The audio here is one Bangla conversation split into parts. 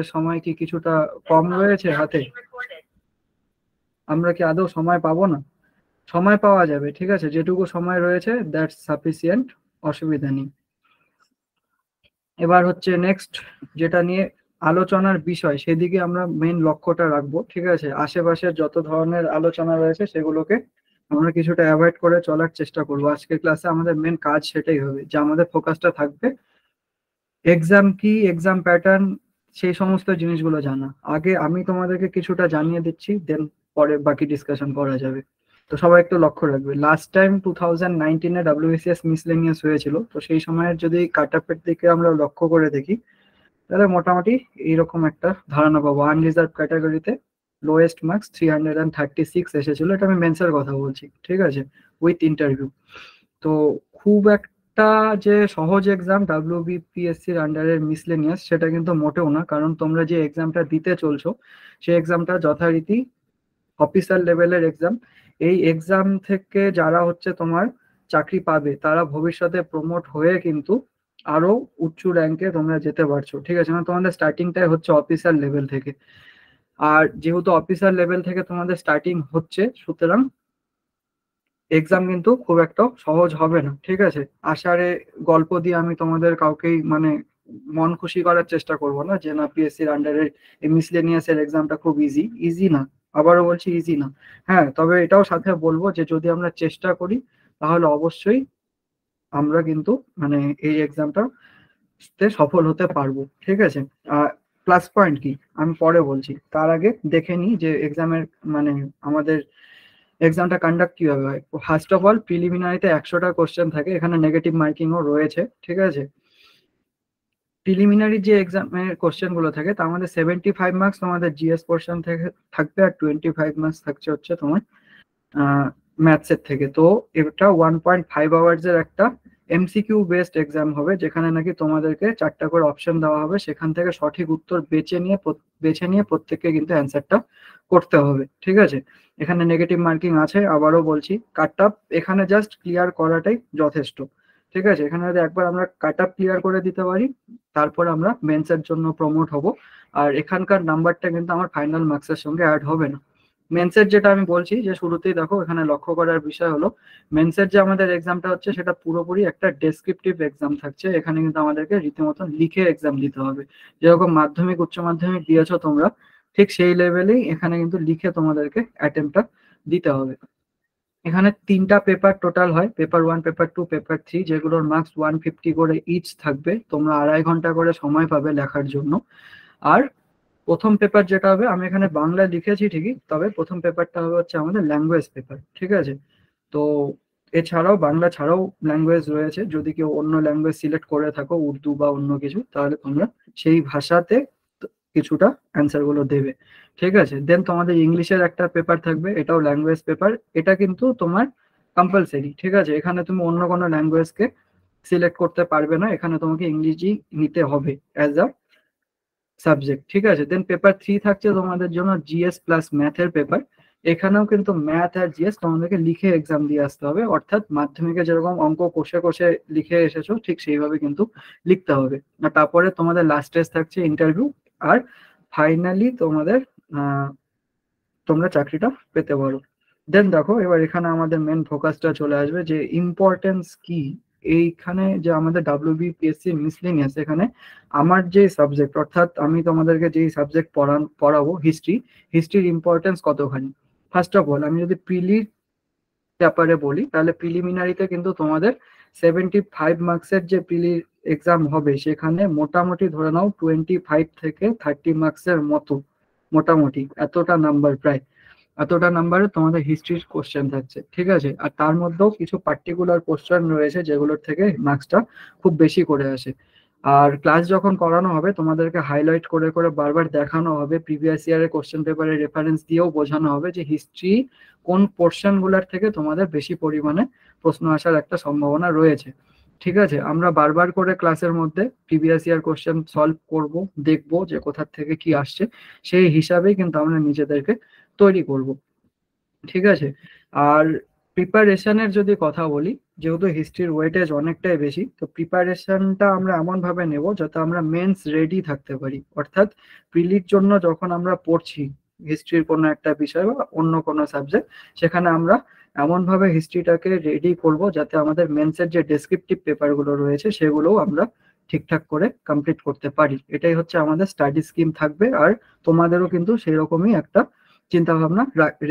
সময় কি কিছুটা কম রয়েছে হাতে? আমরা কি আদৌ সময় পাবো না? সময় পাওয়া যাবে, ঠিক আছে, যেটুকু সময় রয়েছে দ্যাটস সাফিসিয়েন্ট, অসুবিধা নেই। এবার হচ্ছে নেক্সট যেটা নিয়ে আলোচনার বিষয়, সেদিকে আমরা মেন লক্ষ্যটা রাখবো, ঠিক আছে। আশেপাশের যত ধরনের আলোচনা রয়েছে সেগুলোকে আমরা কিছুটা অ্যাভয়েড করে চলার চেষ্টা করবো। আজকের ক্লাসে আমাদের মেন কাজ সেটাই হবে, যে আমাদের ফোকাসটা থাকবে এক্সাম কি, এক্সাম প্যাটার্ন, সেই সমস্ত জিনিসগুলো জানা। আগে আমি তোমাদেরকে কিছুটা জানিয়ে দিচ্ছি, দেন পরে বাকি ডিসকাশন করা যাবে। তো সবাই একটু লক্ষ্য রাখবে, লাস্ট টাইম 2019-এ ডাব্লিউবিসিএস মিসলেনিয়াস হয়েছিল, তো সেই সময়ের যদি কাট অফের দিকে আমরা লক্ষ্য করে দেখি, তাহলে মোটামুটি এইরকম একটা ধারণা পাবো। আনরিজার্ভ ক্যাটাগরিতে লোয়েস্ট মার্কস 336 এসেছিল, এটা আমি মেন্সের কথা বলছি, ঠিক আছে, উইথ ইন্টারভিউ। তো খুব একটা যে সহজ এক্সাম ডাব্লিউবিপিএসসির আন্ডারের মিসলেনিয়াস, সেটা কিন্তু মোটেও না। কারণ তোমরা যে এক্সামটা দিতে চলছো সেই এক্সামটা যথারীতি অফিসার লেভেলের এক্সাম। এই এক্সাম থেকে যারা হচ্ছে তোমার চাকরি পাবে, তারা ভবিষ্যতে প্রমোট হয়ে কিন্তু আরো উঁচু র্যাঙ্কে তোমরা যেতে পারছো, ঠিক আছে। মানে তোমাদের স্টার্টিংটাই হচ্ছে অফিসার লেভেল থেকে। আর যেহেতু অফিসার লেভেল থেকে তোমাদের স্টার্টিং হচ্ছে, সুতরাং এক্সাম কিন্তু খুব একটা সহজ হবে না, ঠিক আছে। আষাঢ়ে গল্প দিয়ে আমি তোমাদের কাউকেই মানে মন খুশি করার চেষ্টা করব না যে না পিএসসির আন্ডারে এই মিসলেনিয়াস এর এক্সামটা খুব ইজি। ইজি না, আবারও বলছি ইজি না। হ্যাঁ, তবে এটাও সাথে বলবো যে যদি আমরা চেষ্টা করি তাহলে অবশ্যই আমরা কিন্তু মানে এই এক্সামটা সফল হতে পারবো, ঠিক আছে। আর প্লাস পয়েন্ট কি আমি পরে বলছি, তার আগে দেখে নিই যে এক্সামের মানে আমাদের এক্সামটা কন্ডাক্ট কিভাবে হয়। ফার্স্ট অফ অল প্রিলিমিনারিতে 100টা কোশ্চেন থাকে, এখানে নেগেটিভ মার্কিংও রয়েছে, ঠিক আছে। প্রিলিমিনারি যে এক্সামের কোশ্চেন গুলো থাকে তার মধ্যে 75 মার্কস তোমাদের জিএস পোর্শন থেকে থাকবে, আর 25 মার্কস থাকছে হচ্ছে তোমার ম্যাথস এর থেকে। তো এটা 1.5 আওয়ার্স এর একটা এমসিকিউ বেসড এক্সাম হবে, যেখানে নাকি তোমাদেরকে 4টা করে অপশন দেওয়া হবে, সেখান থেকে সঠিক উত্তর বেছে নিয়ে প্রত্যেককে কিন্তু অ্যান্সারটা করতে হবে, ঠিক আছে। এখানে নেগেটিভ মার্কিং আছে, আবারও বলছি কাট অফ এখানে জাস্ট ক্লিয়ার করাটাই যথেষ্ট, ঠিক আছে। এখানে যদি একবার আমরা কাট অফ ক্লিয়ার করে দিতে পারি, তারপর আমরা মেন্সের জন্য প্রমোট হব। আর এখানকার নাম্বারটা কিন্তু আমার ফাইনাল মার্কসের সঙ্গে অ্যাড হবে না। মেন্সের যেটা আমি বলছি যে শুরুতেই দেখো, এখানে লক্ষ্য করার বিষয় হলো মেন্সের যে আমাদের এক্সামটা হচ্ছে সেটা পুরোপুরি একটা ডেসক্রিপটিভ এক্সাম থাকছে। এখানে কিন্তু আমাদেরকে রীতিমতন লিখে এক্সাম দিতে হবে, যেরকম মাধ্যমিক উচ্চ মাধ্যমিক দিয়েছো তোমরা, ঠিক সেই লেভেলেই এখানে কিন্তু লিখে তোমাদেরকে অ্যাটেম্পটা দিতে হবে। এখানে 3টা পেপার টোটাল হয়, পেপার 1, পেপার 2, পেপার 3, যেগুলোর মার্কস 150 করে ইচ থাকবে। তোমরা 2.5 ঘন্টা করে সময় পাবে লেখার জন্য। আর প্রথম পেপার যেটা হবে, আমি এখানে বাংলায় লিখেছি ঠিকই, তবে প্রথম পেপারটা হবে হচ্ছে আমাদের ল্যাঙ্গুয়েজ পেপার, ঠিক আছে। তো এছাড়াও বাংলা ছাড়াও ল্যাঙ্গুয়েজ রয়েছে, যদি কেউ অন্য ল্যাঙ্গুয়েজ সিলেক্ট করে থাকো, উর্দু বা অন্য কিছু, তাহলে তোমরা সেই ভাষাতে কিছুটা অ্যান্সার গুলো দেবে, ঠিক আছে। দেন তোমাদের ইংলিশের একটা পেপার থাকবে, এটাও ল্যাঙ্গুয়েজ পেপার। এটা কিন্তু তোমার কম্পালসারি, ঠিক আছে। এখানে তুমি অন্য কোনো ল্যাঙ্গুয়েজকে সিলেক্ট করতে পারবে না, এখানে তোমাকে ইংরেজি নিতে হবে অ্যাজ আ সাবজেক্ট, ঠিক আছে। দেন পেপার 3 থাকছে তোমাদের জন্য জিএস প্লাস ম্যাথের পেপার। এখানেও কিন্তু ম্যাথ আর জিএস তোমাদেরকে লিখে এক্সাম দিয়ে আসতে হবে, অর্থাৎ মাধ্যমিকে যেরকম অঙ্ক কষে কষে লিখে এসেছো ঠিক সেইভাবে কিন্তু লিখতে হবে। আর তারপরে তোমাদের লাস্ট টেস্ট থাকছে ইন্টারভিউ। আর ফাইনালি তোমাদের তোমরা চাকরিটা পেতে পারো। দেন দেখো এবার এখানে আমাদের মেন ফোকাসটা চলে আসবে যে ইম্পর্টেন্স কি। এইখানে যে আমাদের ডাব্লিউবিপিএসসি মিসলেনিয়াস, এখানে আমার যে সাবজেক্ট, অর্থাৎ আমি তোমাদেরকে যেই সাবজেক্ট পড়াবো হিস্ট্রির ইম্পর্টেন্স কতখানি। ফার্স্ট অফ অল আমি যদি ব্যাপারে বলি, তাহলে প্রিলিমিনারিতে কিন্তু তোমাদের 75 মার্কসের যে এক্সাম হবে, সেখানে মোটামুটি ধরে নাও 25 থেকে 30 মার্কসের মতো, মোটামুটি এতটা নাম্বার, প্রায় এতটা নাম্বারে তোমাদের হিস্ট্রির কোশ্চেন থাকছে, ঠিক আছে। আর তার মধ্যেও কিছু পার্টিকুলার কোশ্চেন রয়েছে যেগুলোর থেকে মার্কসটা খুব বেশি করে আসে। আর ক্লাস যখন করানো হবে তোমাদেরকে হাইলাইট করে করে বারবার দেখানো হবে, প্রিভিয়াস ইয়ারের কোশ্চেন পেপারের রেফারেন্স দিয়েও বোঝানো হবে যে হিস্ট্রি কোন পোর্শন গুলার থেকে তোমাদের বেশি পরিমাণে প্রশ্ন আসার একটা সম্ভাবনা রয়েছে, ঠিক আছে। আমরা বারবার করে ক্লাসের মধ্যে প্রিভিয়াস ইয়ার কোশ্চেন সলভ করব, দেখবো যে কোথা থেকে কি আসছে, সেই হিসাবেই কিন্তু আমরা নিজেদেরকে তৈরি করব, ঠিক আছে। আর প্রিপারেশনের যদি কথা বলি, যেহেতু হিস্ট্রির ওয়েটেজ অনেকটাই বেশি, তো প্রিপারেশনটা আমরা এমন ভাবে নেব যাতে আমরা মেন্স রেডি থাকতে পারি। অর্থাৎ প্রিলির জন্য যখন আমরা পড়ছি হিস্ট্রির কোনো একটা বিষয় বা অন্য কোনো সাবজেক্ট, সেখানে আমরা এমন ভাবে হিস্ট্রিটাকে রেডি করব যাতে আমাদের মেন্সের যে ডেসক্রিপটিভ পেপারগুলো রয়েছে সেগুলোও আমরা ঠিকঠাক করে কমপ্লিট করতে পারি। এটাই হচ্ছে আমাদের স্টাডি স্কিম থাকবে। আর তোমাদেরও কিন্তু সেই রকমই একটা চিন্তা ভাবনা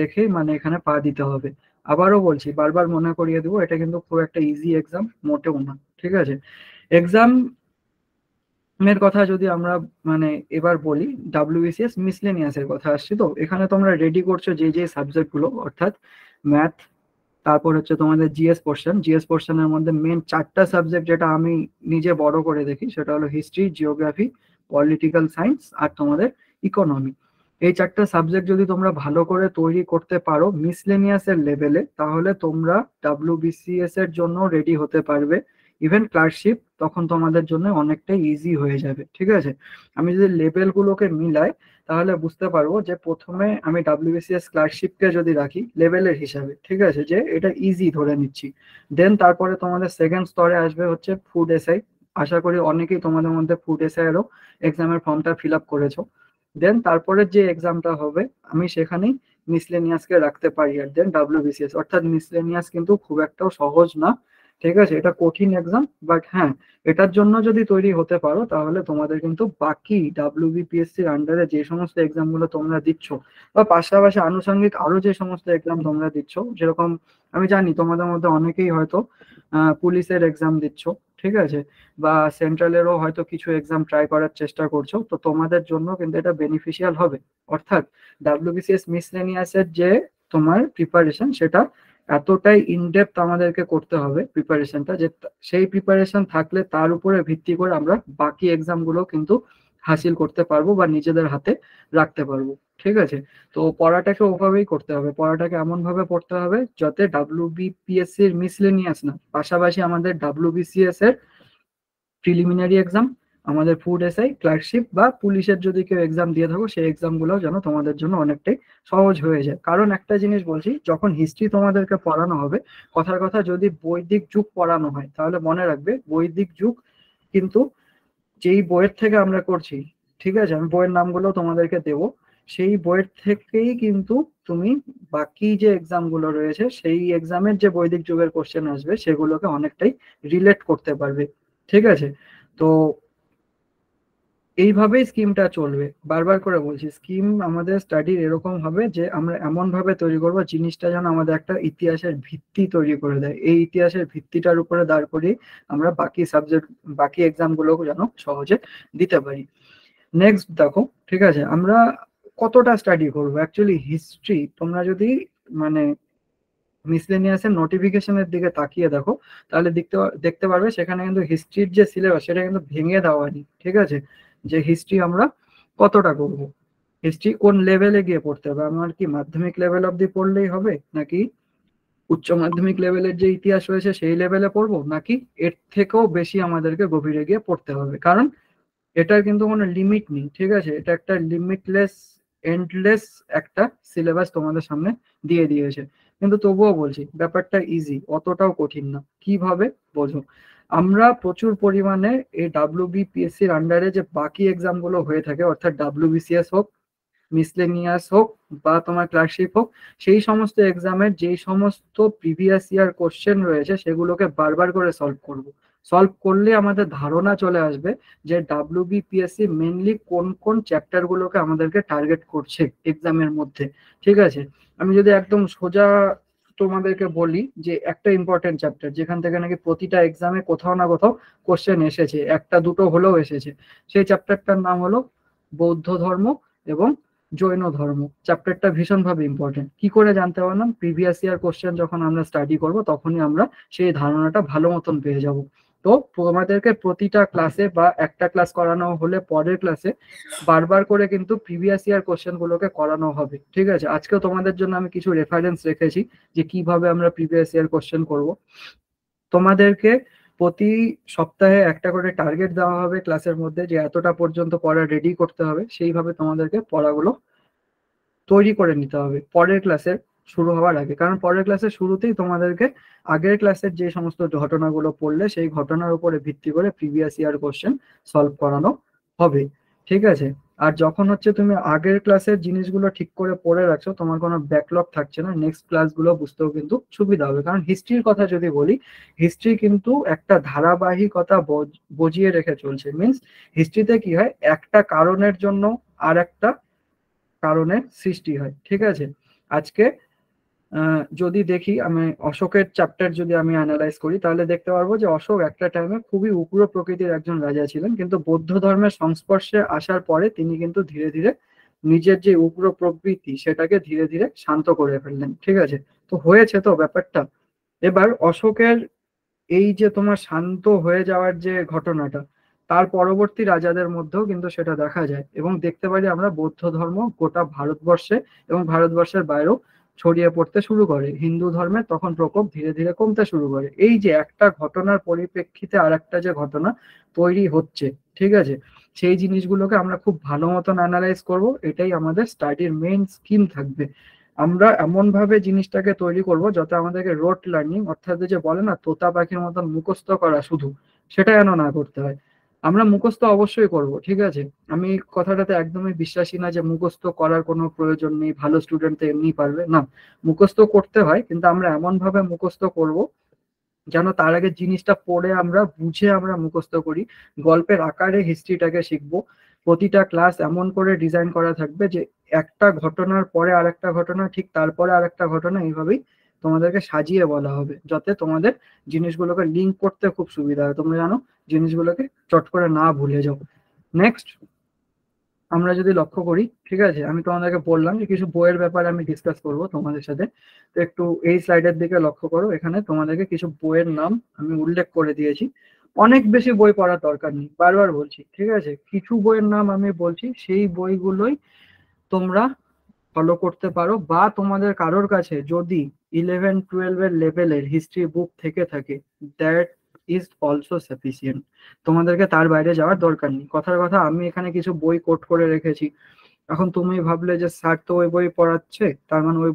রেখেই মানে এখানে পা দিতে হবে। আবারও বলছি, বারবার মনে করিয়ে দেবো, এটা কিন্তু খুব একটা ইজি এক্সাম মোটেও না, ঠিক আছে। এক্সাম এর কথা যদি আমরা মানে এবার বলি, ডাব্লিউবিসিএস মিসলেনিয়াস এর কথা আসছি। তো এখানে তোমরা রেডি করছো যে যে সাবজেক্ট গুলো, অর্থাৎ ম্যাথ, তারপর হচ্ছে তোমাদের জিএস পোর্শন। জিএস পোর্শনের মধ্যে মেন 4টা সাবজেক্ট যেটা আমি নিজে বড় করে দেখি, সেটা হলো হিস্ট্রি, জিওগ্রাফি, পলিটিক্যাল সায়েন্স আর তোমাদের ইকোনমি। এই 4টা সাবজেক্ট যদি তোমরা ভালো করে তৈরি করতে পারো মিসলেনিয়াস এর লেভেলে, তাহলে তোমরা ডাব্লিউবিসিএস এর জন্য রেডি হতে পারবে। ইভেন ক্লার্কশিপ তখন তোমাদের জন্য অনেকটাই ইজি হয়ে যাবে, ঠিক আছে। আমি যদি লেভেল গুলোকে মিলাই, তাহলে বুঝতে পারবো যে প্রথমে আমি ডাব্লিউবিসিএস ক্লার্কশিপকে যদি রাখি লেভেলের হিসাবে, ঠিক আছে, যে এটা ইজি ধরে নিচ্ছি। দেন তারপরে তোমাদের সেকেন্ড স্তরে আসবে হচ্ছে ফুড এসআই। আশা করি অনেকেই তোমাদের মধ্যে ফুড এসআই এরও এক্সামের ফর্মটা ফিল আপ করেছো। দেন তারপরে যে এক্সামটা হবে আমি সেখানেই মিসলেনিয়াসকে রাখতে পারি। আর দেন ডাব্লিউবিসিএস, অর্থাৎ মিসলেনিয়াস কিন্তু খুব একটাও সহজ না, ঠিক আছে। এটা কঠিন এক্সাম, বাট হ্যাঁ, এটার জন্য যদি তৈরি হতে পারো তাহলে তোমাদের কিন্তু বাকি ডাব্লিউবিপিএসসির আন্ডারে যে সমস্ত এক্সাম গুলো তোমরা দিচ্ছ বা পাশাপাশি আনুষঙ্গিক আরো যে সমস্ত এক্সাম তোমরা দিচ্ছ, যেরকম আমি জানি তোমাদের মধ্যে অনেকেই হয়তো পুলিশের এক্সাম দিচ্ছ, ঠিক আছে, বা সেন্ট্রালেরও হয়তো কিছু এক্সাম ট্রাই করার চেষ্টা করছো, তো তোমাদের জন্য কিন্তু এটা বেনিফিশিয়াল হবে। অর্থাৎ ডাব্লিউবিসিএস মিসলেনিয়াসের যে তোমার প্রিপারেশন, সেটা এতটাই ইনডেপথ আমাদেরকে করতে হবে প্রিপারেশনটা, যে সেই প্রিপারেশন থাকলে তার উপরে ভিত্তি করে আমরা বাকি এক্সাম গুলো কিন্তু হাসিল করতে পারবো বা নিজেদের হাতে রাখতে পারবো, ঠিক আছে। তো পড়াটাকে ওভাবেই করতে হবে, পড়াটাকে এমন ভাবে পড়তে হবে যাতে ডাব্লিউবিপিএসসি এর মিসলেনিয়াস না, পাশাপাশি আমাদের ডাব্লিউবিসিএস এর প্রিলিমিনারি এক্সাম, আমাদের ফুড এসআই, ক্লার্কশিপ বা পুলিশের যদি কেউ এক্সাম দিয়ে থাকো সেই এক্সাম গুলো যেন তোমাদের জন্য অনেকটাই সহজ হয়ে যায়। কারণ একটা জিনিস বলছি, যখন হিস্ট্রি তোমাদেরকে পড়ানো হবে, কথার কথা যদি বৈদিক যুগ পড়ানো হয়, তাহলে মনে রাখবে বৈদিক যুগ কিন্তু যেই বইয়ের থেকে আমরা করছি, ঠিক আছে, আমি বইয়ের নামগুলো তোমাদেরকে দেবো, সেই বইয়ের থেকেই কিন্তু তুমি বাকি যে এক্সাম গুলো রয়েছে সেই এক্সামের যে বৈদিক যুগের কোশ্চেন আসবে সেগুলোকে অনেকটাই রিলেট করতে পারবে, ঠিক আছে। তো এইভাবেই স্কিমটা চলবে। বারবার করে বলছি, স্কিম আমাদের স্টাডির এরকম হবে যে আমরা এমন ভাবে তৈরি করবো জিনিসটা যেন আমাদের একটা ইতিহাসের ভিত্তি তৈরি করে দেয়। এই ইতিহাসের ভিত্তিটার উপরে দাঁড় করিয়ে আমরা বাকি সাবজেক্ট, বাকি এক্সাম গুলো যেন সহজে দিতে পারি। নেক্সট দেখো, ঠিক আছে, আমরা কতটা স্টাডি করবো অ্যাকচুয়ালি হিস্ট্রি। তোমরা যদি মানে মিসলেনিয়াসের নোটিফিকেশনের দিকে তাকিয়ে দেখো, তাহলে দেখতে দেখতে পারবে সেখানে কিন্তু হিস্ট্রির যে সিলেবাস সেটা কিন্তু ভেঙে দেওয়া নেই, ঠিক আছে। যে হিস্ট্রি আমরা কতটা করব, হিস্ট্রি কোন লেভেলে গিয়ে পড়তে হবে, আমার কি মাধ্যমিক লেভেল অব্দি পড়লেই হবে, নাকি উচ্চ মাধ্যমিক লেভেলের যে ইতিহাস রয়েছে সেই লেভেলে পড়বো, নাকি এর থেকেও বেশি আমাদেরকে গভীরে গিয়ে পড়তে হবে। কারণ এটার কিন্তু কোনো লিমিট নেই, ঠিক আছে। এটা একটা লিমিটলেস, এন্ডলেস একটা সিলেবাস তোমাদের সামনে দিয়ে দিয়েছে। কিন্তু তবুও বলছি ব্যাপারটা ইজি, অতটাও কঠিন না। কিভাবে বোঝো, আমরা প্রচুর পরিমাণে এই ডাব্লিউবিপিএসসির আন্ডারে যে বাকি এক্সাম গুলো হয়ে থাকে, অর্থাৎ ডাব্লিউবিসিএস হোক, মিসলেনিয়াস হোক বা তোমার ক্লার্কশিপ হোক, সেই সমস্ত এক্সামের যেই সমস্ত প্রিভিয়াস ইয়ার কোশ্চেন রয়েছে সেগুলোকে বারবার করে সলভ করব। সলভ করলে আমাদের ধারণা চলে আসবে যে ডাব্লিউবিপিএসসি মেনলি কোন কোন চ্যাপ্টার গুলোকে আমাদেরকে টার্গেট করছে এক্সামের মধ্যে, ঠিক আছে। আমি যদি একদম সোজা তোমাদেরকে বলি যে একটা ইম্পর্টেন্ট চ্যাপ্টার যেখান থেকে নাকি প্রতিটা এক্সামে কোথাও না কোথাও কোশ্চেন এসেছে, একটা দুটো হলেও এসেছে, সেই চ্যাপ্টারটার নাম হলো বৌদ্ধ ধর্ম এবং জৈন ধর্ম। চ্যাপ্টারটা ভীষণভাবে ইম্পর্টেন্ট। কি করে জানতে পারলাম, প্রিভিয়াস ইয়ার কোশ্চেন যখন আমরা স্টাডি করব তখনই আমরা সেই ধারণাটা ভালো মতন পেয়ে যাব। তো তোমাদেরকে প্রতিটা ক্লাসে বা একটা ক্লাস করানো হলে পরের ক্লাসে বারবার করে কিন্তু প্রিভিয়াস ইয়ার কোশ্চেন গুলোকে করানো হবে, ঠিক আছে। আজকেও তোমাদের জন্য আমি কিছু রেফারেন্স রেখেছি যে কিভাবে আমরা প্রিভিয়াস ইয়ার কোশ্চেন করব। তোমাদেরকে প্রতি সপ্তাহে একটা করে টার্গেট দেওয়া হবে ক্লাসের মধ্যে, যে এতটা পর্যন্ত পড়া রেডি করতে হবে, সেইভাবে তোমাদেরকে পড়াগুলো তৈরি করে নিতে হবে। পরের ক্লাসের শুরু হওয়ার আগে, কারণ পরের ক্লাসের শুরুতেই তোমাদেরকে আগের ক্লাসের যে সমস্ত ঘটনাগুলো পড়লে সেই ঘটনার উপরে ভিত্তি করে প্রিভিয়াস ইয়ার কোশ্চেন সলভ করানো হবে। ঠিক আছে? আর যখন হচ্ছে তুমি আগের ক্লাসের জিনিসগুলো ঠিক করে পড়ে রাখছো, তোমার কোনো ব্যাকলগ থাকছে না, নেক্সট ক্লাসগুলো বুঝতেও কিন্তু সুবিধা হবে। কারণ হিস্ট্রির কথা যদি বলি, হিস্ট্রি কিন্তু একটা ধারাবাহিকতা বজিয়ে রেখে চলছে। মিনস হিস্ট্রিতে কি হয়, একটা কারণের জন্য আর একটা কারণের সৃষ্টি হয়। ঠিক আছে? আজকে যদি দেখি আমি অশোকের চ্যাপ্টার যদি আমি অ্যানালাইজ করি, তাহলে দেখতে পারবো যে অশোক একটা টাইমে খুবই উগ্র প্রকৃতির একজন রাজা ছিলেন, কিন্তু বৌদ্ধ ধর্মের সংস্পর্শে আসার পরে তিনি কিন্তু ধীরে ধীরে নিজের যে উগ্র প্রবৃত্তি সেটাকে ধীরে ধীরে শান্ত করে ফেললেন। ঠিক আছে? তো হয়েছে তো ব্যাপারটা। এবার অশোকের এই যে তোমার শান্ত হয়ে যাওয়ার যে ঘটনাটা, তার পরবর্তী রাজাদের মধ্যেও কিন্তু সেটা দেখা যায়, এবং দেখতে পারি আমরা বৌদ্ধ ধর্ম গোটা ভারতবর্ষে এবং ভারতবর্ষের বাইরেও ছড়িয়ে পড়তে শুরু করে। হিন্দু ধর্মের তখন প্রকোপ ধীরে ধীরে কমতে শুরু করে। এই যে একটা ঘটনার পরিপ্রেক্ষিতে আর একটা যে ঘটনা তৈরি হচ্ছে, ঠিক আছে, সেই জিনিসগুলোকে আমরা খুব ভালো মতন অ্যানালাইজ করব। এটাই আমাদের স্টাডির মেইন স্কিম থাকবে। আমরা এমন ভাবে জিনিসটাকে তৈরি করব যাতে আমাদেরকে রোট লার্নিং, অর্থাৎ যে বলে না তোতা পাখির মতন মুখস্থ করা শুধু, সেটা যেন না করতে হয়। আমরা মুখস্থ অবশ্যই করব, ঠিক আছে, আমি কথাটাতে একদমই বিশ্বাসী না যে মুখস্থ করার কোনো প্রয়োজন নেই, ভালো স্টুডেন্ট তো এমনি পারবে না। মুখস্থ করতে হয়, কিন্তু আমরা এমন ভাবে মুখস্থ করব যেন তার আগে জিনিসটা পড়ে আমরা বুঝে আমরা মুখস্থ করি। গল্পের আকারে হিস্ট্রিটাকে শিখবো। প্রতিটা ক্লাস এমন করে ডিজাইন করা থাকবে যে একটা ঘটনার পরে আরেকটা ঘটনা, ঠিক তারপরে আরেকটা ঘটনা, এইভাবেই তোমাদেরকে সাজিয়ে বলা হবে, যাতে তোমাদের জিনিসগুলোকে লিঙ্ক করতে খুব সুবিধা হয়, তোমরা জানো জিনিসগুলোকে চট করে না ভুলে যাও। নেক্সট আমরা যদি লক্ষ্য করি, ঠিক আছে, আমি তোমাদেরকে বললাম যে কিছু বইয়ের ব্যাপারে আমি ডিসকাস করব তোমাদের সাথে। তো একটু এই স্লাইডের দিকে লক্ষ্য করো, এখানে তোমাদেরকে কিছু বইয়ের নাম আমি উল্লেখ করে দিয়েছি। অনেক বেশি বই পড়ার দরকার নেই, বারবার বলছি, ঠিক আছে, কিছু বইয়ের নাম আমি বলছি, সেই বইগুলোই তোমরা ফলো করতে পারো। বা তোমাদের কারোর কাছে যদি 11-12 এর লেভেলের হিস্ট্রি বুক থেকে থাকে, দ্যাট ইজ অলসো সাফিসিয়েন্ট। তোমাদেরকে তার বাইরে যাওয়ার দরকার নেই। কথার কথা, আমি এখানে কিছু বই কোট করে রেখেছি। এখন তুমি ভাবলে যে স্যার তো ওই বই পড়াচ্ছে, তার মানে ওই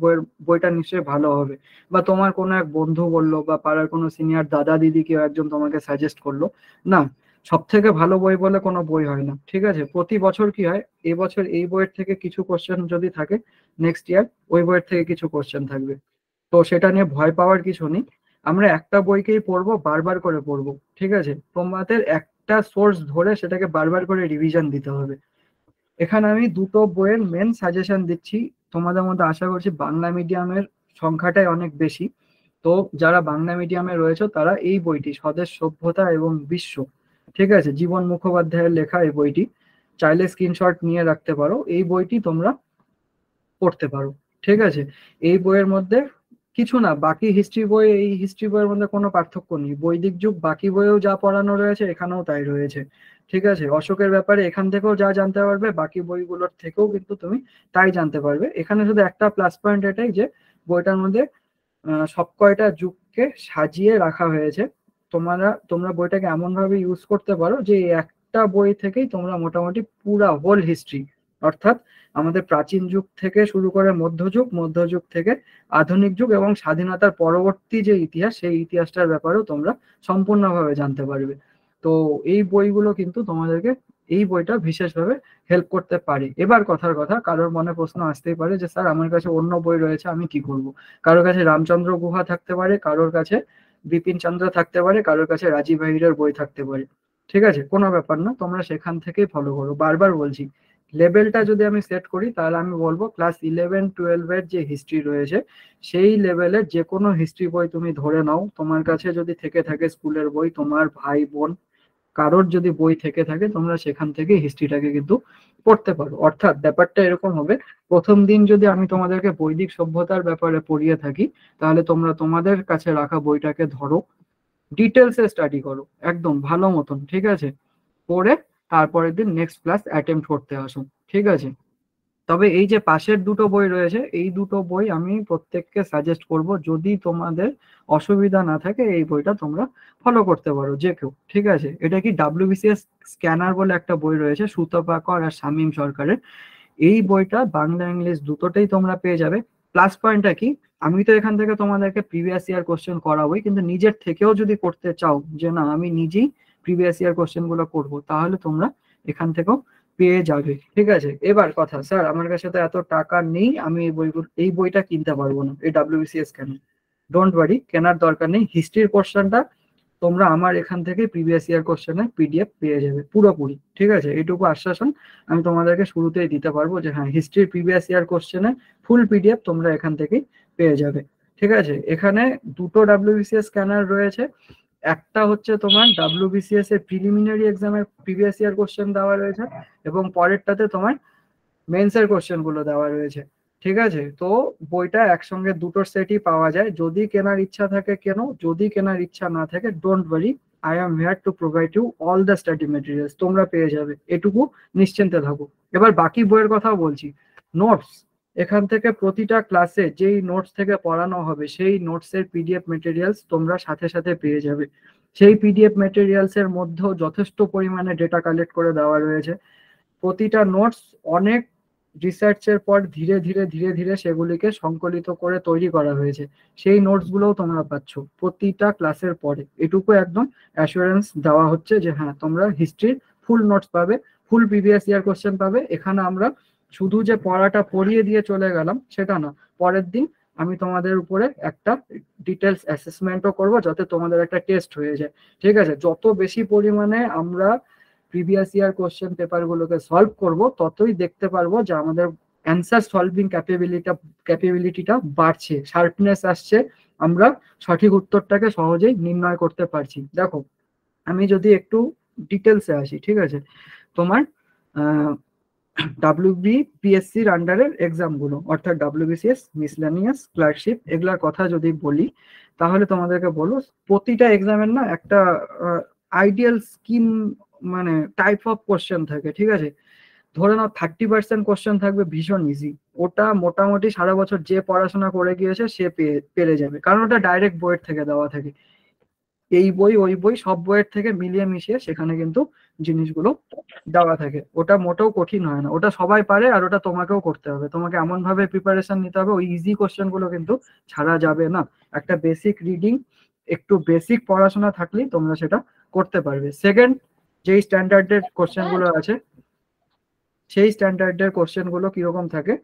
বইটা নিশ্চয়ই ভালো হবে। বা তোমার কোনো এক বন্ধু বললো, বা পাড়ার কোনো সিনিয়র দাদা দিদি কেউ একজন তোমাকে সাজেস্ট করলো। না, সব থেকে ভালো বই বলে কোনো বই হয় না। ঠিক আছে? প্রতি বছর কি হয়, এই বছর এই বইয়ের থেকে কিছু কোশ্চেন যদি থাকে, নেক্সট ইয়ার ওই বইয়ের থেকে কিছু কোশ্চেন থাকবে। তো সেটা নিয়ে ভয় পাওয়ার কিছু নেই। আমরা একটা বইকেই পড়বো, বারবার করে পড়বো। ঠিক আছে? তোমাদের একটা সোর্স ধরে সেটাকে বারবার করে রিভিশন দিতে হবে। এখানে আমি দুটো বইয়ের মেন সাজেশন দিচ্ছি। তোমাদের মধ্যে আশা করছি বাংলা মিডিয়ামের সংখ্যাটাই অনেক বেশি। তো যারা বাংলা মিডিয়ামে রয়েছে তারা এই বইটি, স্বদেশ সভ্যতা এবং বিশ্ব, ঠিক আছে, জীবন মুখোপাধ্যায়ের লেখা এই বইটি, চাইলে স্ক্রিনশট নিয়ে রাখতে পারো। এই বইটি তোমরা পড়তে পারো। ঠিক আছে? এই বইয়ের মধ্যে কিছু না, বাকি হিস্ট্রি বই এই হিস্ট্রি বইয়ের মধ্যে কোনো পার্থক্য নেই। বৈদিক যুগ বাকি বইয়েও যা পড়ানো রয়েছে এখানেও তাই রয়েছে। ঠিক আছে? অশোকের ব্যাপারে এখান থেকেও যা জানতে পারবে, বাকি বইগুলোর থেকেও কিন্তু তুমি তাই জানতে পারবে। এখানে শুধু একটা প্লাস পয়েন্ট এটাই যে বইটার মধ্যে সব কয়টা যুগকে সাজিয়ে রাখা হয়েছে। তোমরা বইটাকে এমন ভাবে ইউজ করতে পারো যে এই একটা বই থেকেই তোমরা মোটামুটি পুরা হোল হিস্ট্রি, অর্থাৎ আমাদের প্রাচীন যুগ থেকে শুরু করে মধ্যযুগ, মধ্যযুগ থেকে আধুনিক যুগ এবং স্বাধীনতার পরবর্তী যে ইতিহাস, সেই ইতিহাসটার ব্যাপারেও তোমরা সম্পূর্ণভাবে জানতে পারবে। তো এই বইগুলো কিন্তু তোমাদেরকে, এই বইটা বিশেষভাবে হেল্প করতে পারে। এবার কথার কথা, কারোর মনে প্রশ্ন আসতেই পারে যে স্যার আমার কাছে অন্য বই রয়েছে, আমি কি করব? কারোর কাছে রামচন্দ্র গুহা থাকতে পারে, কারোর কাছে বিপিন চন্দ্র থাকতে পারে, কারোর কাছে রাজীব আহিরের বই থাকতে পারে। ঠিক আছে? কোনো ব্যাপার না, তোমরা সেখান থেকেই ফলো করো। বারবার বলছি, লেভেলটা যদি আমি সেট করি তাহলে আমি বলবো ক্লাস 11-12 এর যে হিস্ট্রি রয়েছে সেই লেভেলের যে কোনো হিস্ট্রি বই তুমি ধরে নাও। তোমার কাছে যদি থেকে থাকে স্কুলের বই, তোমার ভাই বোন কারোর যদি বই থেকে থাকে, তোমরা সেখান থেকে হিস্ট্রিটাকে কিন্তু পড়তে পারো। অর্থাৎ ব্যাপারটা এরকম হবে, প্রথম দিন যদি আমি তোমাদেরকে বৈদিক সভ্যতার ব্যাপারে পড়িয়ে থাকি, তাহলে তোমরা তোমাদের কাছে রাখা বইটাকে ধরো, ডিটেলসে স্টাডি করো একদম ভালো মতন। ঠিক আছে? পড়ে তারপরের দিন নেক্সট ক্লাস অ্যাটেম্প্ট করতে আসো। ঠিক আছে? তবে এই যে পাশের দুটো বই রয়েছে, এই দুটো বই আমি প্রত্যেককে সাজেস্ট করব, যদি তোমাদের অসুবিধা না থাকে এই বইটা তোমরা ফলো করতে পারো যে কেউ। ঠিক আছে? এটা কি WBCS স্ক্যানার বলে একটা বই রয়েছে, সুতপা কর আর শামীম সরকারের। এই বইটা বাংলা ইংলিশ দুটোতেই তোমরা পেয়ে যাবে। প্লাস পয়েন্টটা কি, আমি তো এখান থেকে তোমাদেরকে প্রিভিয়াস ইয়ার কোশ্চেন করাবোই, কিন্তু নিজের থেকেও যদি করতে চাও যে না আমি নিজেই প্রিভিয়াস ইয়ার কোশ্চেন গুলো করবো, তাহলে তোমরা এখান থেকেও পেয়ে যাবে। ঠিক আছে, এবার কথা, স্যার আমার কাছে তো এত টাকা নেই, আমি এই বইটা কিনতে পারবো না, এই ডাব্লিউবিসিএস কেন? ডোন্ট ওয়ারি, কেনার দরকার নেই। হিস্ট্রির কোশ্চেনটা তোমরা আমার এখান থেকে প্রিভিয়াস ইয়ার কোশ্চেনের পিডিএফ পেয়ে যাবে পুরোপুরি। ঠিক আছে, এইটুকু আশ্বাসন আমি তোমাদেরকে শুরুতেই দিতে পারবো যে হ্যাঁ, হিস্ট্রির প্রিভিয়াস ইয়ার কোশ্চেনের ফুল পিডিএফ তোমরা এখান থেকেই পেয়ে যাবে। ঠিক আছে, এখানে দুটো ডাব্লিউবিসিএস স্ক্যানার রয়েছে। একটা হচ্ছে তোমার ডাব্লিউবিসিএস এর প্রিলিমিনারি এক্সামের প্রিভিয়াস ইয়ার কোশ্চেন দেওয়া রয়েছে, এবং পরেরটাতে তোমার মেন্সের কোশ্চেন গুলো দেওয়া রয়েছে। ঠিক আছে, তো বইটা একসঙ্গে দুটোর সেটই পাওয়া যায়। যদি কেনার ইচ্ছা থাকে কেন, যদি কেনার ইচ্ছা না থাকে don't worry, I am here to provide you all the study materials, তোমরা পেয়ে যাবে, এটুকু নিশ্চিন্তে থাকো। এবার বাকি বইয়ের কথাও বলছি। নোটস, এখান থেকে প্রতিটা ক্লাসে যেই নোটস থেকে পড়ানো হবে সেই নোটসের পিডিএফ মেটেরিয়ালস তোমরা সাথে সাথে পেয়ে যাবে। সেই পিডিএফ মেটেরিয়ালস এর মধ্যেও যথেষ্ট পরিমাণে ডেটা কালেক্ট করে দেওয়া রয়েছে। প্রতিটা নোটস অনেক রিসার্চের পর ধীরে ধীরে ধীরে ধীরে সেগুলিকে সংকলিত করে তৈরি করা হয়েছে। সেই নোটস গুলোও তোমরা পাচ্ছ প্রতিটা ক্লাসের পরে। এটুকু একদম অ্যাসুরেন্স দেওয়া হচ্ছে যে হ্যাঁ, তোমরা হিস্ট্রির ফুল নোটস পাবে, ফুল প্রিভিয়াস ইয়ার কোশ্চেন পাবে। এখানে আমরা শুধু যে পড়াটা পড়িয়ে দিয়ে চলে গেলাম সেটা না, পরের দিন আমি তোমাদের উপরে একটা ডিটেলস অ্যাসেসমেন্টও করব, যাতে তোমাদের একটা টেস্ট হয়ে যায়। ঠিক আছে, যত বেশি পরিমাণে আমরা প্রিভিয়াস ইয়ার কোশ্চেন পেপার গুলোকে সলভ করব, ততই দেখতে পারবো যে আমাদের অ্যান্সার সলভিং ক্যাপাবিলিটিটা বাড়ছে, শার্পনেস আসছে, আমরা সঠিক উত্তরটাকে সহজেই নির্ণয় করতে পারছি। দেখো, আমি যদি একটু ডিটেলসে আসি, ঠিক আছে, তোমার ডাব্লিউবিপিএসসির আন্ডারের এক্সাম গুলো, অর্থাৎ ডাব্লিউবিসিএস, মিসলেনিয়াস, ক্লার্কশিপ, এগুলার কথা যদি বলি, তাহলে তোমাদেরকে বলো প্রতিটা এক্সামের না একটা আইডিয়াল স্কিম মানে টাইপ অফ কোশ্চেন থাকে। ঠিক আছে, ধরে নাও 30% কোশ্চেন থাকবে ভীষণ ইজি, ওটা মোটামুটি সারা বছর যে পড়াশোনা করে গিয়েছে সে পেরে যাবে, কারণ ওটা ডাইরেক্ট বইয়ের থেকে দেওয়া থাকে। এই বই ওই বই সব বইয়ের থেকে মিলিয়ে মিশিয়ে সেখানে কিন্তু জিনিসগুলো দেওয়া থাকে। ওটা মোটেও কঠিন হয় না, ওটা সবাই পারে, আর ওটা তোমাকেও করতে হবে। তোমাকে এমন ভাবে প্রিপারেশন নিতে হবে, ওই ইজি কোশ্চেন গুলো কিন্তু ছাড়া যাবে না। একটা বেসিক রিডিং, একটু বেসিক পড়াশোনা থাকলেই তোমরা সেটা করতে পারবে। সেকেন্ড, যেই স্ট্যান্ডার্ডের কোশ্চেন গুলো আছে, সেই স্ট্যান্ডার্ডের কোশ্চেন গুলো কিরকম থাকে,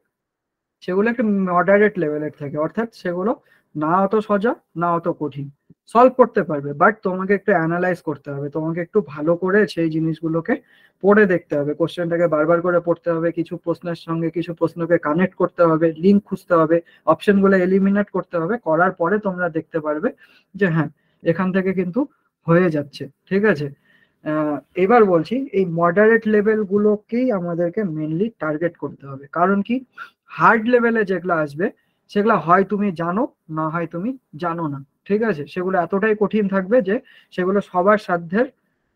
সেগুলো একটা মডারেট লেভেলের থাকে, অর্থাৎ সেগুলো না অত সোজা না অত কঠিন, সলভ করতে পারবে, বাট তোমাকে একটু অ্যানালাইজ করতে হবে, তোমাকে একটু ভালো করে সেই জিনিসগুলোকে পড়ে দেখতে হবে, কোশ্চেনটাকে বারবার করে পড়তে হবে, কিছু প্রশ্নের সঙ্গে কিছু প্রশ্নকে কানেক্ট করতে হবে, লিঙ্ক খুঁজতে হবে, অপশনগুলো এলিমিনেট করতে হবে, করার পরে তোমরা দেখতে পারবে যে হ্যাঁ, এখান থেকে কিন্তু হয়ে যাচ্ছে। ঠিক আছে, এবার বলছি, এই মডারেট লেভেল গুলোকেই আমাদেরকে মেনলি টার্গেট করতে হবে। কারণ কি, হার্ড লেভেলে যেগুলো আসবে সেগুলো হয় তুমি জানো, না হয় তুমি জানো না। ঠিক আছে, সেগুলো এতটাই কঠিন থাকবে যে সেগুলো সবার সাধ্যের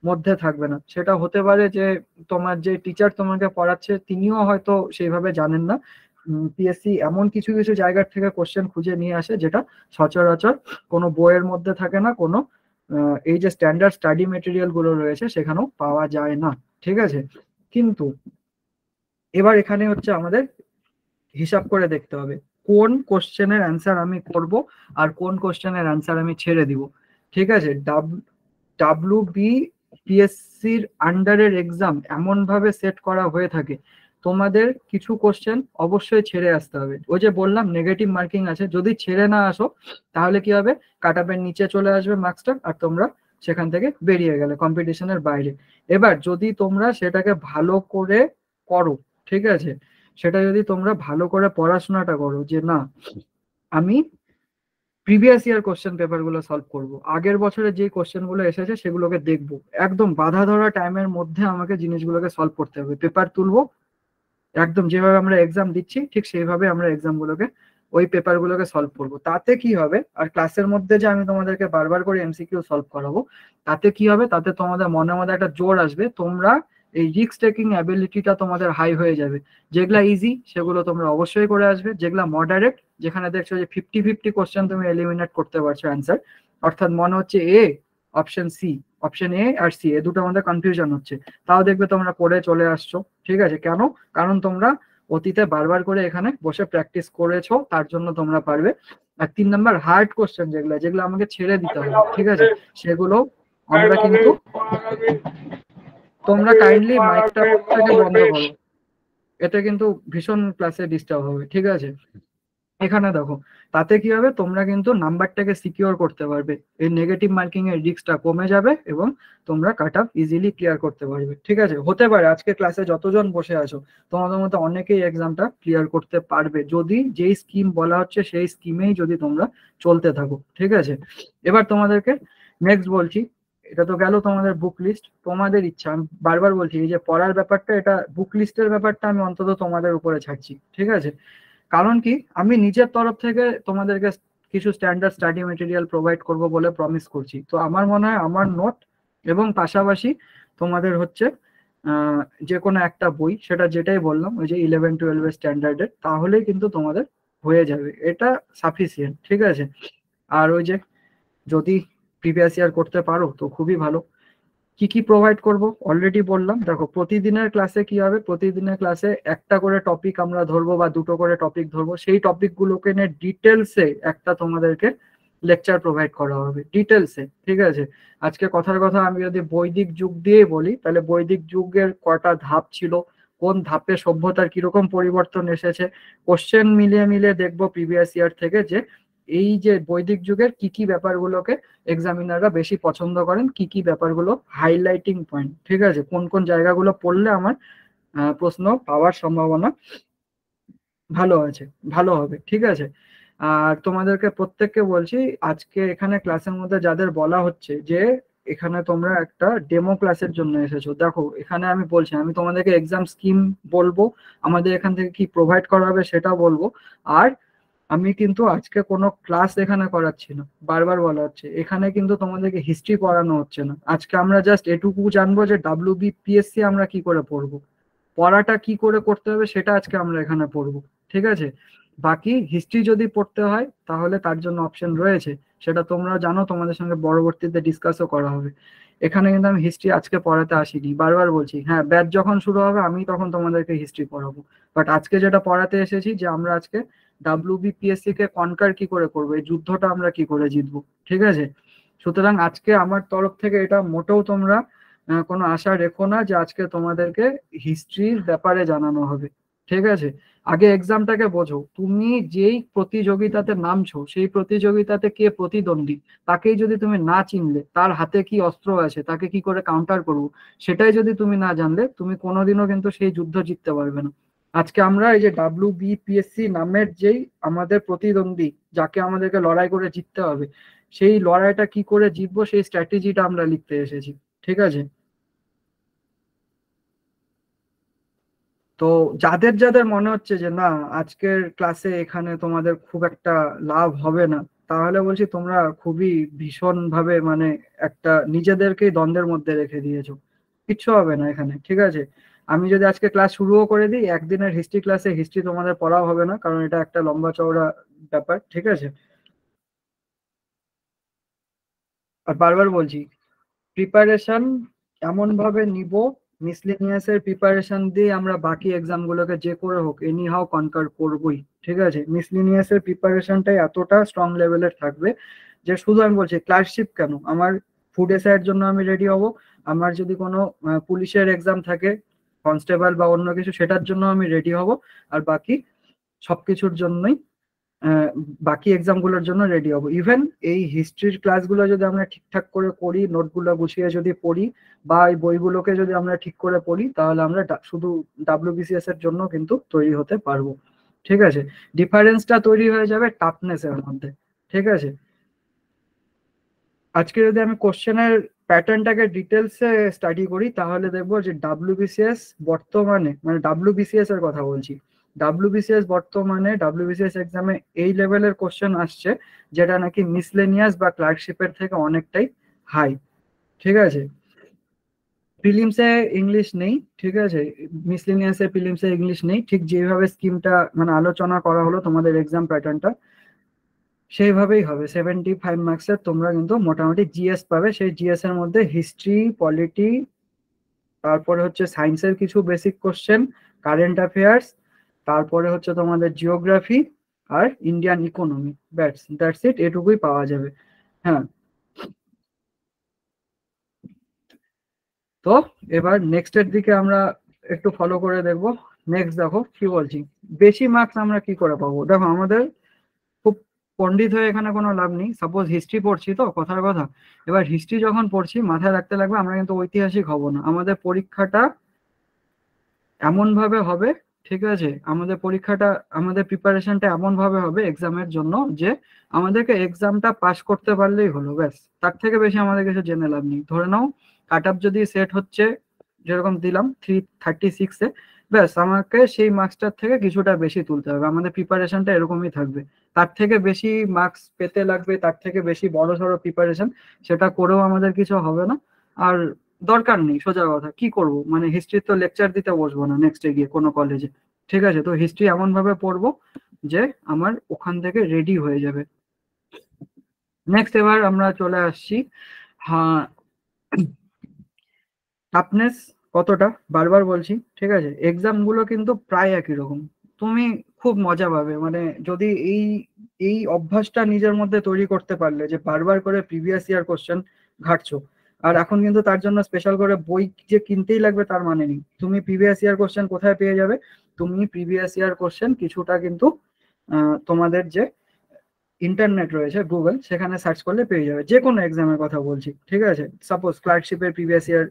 মধ্যে থাকবে না। সেটা হতে পারে যে তোমার যে টিচার তোমাকে পড়াচ্ছে তিনিও হয়তো সেইভাবে জানেন না। পিএসসি এমন কিছু কিছু জায়গার থেকে কোশ্চেন খুঁজে নিয়ে আসে যেটা সচরাচর কোনো বইয়ের মধ্যে থাকে না, কোনো এই যে স্ট্যান্ডার্ড স্টাডি মেটেরিয়াল গুলো রয়েছে সেখানেও পাওয়া যায় না। ঠিক আছে, কিন্তু এবার এখানে হচ্ছে আমাদের হিসাব করে দেখতে হবে কোন কোশ্চেনের অ্যান্সার আমি করব আর কোন কোশ্চেনের অ্যান্সার আমি ছেড়ে দিব। ঠিক আছে, ডাব্লিউবিপিএসসির আন্ডারের এক্সাম এমন ভাবে সেট করা হয়ে থাকে, তোমাদের কিছু কোশ্চেন অবশ্যই ছেড়ে আসতে হবে। ওই যে বললাম নেগেটিভ মার্কিং আছে, যদি ছেড়ে না আসো তাহলে কি হবে, কাট অফের নিচে চলে আসবে মার্কসটা, আর তোমরা সেখান থেকে বেরিয়ে গেলে কম্পিটিশনের বাইরে। এবার যদি তোমরা সেটাকে ভালো করে করো, ঠিক আছে, সেটা যদি তোমরা ভালো করে পড়াশোনাটা করো যে না আমি প্রিভিয়াস ইয়ার কোশ্চেন পেপার গুলো সলভ করবো, আগের বছরে যে কোশ্চেন গুলো এসেছে সেগুলোকে দেখবো, একদম বাধা ধরা টাইমের মধ্যে আমাকে জিনিসগুলোকে সলভ করতে হবে, পেপার তুলবো, একদম যেভাবে আমরা এক্সাম দিচ্ছি ঠিক সেইভাবে আমরা এক্সাম গুলোকে ওই পেপার গুলোকে সলভ করবো। তাতে কি হবে, আর ক্লাসের মধ্যে যে আমি তোমাদেরকে বারবার করে এমসিকিউ সলভ করাবো, তাতে কি হবে, তাতে তোমাদের মনের মধ্যে একটা জোর আসবে, তোমরা এই রিস্ক টেকিং অ্যাবিলিটিটা তোমাদের হাই হয়ে যাবে। যেগুলা ইজি সেগুলো তোমরা অবশ্যই করে আসবে, যেগুলা মডারেট, যেখানে দেখছো যে 50-50 কোশ্চেন তুমি এলিমিনেট করতে পারছো অ্যান্সার, অর্থাৎ মনে হচ্ছে A option C, option A আর সি এ দুটো আমাদের কনফিউশন হচ্ছে, তাও দেখবে তোমরা পড়ে চলে আসছো। ঠিক আছে, কেন, কারণ তোমরা অতীতে বারবার করে এখানে বসে প্র্যাকটিস করেছো, তার জন্য তোমরা পারবে। আর 3 নাম্বার হার্ড কোশ্চেন যেগুলো যেগুলো আমাকে ছেড়ে দিতে হবে, ঠিক আছে, সেগুলো আমরা কিন্তু, তোমরা কাইন্ডলি মাইকটা থেকে বন্ধ করো, এতে কিন্তু ভীষণ ক্লাসে ডিস্টার্ব হবে, ঠিক আছে। এখানে দেখো, তাতে কি হবে, তোমরা কিন্তু নাম্বারটাকে সিকিউর করতে পারবে, এই নেগেটিভ মার্কিং এর রিস্কটা কমে যাবে এবং তোমরা কাট অফ ইজিলি ক্লিয়ার করতে পারবে, ঠিক আছে। হতে পারে আজকে ক্লাসে যতজন বসে আছো তোমাদের মধ্যে অনেকেই এক্সামটা ক্লিয়ার করতে পারবে, যদি যেই স্কিম বলা হচ্ছে সেই স্কিমেই যদি তোমরা চলতে থাকো, ঠিক আছে। এবার তোমাদেরকে নেক্সট বলছি, এটা তো গেল তোমাদের বুক লিস্ট, তোমাদের ইচ্ছা, আমি বারবার বলছি এই যে পড়ার ব্যাপারটা, এটা বুক লিস্টের ব্যাপারটা আমি অন্তত তোমাদের উপরে ছাড়ছি, ঠিক আছে। কারণ কি, আমি নিজের তরফ থেকে তোমাদেরকে কিছু স্ট্যান্ডার্ড স্টাডি মেটেরিয়াল প্রোভাইড করব বলে প্রমিস করছি। তো আমার মনে হয় আমার নোট এবং পাশাপাশি তোমাদের হচ্ছে যে কোনো একটা বই, সেটা যেটাই বললাম ওই যে 11-12 স্ট্যান্ডার্ডের, তাহলেই কিন্তু তোমাদের হয়ে যাবে, এটা সাফিসিয়েন্ট, ঠিক আছে। আর ওই যে যদি প্রিভিয়াস ইয়ার করতে পারো তো খুবই ভালো। কি কি প্রোভাইড করব অলরেডি বললাম। দেখো, প্রতিদিনের ক্লাসে কি হবে, প্রতিদিনের ক্লাসে একটা করে টপিক আমরা ধরবো বা দুটো করে টপিক ধরবো, সেই টপিকগুলোকে নিয়ে ডিটেলসে একটা তোমাদেরকে লেকচার প্রোভাইড করা হবে, ডিটেলসে, ঠিক আছে। আজকে কথার কথা আমি যদি বৈদিক যুগ দিয়ে বলি, তাহলে বৈদিক যুগের কটা ধাপ ছিল, কোন ধাপে সভ্যতার কিরকম পরিবর্তন এসেছে, কোশ্চেন মিলিয়ে মিলিয়ে দেখবো প্রিভিয়াস ইয়ার থেকে, যে এই যে বৈদিক যুগের কি কি ব্যাপারগুলোকে এক্সামিনাররা বেশি পছন্দ করেন, কি কি ব্যাপারগুলো হাইলাইটিং পয়েন্ট, ঠিক আছে, কোন কোন জায়গাগুলো পড়লে আমার প্রশ্ন পাওয়ার সম্ভাবনা ভালো আছে, ভালো হবে, ঠিক আছে। আর তোমাদেরকে প্রত্যেককে বলছি, আজকে এখানে ক্লাসের মধ্যে যাদের বলা হচ্ছে যে এখানে তোমরা একটা ডেমো ক্লাসের জন্য এসেছো, দেখো এখানে আমি বলছি, আমি তোমাদেরকে এক্সাম স্কিম বলবো, আমাদের এখান থেকে কি প্রোভাইড করা হবে সেটা বলবো। আর আমি কিন্তু আজকে কোনো ক্লাস এখানে করাচ্ছি না, বারবার বলা হচ্ছে, এখানে কিন্তু তোমাদেরকে হিস্ট্রি পড়ানো হচ্ছে না। আজকে আমরা জাস্ট এটুকু জানবো যে WBPSC আমরা কি করে পড়বো, পড়াটা কি করে করতে হবে সেটা আজকে আমরা এখানে পড়বো, ঠিক আছে। বাকি হিস্ট্রি যদি পড়তে হয় তাহলে তার জন্য অপশন রয়েছে, সেটা তোমরা জানো, তোমাদের সঙ্গে পরবর্তীতে ডিসকাসও করা হবে। এখানে কিন্তু আমি হিস্ট্রি আজকে পড়াতে আসিনি, বারবার বলছি, হ্যাঁ ব্যাচ যখন শুরু হবে আমি তখন তোমাদেরকে হিস্ট্রি পড়াবো, বাট আজকে যেটা পড়াতে এসেছি যে আমরা আজকে WBPSC কে কনকার কি করে করবো, এই যুদ্ধটা আমরা কি করে জিতবো, ঠিক আছে। সুতরাং আজকে আমার তরফ থেকে এটা মোটেও তোমরা কোনো আশা রেখো না যে আজকে তোমাদেরকে হিস্ট্রির ব্যাপারে জানানো হবে, ঠিক আছে। আগে এক্সামটাকে বোঝো, তুমি যেই প্রতিযোগিতাতে নামছো সেই প্রতিযোগিতাতে কে প্রতিদ্বন্দ্বী, তাকেই যদি তুমি না চিনলে, তার হাতে কি অস্ত্র আছে, তাকে কি করে কাউন্টার করবো, সেটাই যদি তুমি না জানলে, তুমি কোনোদিনও কিন্তু সেই যুদ্ধ জিততে পারবে না। আজকে আমরা এই যে WBPSC নামের যেই আমাদের প্রতিদ্বন্দ্বী, যাকে আমাদেরকে লড়াই করে জিততে হবে, সেই লড়াইটা কি করে জিতবো সেই স্ট্র্যাটেজিটা আমরা লিখতে এসেছি, ঠিক আছে। তো যাদের যাদের মনে হচ্ছে যে না আজকের ক্লাসে এখানে তোমাদের খুব একটা লাভ হবে না, তাহলে বলছি তোমরা খুবই ভীষণ ভাবে মানে একটা নিজেদেরকেই দ্বন্দ্বের মধ্যে রেখে দিয়েছো, কিচ্ছু হবে না এখানে, ঠিক আছে। আমি যদি আজকে ক্লাস শুরুও করে দিই, একদিনের হিস্ট্রি ক্লাসে হিস্ট্রি তোমাদের পড়াও হবে না, কারণ এটা একটা লম্বা চওড়া ব্যাপার, ঠিক আছে। আর বারবার বলছি, প্রিপারেশন এমন ভাবে নিব, মিসলেনিয়াস এর প্রিপারেশন দিয়ে আমরা বাকি এক্সাম গুলোকে যে করে হোক এনি হাও কনকার করবোই, ঠিক আছে। মিসলেনিয়াস এর প্রিপারেশনটাই এতটা স্ট্রং লেভেলের থাকবে যে, শুধু আমি বলছি ক্লার্কশিপ কেন, আমার ফুড এসআইয়ের জন্য আমি রেডি হব, আমার যদি কোনো পুলিশের এক্সাম থাকে, কনস্টেবল বা অন্য কিছু, সেটার জন্য আমি রেডি হব। আর বাকি সবকিছুর জন্যই আহ, বাকি এক্সাম গুলোর জন্য রেডি হব। ইভেন এই হিস্ট্রির ক্লাসগুলো যদি আমরা ঠিকঠাক করে করি, নোটগুলো গুছিয়ে যদি পড়ি, বা এই বইগুলোকে যদি আমরা ঠিক করে পড়ি, তাহলে আমরা শুধু WBCS এর জন্য কিন্তু তৈরি হতে পারবো, ঠিক আছে। ডিফারেন্সটা তৈরি হয়ে যাবে টাফনেস এর মধ্যে, ঠিক আছে। আজকে যদি আমি কোশ্চেনের প্যাটার্নটাকে ডিটেলসে স্টাডি করি, তাহলে দেখবো যে WBCS বর্তমানে, মানে WBCS এর কথা বলছি, WBCS বর্তমানে WBCS এক্সামে এই লেভেলের কোশ্চেন আসছে যেটা নাকি মিসলেনিয়াস বা ক্লার্কশিপের থেকে অনেকটাই হাই, ঠিক আছে। প্রিলিমসে ইংলিশ নেই, ঠিক আছে, মিসলেনিয়াসে প্রিলিমসে ইংলিশ নেই, ঠিক যেভাবে স্কিমটা মানে আলোচনা করা হলো তোমাদের এক্সাম প্যাটার্নটা, সেইভাবেই হবে। 75 মার্কসের তোমরা কিন্তু মোটামুটি জিএস পাবে, সেই জিএস এর মধ্যে হিস্ট্রি, পলিটি, তারপরে হচ্ছে সায়েন্সের কিছু বেসিক কোশ্চেন, কারেন্ট অ্যাফেয়ার্স, তারপরে হচ্ছে তোমাদের জিওগ্রাফি আর ইন্ডিয়ান ইকোনমি, দ্যাটস ইট, এটুকুই পাওয়া যাবে। হ্যাঁ, তো এবার নেক্সটের দিকে আমরা একটু ফলো করে দেখবো। নেক্সট দেখো কি বলছি, বেশি মার্কস আমরা কি করে পাবো। দেখো আমাদের খুব পণ্ডিত হয়ে এখানে কোনো লাভ নেই। সাপোজ হিস্ট্রি পড়ছি, তো কথার কথা, এবার হিস্ট্রি যখন পড়ছি মাথায় রাখতে লাগবে আমরা কিন্তু ঐতিহাসিক হব না। আমাদের পরীক্ষাটা এমন ভাবে হবে, ঠিক আছে, আমাদের পরীক্ষাটা, আমাদের প্রিপারেশনটা এমন ভাবে হবে এক্সামের জন্য যে আমাদেরকে এক্সামটা পাস করতে পারলেই হলো, ব্যাস। তার থেকে বেশি আমাদের কিছু জেনে লাভ নেই। ধরে নাও কাট অফ যদি সেট হচ্ছে, যেরকম দিলাম 336-এ, ব্যাস আমাকে সেই মার্কসটার থেকে কিছুটা বেশি তুলতে হবে। আমাদের প্রিপারেশনটা এরকমই থাকবে। তার থেকে বেশি মার্কস পেতে লাগবে, তার থেকে বেশি বড় সড়ো প্রিপারেশন, সেটা করেও আমাদের কিছু হবে না। আর দরকার নেই, সোজা কথা, কি করব, মানে হিস্ট্রি তো লেকচার দিতে বসবো না নেক্সটে গিয়ে কোনো কলেজে। ঠিক আছে, তো হিস্ট্রি এমন ভাবে পড়বো যে আমার ওখান থেকে রেডি হয়ে যাবে। নেক্সট এবার আমরা চলে আসছি, হ্যাঁ, টাফনেস কতটা, বারবার বলছি, ঠিক আছে, এক্সাম গুলো কিন্তু প্রায় একই রকম। তুমি খুব মজা পাবে, মানে যদি এই এই অভ্যাসটা নিজের মধ্যে তৈরি করতে পারলে যে বারবার করে প্রিভিয়াস ইয়ার কোশ্চেন ঘাটছো। আর এখন কিন্তু তার জন্য স্পেশাল করে বই যে কিনতেই লাগবে তার মানে নেই। তুমি প্রিভিয়াস ইয়ার কোশ্চেন কোথায় পেয়ে যাবে, তুমি প্রিভিয়াস ইয়ার কোশ্চেন কিছুটা কিন্তু তোমাদের যে ইন্টারনেট রয়েছে গুগল, সেখানে সার্চ করলে পেয়ে যাবে। যে কোনো এক্সামের কথা বলছি, ঠিক আছে, সাপোজ ক্লার্কশিপের প্রিভিয়াস ইয়ার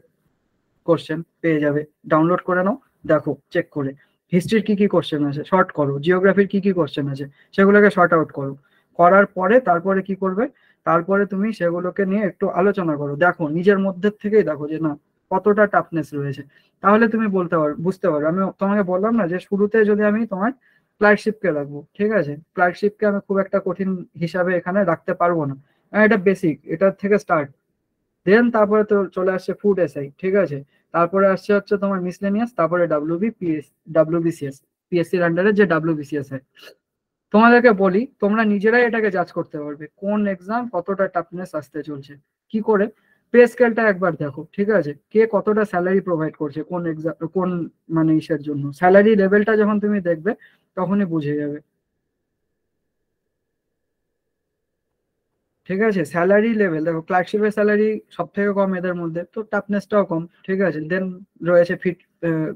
কোশ্চেন পেয়ে যাবে, ডাউনলোড করে নাও, দেখো চেক করে। হিস্ট্রির কি কি কোশ্চেন আছে শর্ট করো, জিওগ্রাফির কি কি কোশ্চেন আছে সেগুলোকে শর্ট আউট করো। করার পরে তারপরে কি করবে, তারপরে তুমি সেগুলোকে নিয়ে একটু আলোচনা করো, দেখো নিজের মধ্যে থেকেই দেখো যে না কতটা টাফনেস রয়েছে। তাহলে তুমি বলতে পারো, বুঝতে পারো। আমি তোমাকে বললাম না যে শুরুতে যদি আমি তোমার ক্লার্কশিপকে রাখবো, ঠিক আছে, ক্লার্কশিপকে আমি খুব একটা কঠিন হিসাবে এখানে রাখতে পারবো না। এটা বেসিক, এটার থেকে স্টার্ট। দেন তারপরে তো চলে আসছে ফুড এসআই, ঠিক আছে, তারপরে আসছে হচ্ছে তোমার মিসলেনিয়াস, তারপরে ডাব্লিউবিসিএস, পিএসসির আন্ডারে যে ডাব্লিউবিসিএস হয়। তোমাদেরকে বলি, তোমরা নিজেরাই এটাকে জাজ করতে পারবে কোন এক্সাম কতটা টাফনেস আসতে চলছে। কি করে, পে স্কেলটা একবার দেখো, ঠিক আছে, কে কতটা স্যালারি প্রোভাইড করছে কোন এক্সাম, কোন মানে ইসের জন্য, স্যালারি লেভেলটা যখন তুমি দেখবে তখনই বুঝে যাবে। ঠিক আছে, স্যালারি লেভেল দেখো, ক্লার্কশিপের স্যালারি সব থেকে কম এদের মধ্যে, তো টাফনেসটাও কম, ঠিক আছে। দেন রয়েছে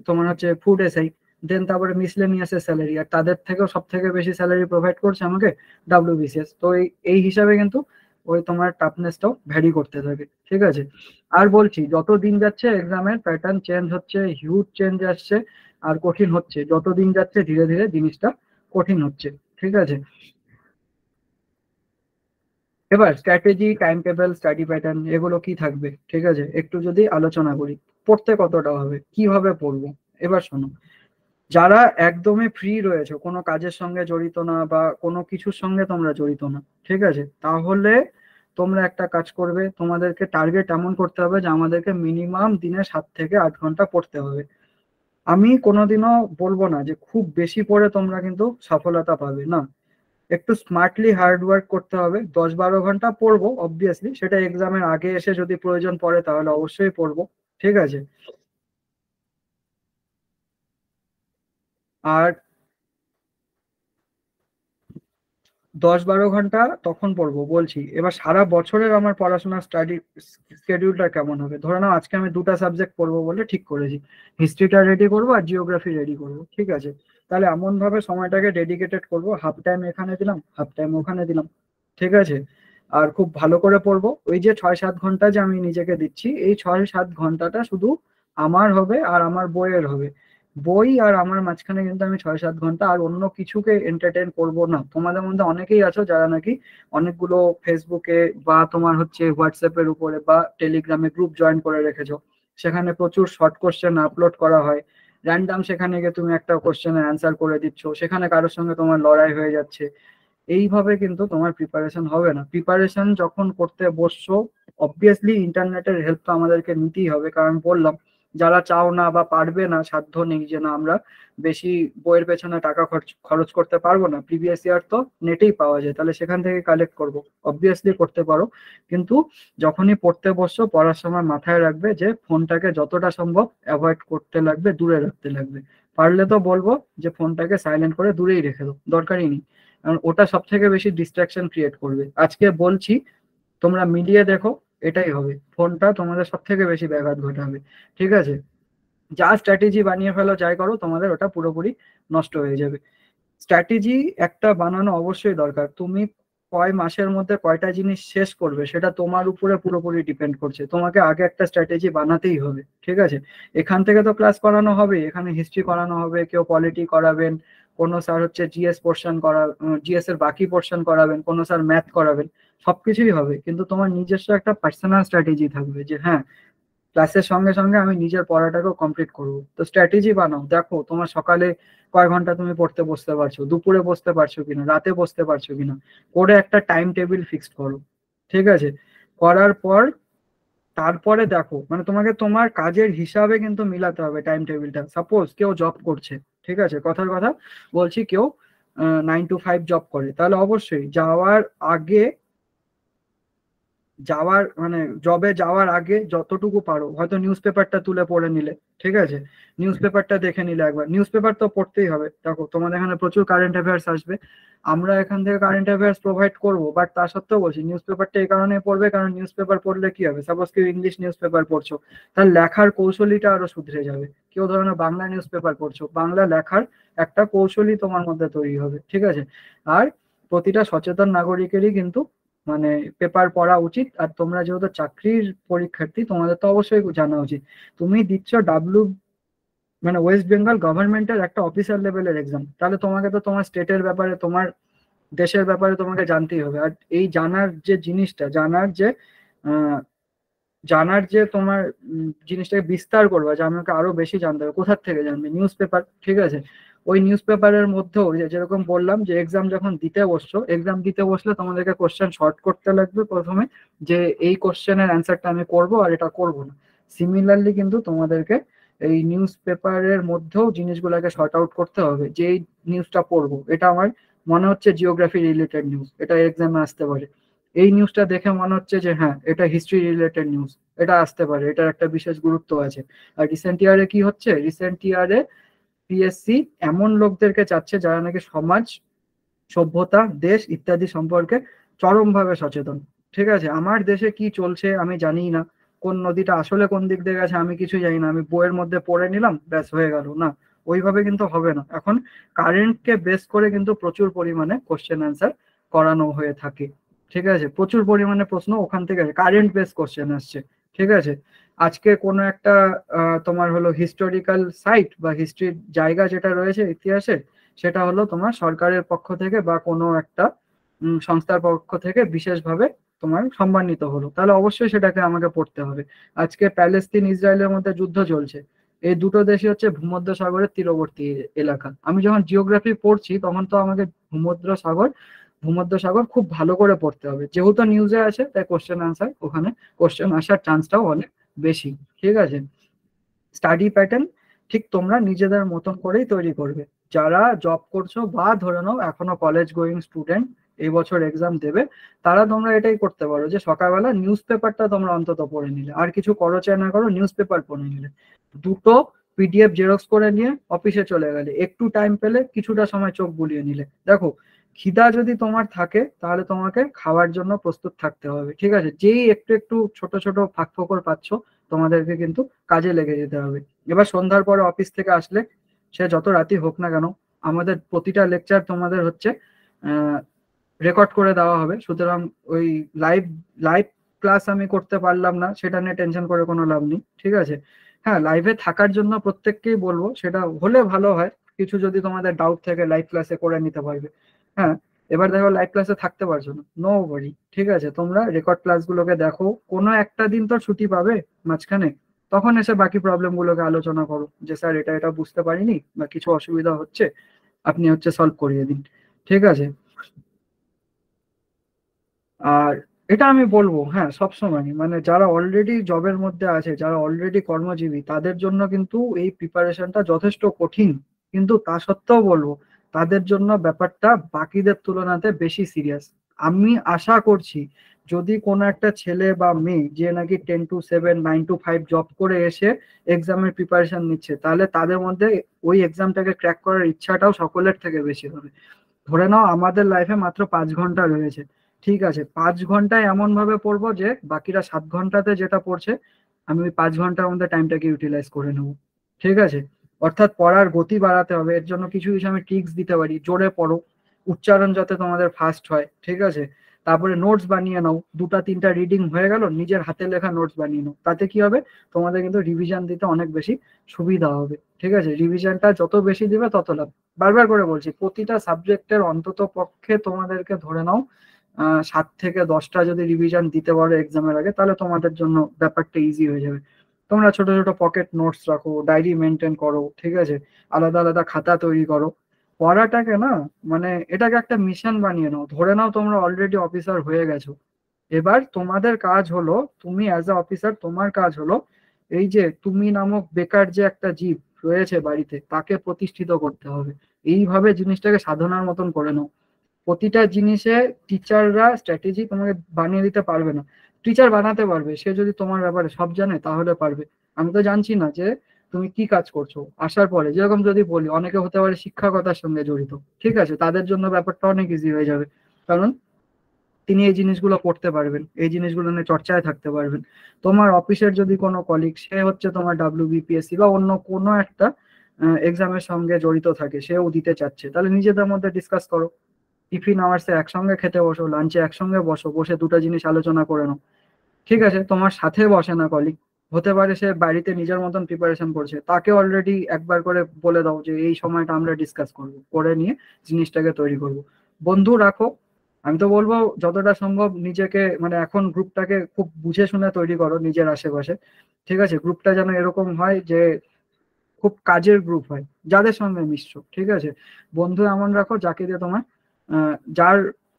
তোমার হচ্ছে ফুড এসআই। দেন তারপরে মিসলেনিয়াসের স্যালারি, আর তাদের থেকেও সব থেকে বেশি স্যালারি প্রোভাইড করছে আমাকে ডাব্লিউবিসিএস। তো এই হিসাবে কিন্তু ওই তোমার টাফনেসটাও ভ্যারি করতে থাকে, ঠিক আছে। আর বলছি, যত দিন যাচ্ছে এক্সামের প্যাটার্ন চেঞ্জ হচ্ছে, হিউজ চেঞ্জ আসছে, আর কঠিন হচ্ছে, যত দিন যাচ্ছে ধীরে ধীরে জিনিসটা কঠিন হচ্ছে, ঠিক আছে। এবার strategy, time table, study pattern, এগুলো কি থাকবে, ঠিক আছে, একটু যদি আলোচনা করি। পড়তে কতটা হবে, কিভাবে পড়বো। এবার শোনো, যারা একদমই ফ্রি রয়েছে, কোনো কাজের সঙ্গে জড়িত না বা কোনো কিছুর সঙ্গে তোমরা জড়িত না, ঠিক আছে, তাহলে তোমরা একটা কাজ করবে, তোমাদেরকে টার্গেট এমন করতে হবে যে আমাদেরকে মিনিমাম দিনে 7 থেকে 8 ঘন্টা পড়তে হবে। আমি কোনোদিনও বলবো না যে খুব বেশি পড়ে তোমরা কিন্তু সফলতা পাবে না। একটু স্মার্টলি হার্ড ওয়ার্ক করতে হবে। 10-12 ঘন্টা পড়বো অবভিয়াসলি, সেটা এক্সামের আগে এসে যদি প্রয়োজন পড়ে তাহলে অবশ্যই পড়বো, ঠিক আছে। আর 10-12 ঘন্টা তখন পড়বো বলছি। এবার সারা বছরের আমার পড়াশোনার স্টাডি স্কেডিউলটা কেমন হবে, ধরে নাও আজকে আমি দুটা সাবজেক্ট পড়বো বলে ঠিক করেছি, হিস্ট্রিটা রেডি করবো আর জিওগ্রাফি রেডি করবো, ঠিক আছে। তাহলে এমন ভাবে সময়টাকে ডেডিকেটেড করবো, হাফ টাইম এখানে দিলাম, হাফ টাইম ওখানে দিলাম, ঠিক আছে। আর খুব ভালো করে পড়বো। ওই যে 6-7 ঘন্টা যে আমি নিজেকে দিচ্ছি, এই 6-7 ঘন্টাটা শুধু আমার হবে আর আমার বইয়ের হবে। বই আর আমার মাঝখানে কিন্তু আমি 6-7 ঘন্টা আর অন্য কিছুকে এন্টারটেন করব না। তোমাদের মধ্যে অনেকেই আছো যারা নাকি অনেকগুলো ফেসবুকে বা তোমার হচ্ছে হোয়াটসঅ্যাপের উপরে বা টেলিগ্রামে গ্রুপ জয়েন করে রেখেছো, সেখানে প্রচুর শর্ট কোশ্চেন আপলোড করা হয়। র্যান্ডাম সেখানে গিয়ে তুমি একটা কোশ্চেনের অ্যান্সার করে দিচ্ছ, সেখানে কারোর সঙ্গে তোমার লড়াই হয়ে যাচ্ছে। এইভাবে কিন্তু তোমার প্রিপারেশন হবে না। প্রিপারেশন যখন করতে বসছো, অবভিয়াসলি ইন্টারনেটের হেল্প তো আমাদেরকে নিতেই হবে, কারণ বললাম যারা চাও না বা পারবে না, সাধ্য নেই যে না আমরা বেশি বইয়ের পেছনে টাকা খরচ খরচ করতে পারবো না, প্রিভিয়াস ইয়ার তো নেটেই পাওয়া যায়, তাহলে সেখান থেকে কালেক্ট করব, অবভিয়াসলি করতে পারো। কিন্তু যখনই পড়তে বসছো, পড়ার সময় মাথায় রাখবে যে ফোনটাকে যতটা সম্ভব অ্যাভয়েড করতে লাগবে, দূরে রাখতে লাগবে। পারলে তো বলবো যে ফোনটাকে সাইলেন্ট করে দূরেই রেখে দাও, দরকারই নেই, কারণ ওটা সব থেকে বেশি ডিস্ট্রাকশন ক্রিয়েট করবে। আজকে বলছি তোমরা মিলিয়ে দেখো, এটাই হবে, ফোনটা তোমাদের সব থেকে বেশি ব্যাঘাত ঘটাবে। ঠিক আছে, যা স্ট্র্যাটেজি বানিয়ে ফেলো যাই করো, তোমাদের ওটা পুরোপুরি নষ্ট হয়ে যাবে। স্ট্র্যাটেজি একটা বানানো অবশ্যই দরকার। তুমি কয় মাসের মধ্যে কয়টা জিনিস শেষ করবে সেটা তোমার উপরে পুরোপুরি ডিপেন্ড করছে। তোমাকে আগে একটা স্ট্র্যাটেজি বানাতেই হবে। ঠিক আছে, এখান থেকে তো ক্লাস করানো হবে, এখানে হিস্ট্রি করানো হবে, কেউ পলিটি করাবেন, কোনো স্যার হচ্ছে জিএস পোর্শন জিএস এর বাকি পোর্শন করাবেন, কোনো স্যার ম্যাথ করাবেন, সবকিছুই হবে, কিন্তু তোমার নিজস্ব একটা পার্সোনাল স্ট্র্যাটেজি থাকবে যে হ্যাঁ, ক্লাসের সঙ্গে সঙ্গে আমি নিজের পড়াটাকেও কমপ্লিট করবো। তো স্ট্র্যাটেজি বানাও, দেখো তোমার সকালে কয় ঘন্টা তুমি পড়তে বসতে পারছো, দুপুরে বসতে পারছো কিনা, রাতে বসতে পারছো কিনা, করে একটা টাইম টেবিল ফিক্সড করো। ঠিক আছে, করার পর তারপরে দেখো, মানে তোমাকে তোমার কাজের হিসাবে কিন্তু মিলাতে হবে টাইম টেবিলটা। সাপোজ কেউ জব করছে, ঠিক আছে, কথার কথা বলছি, কেউ 9 to 5 জব করে, তাহলে অবশ্যই আগে মানে জবে যাওয়ার আগে যতটুকু পারো হয়তো নিউজ পেপারটা তুলে পড়ে নিলে। ঠিক আছে, নিউজ পেপারটা দেখে নিলে একবার, নিউজ পেপার তো পড়তেই হবে। দেখো তোমাদের এখানে প্রচুর কারেন্ট অ্যাফেয়ার্স আসবে, আমরা এখান থেকে কারেন্ট অ্যাফেয়ার্স প্রোভাইড করবো, বাট তা সত্ত্বেও বলছি নিউজ পেপারটা এই কারণে পড়বে, কারণ নিউজ পেপার পড়লে কি হবে, সাপোজ কেউ ইংলিশ নিউজ পেপার পড়ছো, তার লেখার কৌশলীটা আরো শুধরে যাবে। কেউ ধরো না বাংলা নিউজ পেপার পড়ছো, বাংলা লেখার একটা কৌশলী তোমার মধ্যে তৈরি হবে। ঠিক আছে, আর প্রতিটা সচেতন নাগরিকেরই কিন্তু মানে পেপার পড়া উচিত। আর তোমরা যেহেতু চাকরির পরীক্ষার্থী, তোমাদের তো অবশ্যই জানা উচিত, তুমি দিচ্ছ মানে ওয়েস্ট বেঙ্গল গভর্নমেন্টের একটা অফিসার লেভেলের এক্সাম, তাহলে তোমাকে তো তোমার স্টেটের ব্যাপারে, তোমার দেশের ব্যাপারে তোমাকে জানতেই হবে। আর এই জানার যে জিনিসটা, আহ, জানার যে তোমার জিনিসটাকে বিস্তার করবে, যে আমাকে আরো বেশি জানতে হবে, কোথার থেকে জানবে, নিউজ পেপার। ঠিক আছে, ওই নিউজ পেপারের মধ্যেও যেরকম বললাম যে এক্সাম যখন দিতে বসছো, এক্সাম দিতে বসলে তোমাদেরকে কোশ্চেন শর্ট করতে লাগবে প্রথমে, যে এই কোশ্চেনের অ্যান্সারটা আমি করব আর এটা করব না। সিমিলারলি কিন্তু তোমাদেরকে এই নিউজ পেপারের মধ্যেও জিনিসগুলোকে শর্ট আউট করতে হবে, যে এই নিউজটা পড়বো, এটা আমার মনে হচ্ছে জিওগ্রাফি রিলেটেড নিউজ, এটা এক্সামে আসতে পারে। এই নিউজটা দেখে মনে হচ্ছে যে হ্যাঁ, এটা হিস্ট্রি রিলেটেড নিউজ, এটা আসতে পারে, এটার একটা বিশেষ গুরুত্ব আছে। আর রিসেন্ট ইয়ারে কি হচ্ছে, রিসেন্ট ইয়ারে পিএসসি এমন লোকদেরকে চাচ্ছে যারা নাকি সমাজ, সভ্যতা, দেশ ইত্যাদি সম্পর্কে চরমভাবে সচেতন। ঠিক আছে, আমার দেশে কি চলছে আমি জানি না, কোন নদীটা আসলে কোন দিক দিয়ে গেছে আমি কিছু জানি না, আমি বইয়ের মধ্যে পড়ে নিলাম ব্যাস হয়ে গেল না, ওইভাবে কিন্তু হবে না। এখন কারেন্টকে বেস করে কিন্তু প্রচুর পরিমাণে কোশ্চেন অ্যান্সার করানো হয়ে থাকে। ঠিক আছে, প্রচুর পরিমাণে প্রশ্ন ওখান থেকে কারেন্ট বেস কোশ্চেন আসছে। ঠিক আছে, আজকে কোনো একটা তোমার হলো হিস্টোরিক্যাল সাইট বা হিস্ট্রির জায়গা যেটা রয়েছে ইতিহাসের, সেটা হলো তোমার সরকারের পক্ষ থেকে বা কোনো একটা সংস্থার পক্ষ থেকে বিশেষভাবে তোমার সম্মানিত হলো, তাহলে অবশ্যই সেটাকে আমাকে পড়তে হবে। আজকে প্যালেস্তিন ইসরায়েলের মধ্যে যুদ্ধ চলছে, এই দুটো দেশই হচ্ছে ভূমধ্য সাগরের তীরবর্তী এলাকা। আমি যখন জিওগ্রাফি পড়ছি তখন তো আমাকে ভূমধ্য সাগর খুব ভালো করে পড়তে হবে, যেহেতু নিউজে আছে তাই কোশ্চেন আনসার ওখানে, কোশ্চেন আসার চান্সটাও অনেক বেশি। ঠিক আছে, স্টাডি প্যাটার্ন ঠিক তোমরা নিজেদের মতন করেই তৈরি করবে। যারা জব করছো বা ধরে নাও এখনো কলেজ গোয়িং স্টুডেন্ট, এই বছর এক্সাম দেবে, তারা তোমরা এটাই করতে পারো যে সকালবেলা নিউজ পেপারটা তোমরা অন্তত পড়ে নিলে, আর কিছু করো চাই না করো, নিউজ পেপার পড়ে নিলে, দুটো পিডিএফ জেরক্স করে নিয়ে অফিসে চলে গেলে, একটু টাইম পেলে কিছুটা সময় চোখ বুলিয়ে নিলে। দেখো, খিদা যদি তোমার থাকে তাহলে তোমাকে খাওয়ার জন্য প্রস্তুত থাকতে হবে। ঠিক আছে, যেই একটু একটু ছোট ছোট ফাঁক ফোকর পাচ্ছ, তোমাদেরকে কিন্তু কাজে লেগে যেতে হবে। এবার সন্ধ্যার পরে অফিস থেকে আসলে, সে যত রাতি হোক না কেন, আমাদের প্রতিটা লেকচার তোমাদের হচ্ছে রেকর্ড করে দেওয়া হবে। সুতরাং ওই লাইভ লাইভ ক্লাস আমি করতে পারলাম না সেটা নিয়ে টেনশন করে কোনো লাভ নেই। ঠিক আছে, হ্যাঁ, লাইভে থাকার জন্য প্রত্যেককেই বলবো, সেটা হলে ভালো হয়, কিছু যদি তোমাদের ডাউট থাকে লাইভ ক্লাসে করে নিতে পারবে। হ্যাঁ, এবার দেখো লাইভ ক্লাসে থাকতে পারছো না, নো ওয়ারি, ঠিক আছে, তোমরা রেকর্ড ক্লাসগুলোকে দেখো, কোনো একটা দিন তো ছুটি পাবে মাঝখানে, তখন এসে বাকি প্রবলেম গুলোকে আলোচনা করো, যে স্যার এটা এটা বুঝতে পারিনি বা কিছু অসুবিধা হচ্ছে, আপনি হচ্ছে সলভ করিয়ে দিন। ঠিক আছে, আর এটা আমি বলবো হ্যাঁ সবসময়, মানে যারা অলরেডি জবের মধ্যে আছে, যারা অলরেডি কর্মজীবী, তাদের জন্য কিন্তু এই প্রিপারেশনটা যথেষ্ট কঠিন, কিন্তু তা সত্ত্বেও বলবো তাদের জন্য ব্যাপারটা বাকিদের তুলনাতে বেশি সিরিয়াস। আমি আশা করছি যদি কোনো একটা ছেলে বা মেয়ে যে নাকি 10 to 7 9 to 5 জব করে এসে এক্সামের প্রিপারেশন নিচ্ছে, তাহলে তাদের মধ্যে ওই এক্সামটাকে ক্র্যাক করার ইচ্ছাটাও সকলের থেকে বেশি হবে। ধরে নাও আমাদের লাইফে মাত্র 5 ঘন্টা রয়েছে, ঠিক আছে, 5 ঘন্টায় এমন ভাবে পড়বো যে বাকিরা 7 ঘন্টাতে যেটা পড়ছে আমি ওই 5 ঘন্টার মধ্যে টাইমটাকে ইউটিলাইজ করে নেবো। ঠিক আছে, অর্থাৎ পড়ার গতি বাড়াতে হবে। এর জন্য কিছু কিছু আমি ট্রিক্স দিতে পারি। জোরে পড়ো, উচ্চারণ যাতে তোমাদের ফাস্ট হয়, ঠিক আছে। তারপরে নোটস বানিয়ে নাও, 2টা 3টা রিডিং হয়ে গেল, নিজের হাতে লেখা নোটস বানিয়ে নাও। তাতে কি হবে, তোমাদের কিন্তু রিভিশন দিতে অনেক বেশি সুবিধা হবে। ঠিক আছে, রিভিশনটা যত বেশি দিবে তত লাভ। বারবার করে বলছি, প্রতিটা সাবজেক্টের অন্তত পক্ষে তোমাদেরকে ধরে নাও 7 থেকে 10টা যদি রিভিশন দিতে পারো এক্সামের আগে, তাহলে তোমাদের জন্য ব্যাপারটা ইজি হয়ে যাবে। তোমরা ছোট ছোট পকেট নোটস রাখো, ডায়েরি মেনটেন করো, ঠিক আছে, আলাদা আলাদা খাতা তৈরি করো। পড়াটাকে না, মানে এটাকে একটা মিশন বানিয়ে নাও। ধরে নাও তোমরা অলরেডি অফিসার হয়ে গেছো, এবার তোমাদের কাজ হলো, তুমি অ্যাজ এ অফিসার তোমার কাজ হলো এই যে তুমি নামক বেকার যে একটা জীব রয়েছে বাড়িতে, তাকে প্রতিষ্ঠিত করতে হবে। এইভাবে জিনিসটাকে সাধনার মতন করে নাও। প্রতিটা জিনিসে টিচাররা স্ট্র্যাটেজি তোমাকে বানিয়ে দিতে পারবে না। টিচার বানাতে পারবে, সে যদি তোমার ব্যাপারে সব জানে তাহলে পারবে। আমি তো জানছি না যে তুমি কি কাজ করছো আসার পরে। যেরকম যদি বলি, অনেকে হতে পারে শিক্ষকতার সঙ্গে জড়িত, ঠিক আছে, তাদের জন্য ব্যাপারটা অনেক ইজি হয়ে যাবে, কারণ তিনি এই জিনিসগুলো করতে পারবেন, এই জিনিসগুলো নিয়ে চর্চায় থাকতে পারবেন। তোমার অফিসের যদি কোনো কলিগ, সে হচ্ছে তোমার WBPSC বা অন্য কোনো একটা এক্সামের সঙ্গে জড়িত থাকে, সেও দিতে চাচ্ছে, তাহলে নিজেদের মধ্যে ডিসকাস করো। টিফিন আওয়ার্সে একসঙ্গে খেতে বসো, লাঞ্চে একসঙ্গে বসো, বসে দুটো জিনিস আলোচনা করে নাও। ঠিক আছে, তোমার সাথে বসে না কলিগ, হতে পারে সে বাড়িতে নিজের মতন প্রিপারেশন করছে, তাকে অলরেডি একবার করে বলে দাও যে এই সময়টা আমরা ডিসকাস করবো, করে নিয়ে জিনিসটাকে তৈরি করব। বন্ধু রাখো, আমি তো বলবো যতটা সম্ভব নিজেকে, মানে এখন গ্রুপটাকে খুব বুঝে শুনে তৈরি করো নিজের আশেপাশে। ঠিক আছে, গ্রুপটা যেন এরকম হয় যে খুব কাজের গ্রুপ হয়, যাদের সঙ্গে মিশছো। ঠিক আছে, বন্ধু এমন রাখো যাকে দিয়ে তোমার যার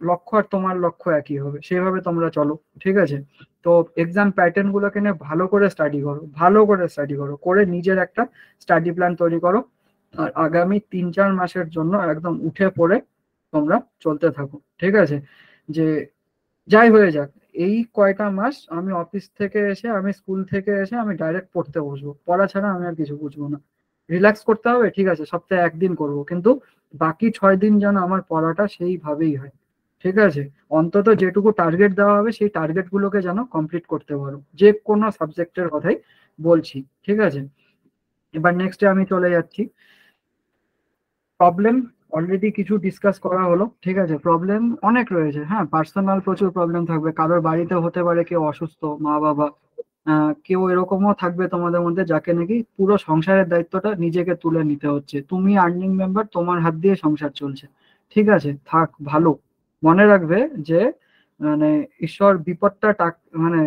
লক্ষ্য আর তোমার লক্ষ্য একই হবে, সেভাবে তোমরা চলো। ঠিক আছে, তো এক্সাম প্যাটার্ন গুলোকে নিয়ে ভালো করে স্টাডি করো, ভালো করে স্টাডি করো, করে নিজের একটা স্টাডি প্ল্যান তৈরি করো। আর আগামী 3-4 মাসের জন্য একদম উঠে পড়ে তোমরা চলতে থাকো। ঠিক আছে, যে যাই হয়ে যাক, এই কয়টা মাস আমি অফিস থেকে এসে, আমি স্কুল থেকে এসে আমি ডাইরেক্ট পড়তে বসবো, পড়া ছাড়া আমি আর কিছু বুঝবো না। রিল্যাক্স করতে হবে, ঠিক আছে, সপ্তাহে একদিন করব, কিন্তু বাকি 6 দিন যেন আমার পড়াটা সেইভাবেই হয়। ঠিক আছে, অন্তত যেটুকু টার্গেট দেওয়া হবে সেই টার্গেট গুলোকে যেন কমপ্লিট করতে পারো, যে কোনো সাবজেক্টের কথাই বলছি। ঠিক আছে, এবার নেক্সটে আমি চলে যাচ্ছি। প্রবলেম অলরেডি কিছু ডিসকাস করা হলো। ঠিক আছে, প্রবলেম অনেক রয়েছে, হ্যাঁ, পার্সোনাল প্রচুর প্রবলেম থাকবে, কারোর বাড়িতে হতে পারে কেউ অসুস্থ, মা বাবা, কেউ এরকমও থাকবে তোমাদের মধ্যে যাকে নাকি পুরো সংসারের দায়িত্বটা নিজেকে তুলে নিতে হচ্ছে, তুমি আর্নিং মেম্বার, তোমার হাত দিয়ে সংসার চলছে। ঠিক আছে, থাক ভালো, মনে রাখবে যে মানে ঈশ্বর বিপদটা মানে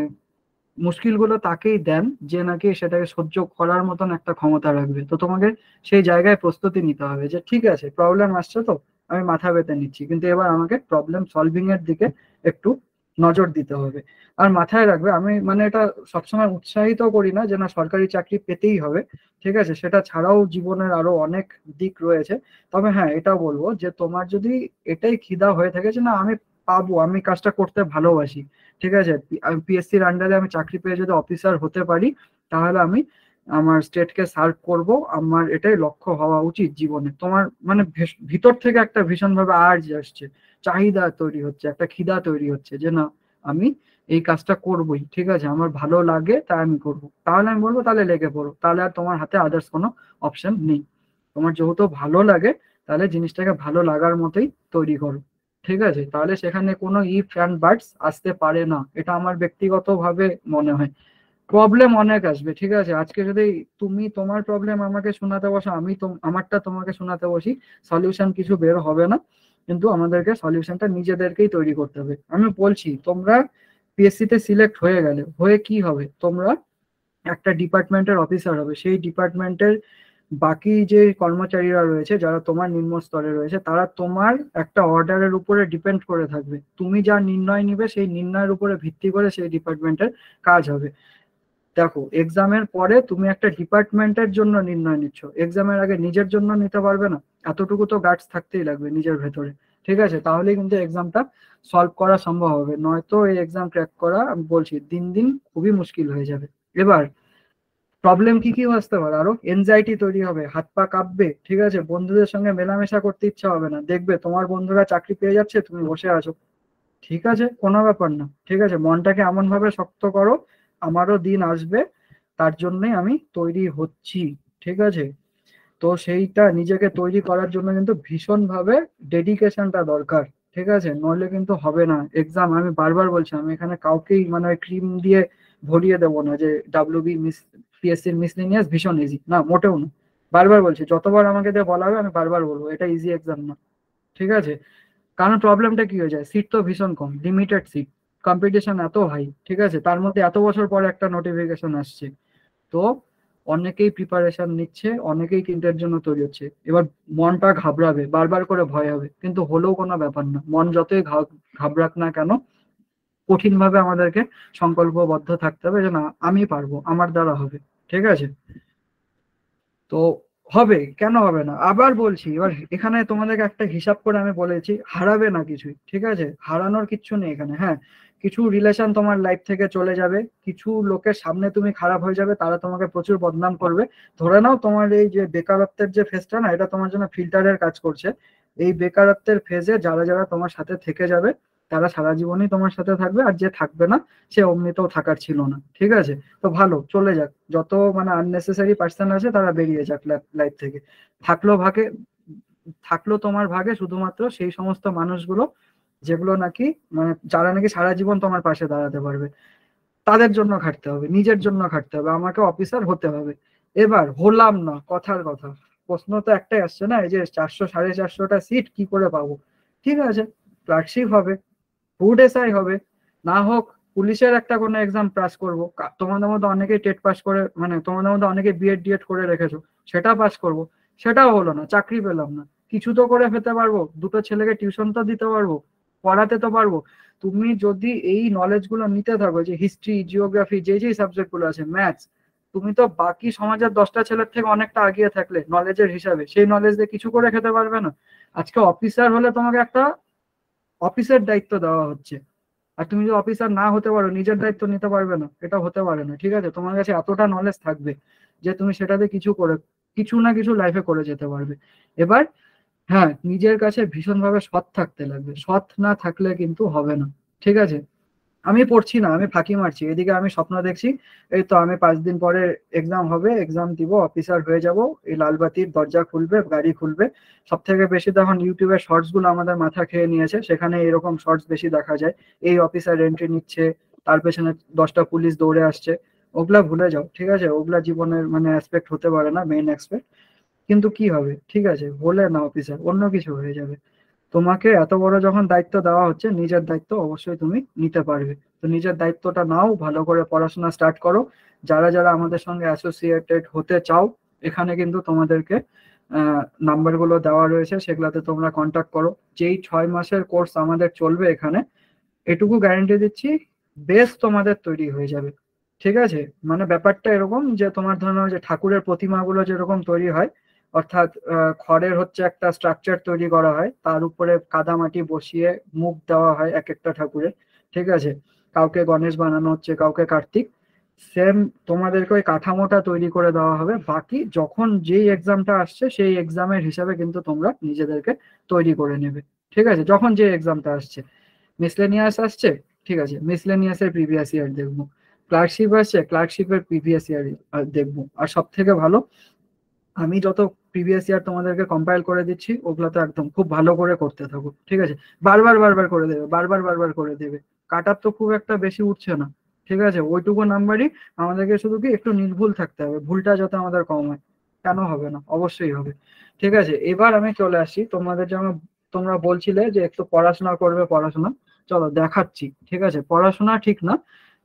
মুশকিলগুলো তাকেই দেন যে নাকি সেটাকে সহ্য করার মতন একটা ক্ষমতা রাখবে। তো তোমাকে সেই জায়গায় প্রস্তুতি নিতে হবে যে ঠিক আছে, প্রবলেম আসছে, তো আমি মাথা পেতে নিচ্ছি, কিন্তু এবার আমাকে প্রবলেম সলভিং এর দিকে একটু নজর দিতে হবে। আর মাথায় রাখবে, আমি মানে এটা সবসময় উৎসাহিত করি না যে না সরকারি চাকরি পেতেই হবে। ঠিক আছে, সেটা ছাড়াও জীবনের আরো অনেক দিক রয়েছে। তবে হ্যাঁ, এটা বলবো যে তোমার যদি এটাই খিদা হয়ে থাকে যে না আমি পাবো, আমি কাজটা করতে ভালোবাসি, ঠিক আছে, আমি PSCর আন্ডারে আমি চাকরি পেয়ে যদি অফিসার হতে পারি, তাহলে আমি আমার স্টেটকে সার্ভ করব, আমার এটাই লক্ষ্য হওয়া উচিত জীবনে। তোমার মানে ভিতর থেকে একটা ভীষণ ভাবে আর্জ আসছে, চাহিদা তৈরি হচ্ছে, একটা খিদা তৈরি হচ্ছে যে না আমি এই কাজটা করবোই। ঠিক আছে, আমার ভালো লাগে তাই আমি করব, তাহলে আমি বলবো তাহলে লেগে পড়ো, তাহলে আর তোমার হাতে আদার্স কোনো অপশন নেই। তোমার যেহেতু ভালো লাগে, তাহলে জিনিসটাকে ভালো লাগার মতোই তৈরি করো। ঠিক আছে, তাহলে সেখানে কোনো ইফ অ্যান্ড বাটস আসতে পারে না, এটা আমার ব্যক্তিগত ভাবে মনে হয়। প্রবলেম অনেক আসবে, ঠিক আছে, আজকে যদি তুমি তোমার প্রবলেম আমাকে শোনাতে বসো, আমি তো আমারটা তোমাকে শোনাতে বসি, সলিউশন কিছু বের হবে না। কিন্তু আমাদেরকে সলিউশনটা নিজেদেরকেই তৈরি করতে হবে। আমি বলছি, তোমরা PSC তে সিলেক্ট হয়ে গেলে হয়ে কি হবে, তোমরা একটা ডিপার্টমেন্টের অফিসার হবে। সেই ডিপার্টমেন্টের বাকি যে কর্মচারীরা রয়েছে, যারা তোমার নিম্ন স্তরে রয়েছে, তারা তোমার একটা অর্ডারের উপরে ডিপেন্ড করে থাকবে। তুমি যা নির্ণয় নিবে সেই নির্ণয়ের উপরে ভিত্তি করে সেই ডিপার্টমেন্টের কাজ হবে। দেখো, এক্সামের পরে তুমি একটা ডিপার্টমেন্টের জন্য নির্ণয় নিচ্ছ, এক্সামের আগে নিজের জন্য নিতে পারবে না? এতটুকু তো গার্ডস থাকতেই লাগবে নিজের ভেতরে। ঠিক আছে, তাহলে কিন্তু এক্সামটা সলভ করা সম্ভব হবে, নয়তো এই এক্সাম ক্র্যাক করা আমি বলছি দিন দিন খুবই মুশকিল হয়ে যাবে। এবার প্রবলেম কি কি আসতে পারে, আরো এনজাইটি তৈরি হবে, হাত পা কাঁপবে, ঠিক আছে, বন্ধুদের সঙ্গে মেলামেশা করতে ইচ্ছা হবে না, দেখবে তোমার বন্ধুরা চাকরি পেয়ে যাচ্ছে, তুমি বসে আছো। ঠিক আছে, কোনো ব্যাপার না, ঠিক আছে, মনটাকে এমন ভাবে শক্ত করো, আমারও দিন আসবে, তার জন্যই আমি তৈরি হচ্ছি। ঠিক আছে, তো সেইটা নিজেকে তৈরি করার জন্য কিন্তু ভীষণ ভাবে ডেডিকেশনটা দরকার। ঠিক আছে, নইলে কিন্তু হবে না এক্সাম। আমি বারবার বলছি, আমি এখানে কাউকেই মানে ক্রিম দিয়ে ভরিয়ে দেবো না যে ডাব্লিউবি পিএসসির মিসলিনিয়াস ভীষণ ইজি, না মোটেও না। বারবার বলছি, যতবার আমাকে দিয়ে বলা হবে আমি বারবার বলবো এটা ইজি এক্সাম না। ঠিক আছে, কারণ প্রবলেমটা কি হয়ে যায়, সিট তো ভীষণ কম, লিমিটেড সিট, কম্পিটিশন এত হাই, ঠিক আছে, তার মধ্যে এত বছর পরে একটা নোটিফিকেশন আসছে। তো অনেকেই প্রিপারেশন নিচ্ছে, অনেকেই কিন্তু এর জন্য তৈরি হচ্ছে। এবার মনটা ঘাবড়াবে, বারবার করে ভয় হবে, কিন্তু হলেও কোনো ব্যাপার না, মন যতই ঘাবড়াক না কেন, কঠিন ভাবে আমাদেরকে সংকল্পবদ্ধ থাকতে হবে যে না, আমি পারবো, আমার দ্বারা হবে। ঠিক আছে, তো হবে, কেন হবে না, আবার বলছি, এবার এখানে তোমাদেরকে একটা হিসাব করে আমি বলেছি, হারাবে না কিছুই, ঠিক আছে, হারানোর কিচ্ছু নেই এখানে। হ্যাঁ, কিছু রিলেশন তোমার লাইফ থেকে চলে যাবে, কিছু লোকের সামনে তুমি খারাপ হয়ে যাবে, তারা তোমাকে প্রচুর বদনাম করবে। ধরে নাও তোমার এই যে বেকারত্বের যে ফেজটা না, এটা তোমার জন্য ফিল্টারের কাজ করছে। এই বেকারত্বের ফেজে যারা যারা তোমার সাথে থেকে যাবে, তারা সারা জীবনই তোমার সাথে থাকবে, আর যে থাকবে না সে অমনিতেও থাকার ছিল না। ঠিক আছে, তো ভালো চলে যাক, যত মানে আননেসেসারি পার্সন আছে তারা বেরিয়ে যাক লাইফ থেকে। থাকলো ভাগে, থাকলো তোমার ভাগে শুধুমাত্র সেই সমস্ত মানুষগুলো যেগুলো নাকি মানে যারা নাকি সারা জীবন তোমার পাশে দাঁড়াতে পারবে। তাদের জন্য খাটতে হবে, নিজের জন্য খাটতে হবে, আমাকে অফিসার হতে হবে। এবার হলাম না, কথার কথা, প্রশ্ন তো একটাই আসছে না, এই যে 400 450টা সিট কি করে পাবো। ঠিক আছে, ক্লার্কশিপ হবে, ফুড এসআই হবে, না হোক পুলিশের একটা কোনো এক্সাম পাস করবো। তোমাদের মধ্যে অনেকেই টেট পাস করে, মানে তোমাদের মধ্যে অনেকে বিএড ডিএড করে রেখেছো, সেটা পাস করব। সেটাও হলো না, চাকরি পেলাম না, কিছু তো করে ফেলতে পারবো, দুটো ছেলেকে টিউশন তো দিতে পারবো, পড়াতে তো পারবো। তুমি যদি এই নলেজ গুলো নিতে থাকো, যে হিস্ট্রি জিওগ্রাফি যে যে সাবজেক্ট গুলো আছে, ম্যাথস, তুমি তো বাকি সমাজের 10টা ছেলের থেকে অনেকটা আগিয়ে থাকলে নলেজের হিসাবে, সেই নলেজ দিয়ে কিছু করে খেতে পারবে না। আজকে অফিসার হলে তোমাকে একটা অফিসের দায়িত্ব দেওয়া হচ্ছে, আর তুমি যদি অফিসার না হতে পারো, নিজের দায়িত্ব নিতে পারবে না, এটা হতে পারে না। ঠিক আছে, তোমার কাছে এতটা নলেজ থাকবে যে তুমি সেটাতে কিছু করে, কিছু না কিছু লাইফে করে যেতে পারবে। এবার হ্যাঁ, নিজের কাছে ভীষণভাবে সৎ থাকতে লাগবে, সৎ না থাকলে কিন্তু হবে না। ঠিক আছে, আমি পড়ছি না, আমি ফাঁকি মারছি, এদিকে আমি স্বপ্ন দেখছি, এই তো আমি 5 দিন পরে এক্সাম হবে, এক্সাম দিব, অফিসার হয়ে যাব, এই লালবাতির দরজা খুলবে, গাড়ি খুলবে। সব থেকে বেশি তো এখন ইউটিউবের শর্টস গুলো আমাদের মাথা খেয়ে নিয়েছে, সেখানে এরকম শর্টস বেশি দেখা যায়, এই অফিসার এন্ট্রি নিচ্ছে, তার পেছনে 10টা পুলিশ দৌড়ে আসছে। ওগুলা ভুলে যাও, ঠিক আছে, ওগুলা জীবনের মানে অ্যাসপেক্ট হতে পারে না, মেইন অ্যাসপেক্ট। কিন্তু কি হবে, ঠিক আছে, হলে না অফিসার, অন্য কিছু হয়ে যাবে। তোমাকে এত বড় যখন দায়িত্ব দেওয়া হচ্ছে, নিজের দায়িত্ব অবশ্যই তুমি নিতে পারবে। তো নিজের দায়িত্বটা নাও, ভালো করে পড়াশোনা স্টার্ট করো। যারা যারা আমাদের সঙ্গে অ্যাসোসিয়েটেড হতে চাও, এখানে কিন্তু তোমাদেরকে নাম্বার গুলো দেওয়া রয়েছে, সেগুলাতে তোমরা কন্ট্যাক্ট করো। যেই 6 মাসের কোর্স আমাদের চলবে এখানে, এটুকু গ্যারান্টি দিচ্ছি, বেশ তোমাদের তৈরি হয়ে যাবে। ঠিক আছে, মানে ব্যাপারটা এরকম যে তোমার ধরো যে ঠাকুরের প্রতিমাগুলো যেরকম তৈরি হয়, অর্থাৎ খড়ের হচ্ছে একটা স্ট্রাকচার তৈরি করা হয়, তার উপরে কাদামাটি বসিয়ে মুখ দেওয়া হয় এক একটা ঠাকুরের। ঠিক আছে, কাউকে গণেশ বানানো হচ্ছে, কাউকে কার্তিক, সেম তোমাদেরকে ওই কাঠামোটা তৈরি করে দেওয়া হবে। বাকি যখন যেই এক্সামটা আসছে সেই এক্সামের হিসাবে কিন্তু তোমরা নিজেদেরকে তৈরি করে নেবে। ঠিক আছে, যখন যে এক্সামটা আসছে, মিসলেনিয়াস আসছে, ঠিক আছে, মিসলেনিয়াসের প্রিভিয়াস ইয়ার দেখবো, ক্লার্কশিপ আসছে, ক্লার্কশিপের প্রিভিয়াস ইয়ার দেখবো। আর সব থেকে ভালো, আমি যত প্রিভিয়াস ইয়ার তোমাদেরকে কম্পাইল করে দিচ্ছি, ওগুলো তো একদম খুব ভালো করে করতে থাকো। ঠিক আছে, বারবার বারবার করে দেবে, বারবার বারবার করে দেবে, কাটার তো খুব একটা বেশি উঠছে না। ঠিক আছে, ওইটুকু নাম্বারই আমাদেরকে, শুধু কি একটু নির্ভুল থাকতে হবে, ভুলটা যাতে আমাদের কম হয়। কেন হবে না, অবশ্যই হবে। ঠিক আছে, এবার আমি চলে আসি তোমাদের, যেমন তোমরা বলছিলে যে একটু পড়াশোনা করবে, পড়াশোনা চলো দেখাচ্ছি। ঠিক আছে, পড়াশোনা ঠিক না,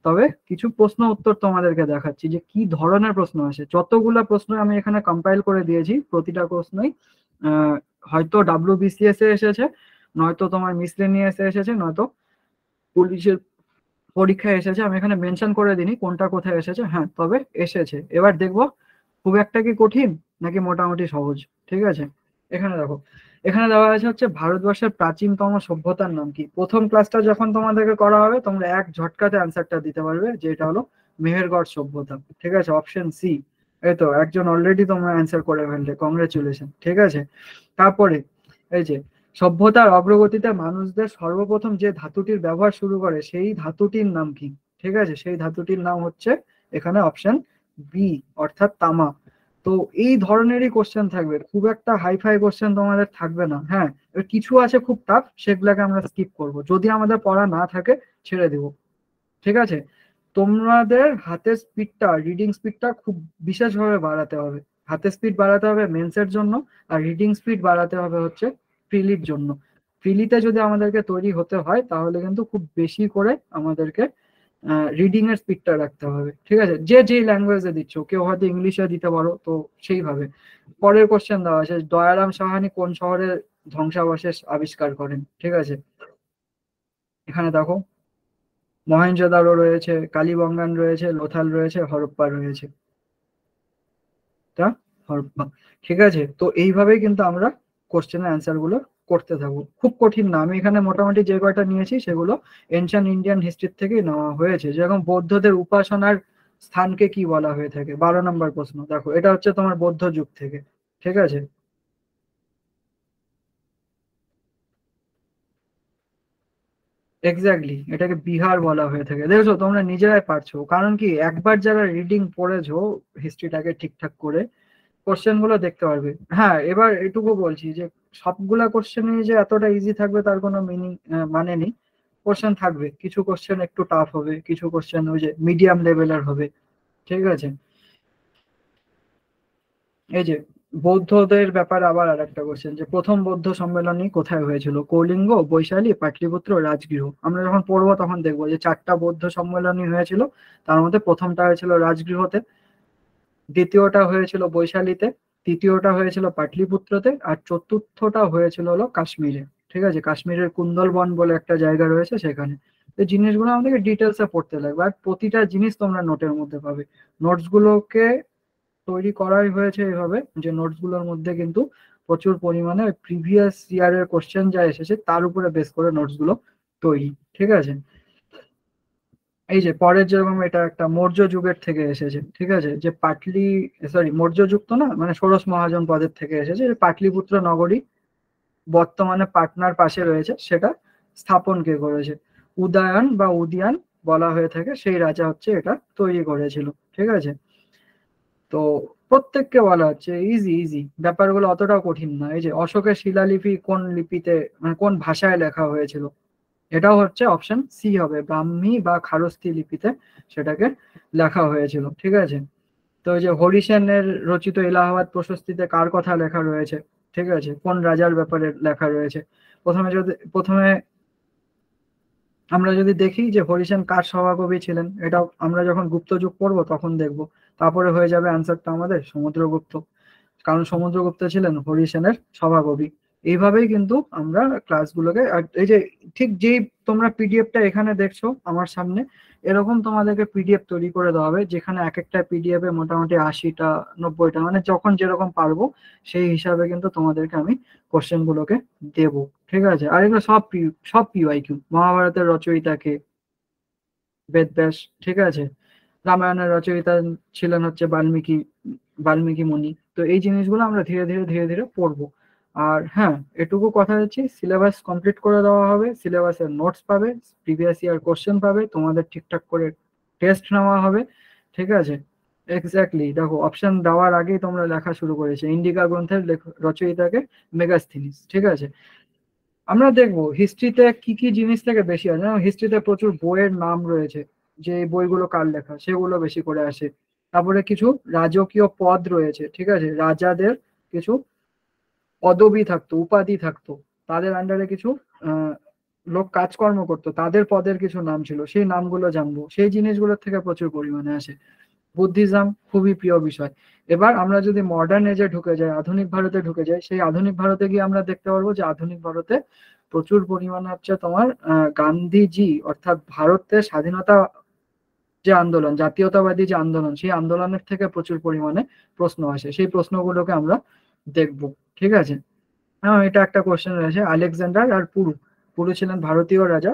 তবে কিছু প্রশ্ন উত্তর তোমাদেরকে দেখাচ্ছি যে কি ধরনের প্রশ্ন আসে। যতগুলা প্রশ্ন আমি এখানে কম্পাইল করে দিয়েছি, প্রতিটা প্রশ্নই হয়তো ডাব্লিউবিসিএস এ এসেছে, নয়তো তোমার মিসলেনিয়াস এ এসেছে, নয়তো পুলিশের পরীক্ষায় এসেছে। আমি এখানে মেনশন করে দিইনি কোনটা কোথায় এসেছে, হ্যাঁ তবে এসেছে। এবার দেখবো খুব একটা কি কঠিন নাকি মোটামুটি সহজ। ঠিক আছে, এখানে দেখো, এখানে দেওয়া আছে হচ্ছে ভারতবর্ষের প্রাচীনতম সভ্যতার নাম কি। প্রথম ক্লাসটা যখন তোমাদেরকে করা হবে তোমরা এক ঝটকাতে অ্যান্সারটা দিতে পারবে যে এটা হলো মেহেরগড় সভ্যতা। ঠিক আছে, অপশন সি। এই তো একজন অলরেডি তোমরা অ্যান্সার করে ফেললে, কংগ্রেচুলেশন। ঠিক আছে, তারপরে এই যে সভ্যতার অগ্রগতিতে মানুষদের সর্বপ্রথম যে ধাতুটির ব্যবহার শুরু করে সেই ধাতুটির নাম কি। ঠিক আছে, সেই ধাতুটির নাম হচ্ছে এখানে অপশন বি, অর্থাৎ তামা। তো এই ধরনেরই কোশ্চেন থাকবে, খুব একটা হাইফাই কোশ্চেন তোমাদের থাকবে না। হ্যাঁ, এবার কিছু আছে খুব টাফ, সেগুলোকে আমরা স্কিপ করব, যদি আমাদের পড়া না থাকে ছেড়ে দেব। ঠিক আছে, তোমাদের হাতের স্পিডটা, রিডিং স্পিডটা খুব বিশেষভাবে বাড়াতে হবে। হাতের স্পিড বাড়াতে হবে মেন্সের জন্য, আর রিডিং স্পিড বাড়াতে হবে হচ্ছে প্রিলির জন্য। প্রিলিতে যদি আমাদেরকে তৈরি হতে হয় তাহলে কিন্তু খুব বেশি করে আমাদেরকে রিডিং এর স্পিডটা রাখতে হবে। ঠিক আছে, যে যেই ল্যাঙ্গুয়েজে দিচ্ছ, কেউ হয়তো ইংলিশে দিতে পারো, তো সেইভাবে। পরের কোশ্চেন দেওয়া আছে, দয়ারাম সাহানি কোন শহরে ধ্বংসাবশেষ আবিষ্কার করেন। ঠিক আছে, এখানে দেখো মহেঞ্জোদারো রয়েছে, কালীবঙ্গান রয়েছে, লোথাল রয়েছে, হরপ্পা রয়েছে। তা হরপ্পা। ঠিক আছে, তো এইভাবেই কিন্তু আমরা কোশ্চেনের অ্যান্সার গুলো করতে থাকবো। খুব কঠিন না, আমি এখানে মোটামুটি যে কয়টা নিয়েছি সেগুলো এনশিয়ান্ট ইন্ডিয়ান হিস্ট্রি থেকে নেওয়া হয়েছে। যেরকম বৌদ্ধদের উপাসনার স্থানকে কি বলা হয়ে থাকে, 12 নম্বর প্রশ্ন। দেখো এটা হচ্ছে তোমার বৌদ্ধ যুগ থেকে। ঠিক আছে, এক্স্যাক্টলি, এটাকে বিহার বলা হয়ে থাকে। দেখছো তোমরা নিজেরাই পারছো, কারণ কি একবার যারা রিডিং পড়েছো হিস্ট্রিটাকে ঠিকঠাক করে, কোশ্চেন গুলো দেখতে পারবে। হ্যাঁ, এবার এটুকু বলছি যে সবগুলা কোশ্চেনই যে এতটা ইজি থাকবে তার কোনো মিনিং, মানে নেই। কোশ্চেন থাকবে, কিছু কোশ্চেন একটু টাফ হবে, কিছু কোশ্চেন ওই যে মিডিয়াম লেভেলের হবে। ঠিক আছে, এই যে বৌদ্ধদের ব্যাপারে আবার আর একটা কোশ্চেন, যে প্রথম বৌদ্ধ সম্মেলনী কোথায় হয়েছিল, কৌলিঙ্গ, বৈশালী, পাটলিপুত্র, রাজগৃহ। আমরা যখন পড়বো তখন দেখবো যে চারটা বৌদ্ধ সম্মেলনী হয়েছিল, তার মধ্যে প্রথমটা হয়েছিল রাজগৃহতে, দ্বিতীয়টা হয়েছিল বৈশালীতে, তৃতীয়টা হয়েছিল পাটলিপুত্রতে, আর চতুর্থটা হয়েছিল হলো কাশ্মীরে। ঠিক আছে, কাশ্মীরের কুন্দলবন বলে একটা জায়গা রয়েছে সেখানে। এই জিনিসগুলো আমাদেরকে ডিটেলসে পড়তে লাগবে, আর প্রতিটা জিনিস তোমরা নোটের মধ্যে পাবে। নোটস গুলোকে তৈরি করাই হয়েছে এভাবে যে নোটস গুলোর মধ্যে কিন্তু প্রচুর পরিমাণে প্রিভিয়াস ইয়ারের কোশ্চেন যা এসেছে তার উপরে বেস করে নোটস গুলো তৈরি। ঠিক আছে, এই যে পরের যেরকম এটা একটা মৌর্য যুগের থেকে এসেছে। ঠিক আছে, যে পাটলি, সরি মৌর্য যুগ তো না, মানে ষোড়শ মহাজন পদের থেকে এসেছে, যে পাটলিপুত্র নগরী বর্তমানে পাটনার পাশে রয়েছে, সেটা স্থাপন কে করেছে, উদয়ন বা উদিয়ান বলা হয়ে থাকে, সেই রাজা হচ্ছে এটা তৈরি করেছিল। ঠিক আছে, তো প্রত্যেককে বলা হচ্ছে ইজি ইজি, ব্যাপারগুলো অতটাও কঠিন না। এই যে অশোকের শিলালিপি কোন লিপিতে, মানে কোন ভাষায় লেখা হয়েছিল, এটাও হচ্ছে অপশন সি হবে, ব্রাহ্মী বা খারস্তি লিপিতে সেটাকে লেখা হয়েছিল। ঠিক আছে, তো এই যে হরিসেনের রচিত এলাহাবাদ প্রশস্তিতে কার কথা লেখা রয়েছে, ঠিক আছে, কোন রাজার ব্যাপারে লেখা রয়েছে। প্রথমে আমরা যদি দেখি যে হরিসেন কার সভাকবি ছিলেন, এটা আমরা যখন গুপ্ত যুগ পড়বো তখন দেখবো। তারপরে হয়ে যাবে অ্যান্সারটা আমাদের সমুদ্রগুপ্ত, কারণ সমুদ্রগুপ্ত ছিলেন হরিসেনের সভাকবি। এইভাবেই কিন্তু আমরা ক্লাসগুলোকে, আর এই যে ঠিক যেই তোমরা পিডিএফটা এখানে দেখছো আমার সামনে, এরকম তোমাদেরকে পিডিএফ তৈরি করে দেওয়া হবে, যেখানে এক একটা পিডিএফ এ মোটামুটি 80টা 90টা, মানে যখন যেরকম পারবো সেই হিসাবে কিন্তু তোমাদেরকে আমি কোশ্চেন গুলোকে দেবো। ঠিক আছে, আর এগুলো সব পিওয়াইকিউ। মহাভারতের রচয়িতাকে বেদব্যাস। ঠিক আছে, রামায়ণের রচয়িতা ছিলেন হচ্ছে বাল্মীকি, বাল্মীকি মুনি। তো এই জিনিসগুলো আমরা ধীরে ধীরে ধীরে ধীরে পড়বো। আর হ্যাঁ, এটুকু কথা হচ্ছে সিলেবাস কমপ্লিট করে দেওয়া হবে, সিলেবাসের নোটস পাবে, প্রিভিয়াস ইয়ার কোশ্চেন পাবে, তোমাদের ঠিকঠাক করে টেস্ট নেওয়া হবে। ঠিক আছে, এক্স্যাক্টলি, দেখো অপশন দেওয়ার আগেই তোমরা লেখা শুরু করেছে, ইন্ডিকা গ্রন্থের রচয়িতাকে মেগাস্থিনিস। ঠিক আছে, আমরা দেখবো হিস্ট্রিতে কি কি জিনিস থেকে বেশি আছে। হিস্ট্রিতে প্রচুর বইয়ের নাম রয়েছে, যে এই বইগুলো কার লেখা সেগুলো বেশি করে আসে। তারপরে কিছু রাজকীয় পদ রয়েছে। ঠিক আছে, রাজাদের কিছু পদবি থাকতো, উপাধি থাকতো, তাদের আন্ডারে কিছু আহ লোক কাজকর্ম করতো, তাদের পদের কিছু নাম ছিল, সেই নামগুলো জানবো। সেই জিনিসগুলোর থেকে প্রচুর পরিমাণে আসে। বুদ্ধিজম খুবই প্রিয় বিষয়। এবার আমরা যদি মডার্ন এজে ঢুকে যাই, আধুনিক ভারতে ঢুকে যাই, সেই আধুনিক ভারতে গিয়ে আমরা দেখতে পারবো যে আধুনিক ভারতে প্রচুর পরিমাণে হচ্ছে তোমার গান্ধীজি, অর্থাৎ ভারতের স্বাধীনতা যে আন্দোলন, জাতীয়তাবাদী যে আন্দোলন, সেই আন্দোলনের থেকে প্রচুর পরিমাণে প্রশ্ন আসে, সেই প্রশ্নগুলোকে আমরা দেখব। ঠিক আছে, হ্যাঁ, এটা একটা কোশ্চেন রয়েছে, আলেকজান্ডার আর পুরু। পুরু ছিলেন ভারতীয় রাজা।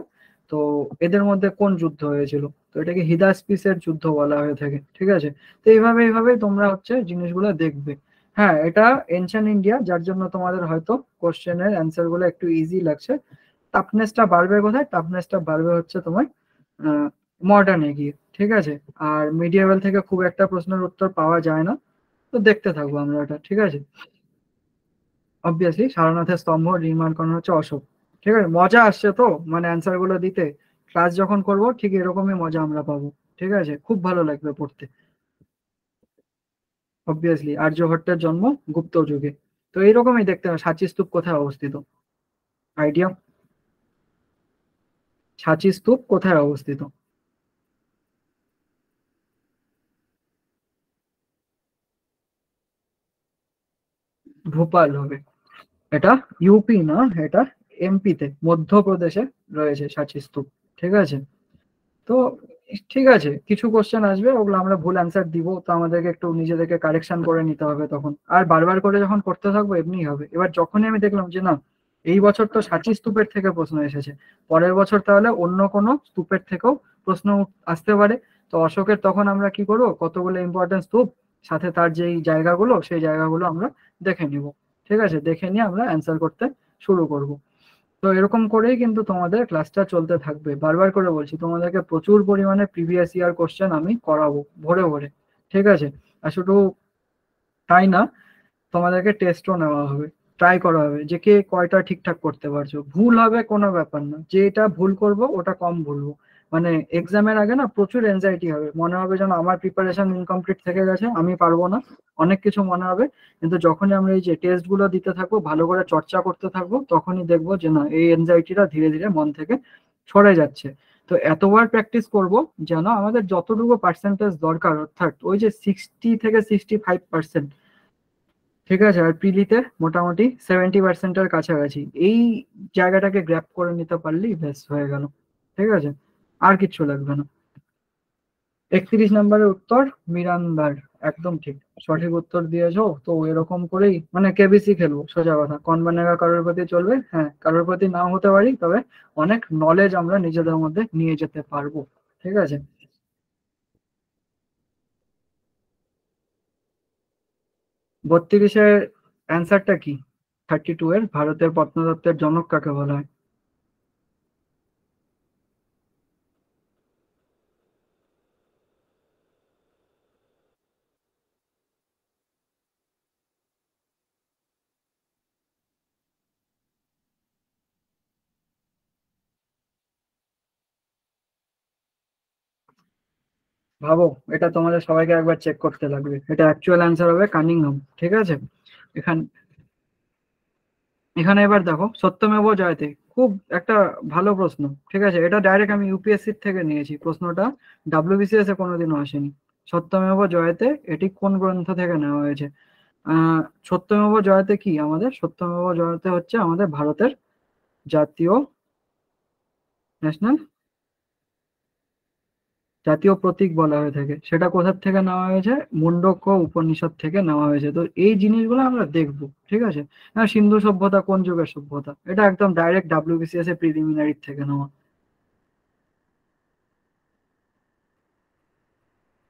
তো এদের মধ্যে কোন যুদ্ধ হয়েছিল? তো এটাকে হিদাসপিসের যুদ্ধ বলা হয়ে থাকে, ঠিক আছে। তো এইভাবে এইভাবে তোমরা হচ্ছে জিনিসগুলো দেখবে। হ্যাঁ, এটা এনশিয়েন্ট ইন্ডিয়া, যার জন্য তোমাদের হয়তো কোশ্চেনের অ্যান্সার গুলো একটু ইজি লাগছে। টাফনেসটা বাড়বে কোথায়? টাফনেসটা বাড়বে হচ্ছে তোমার মডার্নে গিয়ে, ঠিক আছে। আর মিডিয়েভাল থেকে খুব একটা প্রশ্নের উত্তর পাওয়া যায় না। তো দেখতে থাকবো আমরা এটা, ঠিক আছে। অবভিয়াসলি সারনাথের স্তম্ভ নির্মাণ করানো হচ্ছে অশোক। ঠিক আছে, মজা আসছে তো মানে অ্যান্সার গুলো দিতে। ক্লাস যখন করব ঠিক এরকমই মজা আমরা পাবো। ঠিক আছে, খুব ভালো লাগবে পড়তে। অবভিয়াসলি আর্যভট্টের জন্ম গুপ্ত যুগে। তো এইরকমই দেখতে হবে সাঁচি স্তূপ কোথায় অবস্থিত। আইডিয়া? সাঁচি স্তূপ কোথায় অবস্থিত? ভোপাল হবে। এটা ইউপি না, এটা এমপি তে, মধ্যপ্রদেশে রয়েছে সাঁচি স্তূপ। ঠিক আছে। তো ঠিক আছে, কিছু কোশ্চেন আসবে ওগুলো আমরা ভুল অ্যান্সার দিব, তো আমাদেরকে একটু নিজেদেরকে কারেকশন করে নিতে হবে তখন। আর বারবার করে যখন করতে থাকবো এমনি হবে। এবার যখনই আমি দেখলাম যে না, এই বছর তো সাঁচি স্তূপের থেকে প্রশ্ন এসেছে, পরের বছর তাহলে অন্য কোনো স্তূপের থেকেও প্রশ্ন আসতে পারে। তো অশোকের তখন আমরা কি করবো, কতগুলো ইম্পর্টেন্ট স্তূপ সাথে তার যেই জায়গাগুলো, সেই জায়গাগুলো আমরা দেখে নিব। ঠিক আছে, দেখে নিয়ে আমরা অ্যান্সার করতে শুরু করব। তো এরকম করেই কিন্তু তোমাদের ক্লাসটা চলতে থাকবে। বারবার করে বলছি, তোমাদেরকে প্রচুর পরিমাণে প্রিভিয়াস ইয়ার কোশ্চেন আমি করাবো ভরে ভরে। ঠিক আছে। আর শুধু তাই না, তোমাদেরকে টেস্টও নেওয়া হবে, ট্রাই করা হবে যে কে কয়টা ঠিকঠাক করতে পারছো। ভুল হবে কোনো ব্যাপার না, যেটা ভুল করব ওটা কম ভুলবো। মানে এক্সামের আগে না প্রচুর এনজাইটি হবে, মনে হবে যেন আমার প্রিপারেশন ইনকমপ্লিট থেকে গেছে, আমি পারবো না, অনেক কিছু মনে হবে। কিন্তু যখনই আমরা এই যে টেস্ট গুলো দিতে থাকবো, ভালো করে চর্চা করতে থাকবো, তখনই দেখবো যে না, এই এনজাইটিটা ধীরে ধীরে মন থেকে সরে যাচ্ছে। তো এতবার প্র্যাকটিস করব যেন আমাদের যতটুকু পার্সেন্টেজ দরকার, অর্থাৎ ওই যে 60 থেকে 65%, ঠিক আছে, আর প্রিলিতে মোটামুটি 70%-এর কাছাকাছি, এই জায়গাটাকে গ্র্যাপ করে নিতে পারলেই বেশ হয়ে গেল। ঠিক আছে, আর কিচ্ছু লাগবে না। 31 নম্বরের উত্তর মিরান্দার। একদম ঠিক, সঠিক উত্তর দিয়েছো। তো এরকম করেই মানে কেবিসি খেলবো, সোজা কথা। কন বানেগা কারোর প্রতি চলবে, হ্যাঁ, কারোর প্রতি নাও হতে পারি, তবে অনেক নলেজ আমরা নিজেদের মধ্যে নিয়ে যেতে পারবো। ঠিক আছে। 32-এর অ্যান্সারটা কি? 32 এর ভারতের প্রত্নতত্ত্বের জনক কাকে বলা হয়? ভাবো, এটা তোমাদের সবাইকে একবার চেক করতে লাগবে। এটা অ্যাকচুয়াল অ্যান্সার হবে কানিংহাম। ঠিক আছে। এখান এখানে এবার দেখো, সত্যমেব জয়তে, খুব একটা ভালো প্রশ্ন। ঠিক আছে, এটা ডাইরেক্ট আমি ইউপিএসসি থেকে নিয়েছি প্রশ্নটা, ডাব্লিউবিসিএস এ কোনোদিনও আসেনি। সত্যমেব জয়তে, এটি কোন গ্রন্থ থেকে নেওয়া হয়েছে? আহ সত্যমেব জয়তে কি, আমাদের সত্যমেব জয়তে হচ্ছে আমাদের ভারতের জাতীয়, ন্যাশনাল, জাতীয় প্রতীক বলা হয়ে থাকে। সেটা কোথার থেকে নেওয়া হয়েছে? মুন্ডক উপনিষদ থেকে নেওয়া হয়েছে। তো এই জিনিসগুলো আমরা দেখবো। ঠিক আছে। হ্যাঁ, সিন্ধু সভ্যতা কোন যুগের সভ্যতা, এটা একদম ডাইরেক্ট ডাব্লিউবিসিএস এর প্রিলিমিনারি থেকে নেওয়া।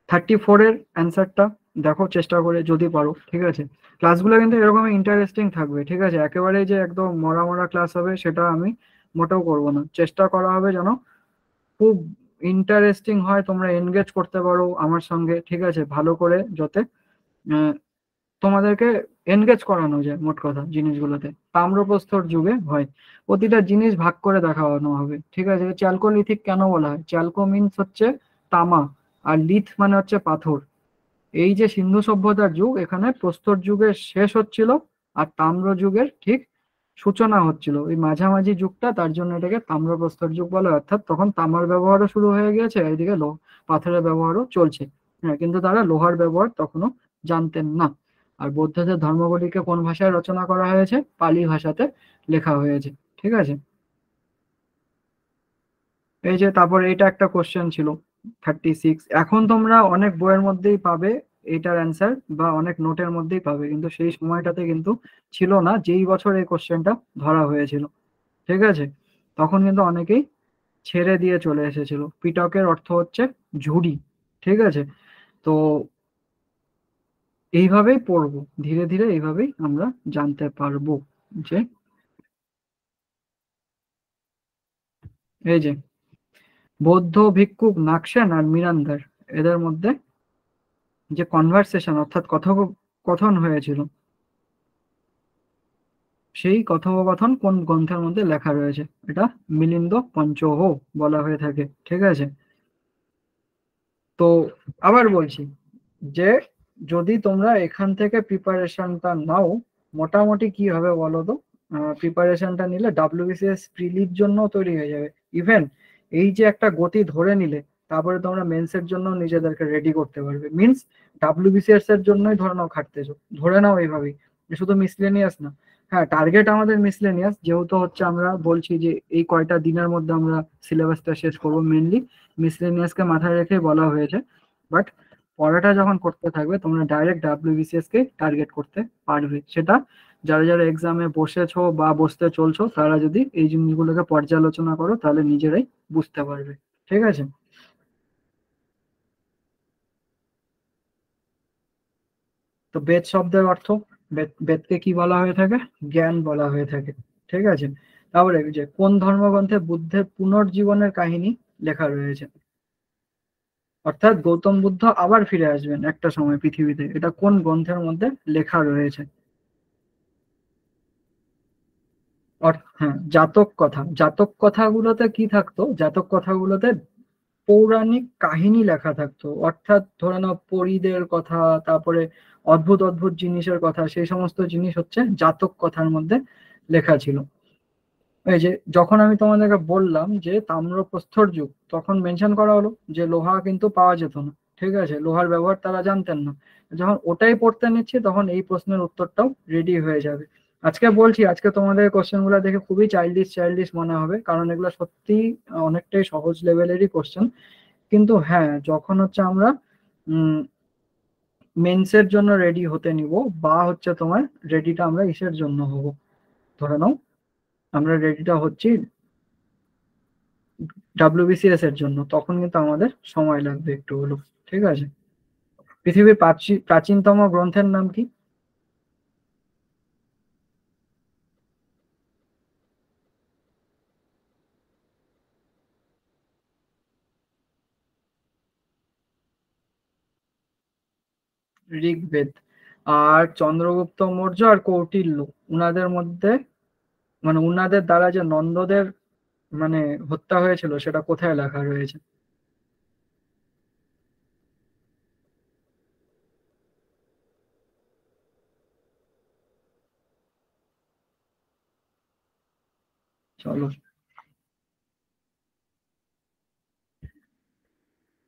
34-এর অ্যান্সারটা দেখো চেষ্টা করে যদি পারো। ঠিক আছে, ক্লাসগুলো কিন্তু এরকমই ইন্টারেস্টিং থাকবে। ঠিক আছে, একেবারে যে একদম মরা মরা ক্লাস হবে সেটা আমি মোটেও করবো না। চেষ্টা করা হবে যেন খুব ইন্টারেস্টিং হয়, তোমরা এনগেজ করতে পারো আমার সঙ্গে। ঠিক আছে, ভালো করে যাতে আহ, তোমাদেরকে এনগেজ করানো যায় মোট কথা জিনিসগুলোতে। তাম্রপ্রস্তর যুগে হয়, প্রতিটা জিনিস ভাগ করে দেখানো হবে। ঠিক আছে, চ্যালকোলিথিক কেন বলা হয়? চ্যালকো মিন্স হচ্ছে তামা, আর লিথ মানে হচ্ছে পাথর। এই যে সিন্ধু সভ্যতার যুগ, এখানে প্রস্তর যুগের শেষ হচ্ছিল আর তাম্র যুগের ঠিক সূচনা হচ্ছিল, ওই মাঝামাঝি যুগটা, তার জন্য এটাকে তাম্রপ্রস্তর যুগ বলে। অর্থাৎ তখন তামার ব্যবহারও শুরু হয়ে গিয়েছে, এইদিকে পাথরের ব্যবহারও চলছে। হ্যাঁ, কিন্তু তারা লোহার ব্যবহার তখনও জানতেন না। আর বৌদ্ধদের ধর্মগুলিকে কোন ভাষায় রচনা করা হয়েছে? পালি ভাষাতে লেখা হয়েছে। ঠিক আছে। এই যে তারপর এটা একটা কোশ্চেন ছিল, 36। এখন তোমরা অনেক বইয়ের মধ্যেই পাবে এইটার অ্যান্সার বা অনেক নোটের মধ্যেই পাবে, কিন্তু সেই সময়টাতে কিন্তু ছিল না যেই বছর এই কোশ্চেনটা ধরা হয়েছিল। ঠিক আছে, তখন কিন্তু অনেকেই ছেড়ে দিয়ে চলে এসেছিল। পিটকের অর্থ হচ্ছে ঝুড়ি। ঠিক আছে, তো এইভাবেই পড়বো, ধীরে ধীরে এইভাবেই আমরা জানতে পারবো যে এই যে বৌদ্ধ ভিক্ষুক নাগসেন আর মিরান্দার, এদের মধ্যে যে কনভারসেশন অর্থাৎ কথোপকথন হয়েছিল, সেই কথোপকথন কোন গ্রন্থের মধ্যে লেখা রয়েছে? এটা মিলিন্দ পঞ্চহ বলা হয়ে থাকে। ঠিক আছে, তো আবার বলছি যে যদি তোমরা এখান থেকে প্রিপারেশনটা নাও, মোটামুটি কি হবে বলো তো? প্রিপারেশনটা নিলে ডাব্লিউবিসিএস প্রিলির জন্য তৈরি হয়ে যাবে। ইভেন এই যে একটা গতি ধরে নিলে, তারপরে তোমরা মেন্সের জন্য নিজেদেরকে রেডি করতে পারবে। মিন্স ডাব্লিউবিসিএস এর জন্যই ধরে নাও খাটতেছো, ধরে নাও এইভাবেই, যে শুধু মিসলেনিয়াস না। হ্যাঁ, টার্গেট আমাদের মিসলেনিয়াস, যেহেতু হচ্ছে আমরা বলছি যে এই কয়টা দিনের মধ্যে আমরা সিলেবাসটা শেষ করবো, মেনলি মিসলেনিয়াসকে মাথায় রেখে বলা হয়েছে। বাট পড়াটা যখন করতে থাকবে, তোমরা ডাইরেক্ট ডাব্লিউবিসিএস কে টার্গেট করতে পারবে। সেটা যারা যারা এক্সামে বসেছো বা বসতে চলছো, তারা যদি এই জিনিসগুলোকে পর্যালোচনা করো, তাহলে নিজেরাই বুঝতে পারবে। ঠিক আছে, তো বেদ শব্দের অর্থ, বেদকে কি বলা হয়ে থাকে? জ্ঞান বলা হয়ে থাকে। ঠিক আছে, তারপরে এই যে কোন ধর্মগ্রন্থে বুদ্ধের পুনর্জীবনের কাহিনী লেখা রয়েছে? অর্থাৎ গৌতম বুদ্ধ আবার ফিরে আসবেন একটা সময় পৃথিবীতে, এটা কোন গ্রন্থের মধ্যে লেখা রয়েছে? হ্যাঁ, জাতক কথা। জাতক কথাগুলোতে কি থাকতো? জাতক কথাগুলোতে পৌরাণিক কাহিনী লেখা থাকতো, অর্থাৎ ধরে নাও পরীদের কথা, তারপরে অদ্ভুত অদ্ভুত জিনিসের কথা, সেই সমস্ত জিনিস হচ্ছে জাতক কথার মধ্যে লেখা ছিল। এই যে যখন আমি তোমাদেরকে বললাম যে তাম্রপ্রস্তর যুগ, তখন মেনশন করা হলো যে লোহা কিন্তু পাওয়া যেত না। ঠিক আছে, লোহার ব্যবহার তারা জানতেন না। যখন ওটাই পড়তে নিচ্ছি, তখন এই প্রশ্নের উত্তরটাও রেডি হয়ে যাবে। আজকে বলছি, আজকে তোমাদের কোশ্চেন গুলো দেখে খুবই চাইল্ডিশ চাইল্ডিশ মনে হবে, কারণ এগুলো সত্যি অনেকটাই সহজ লেভেলেরই কোশ্চেন। কিন্তু হ্যাঁ, যখন হচ্ছে আমরা মেন্সের জন্য রেডি হতে নিব, বা হচ্ছে তোমার রেডিটা আমরা ইসের জন্য হব, ধরে নাও আমরা রেডিটা হচ্ছি ডাব্লিউবিসিএস এর জন্য, তখন কিন্তু আমাদের সময় লাগবে একটু হলো। ঠিক আছে, পৃথিবীর প্রাচীনতম গ্রন্থের নাম কি? ঋগ্বেদ। আর চন্দ্রগুপ্ত মৌর্য আর কৌটিল্য, উনাদের মধ্যে মানে উনাদের দ্বারা যে নন্দদের মানে হত্যা হয়েছিল, সেটা কোথায় লেখা রয়েছে? চলো,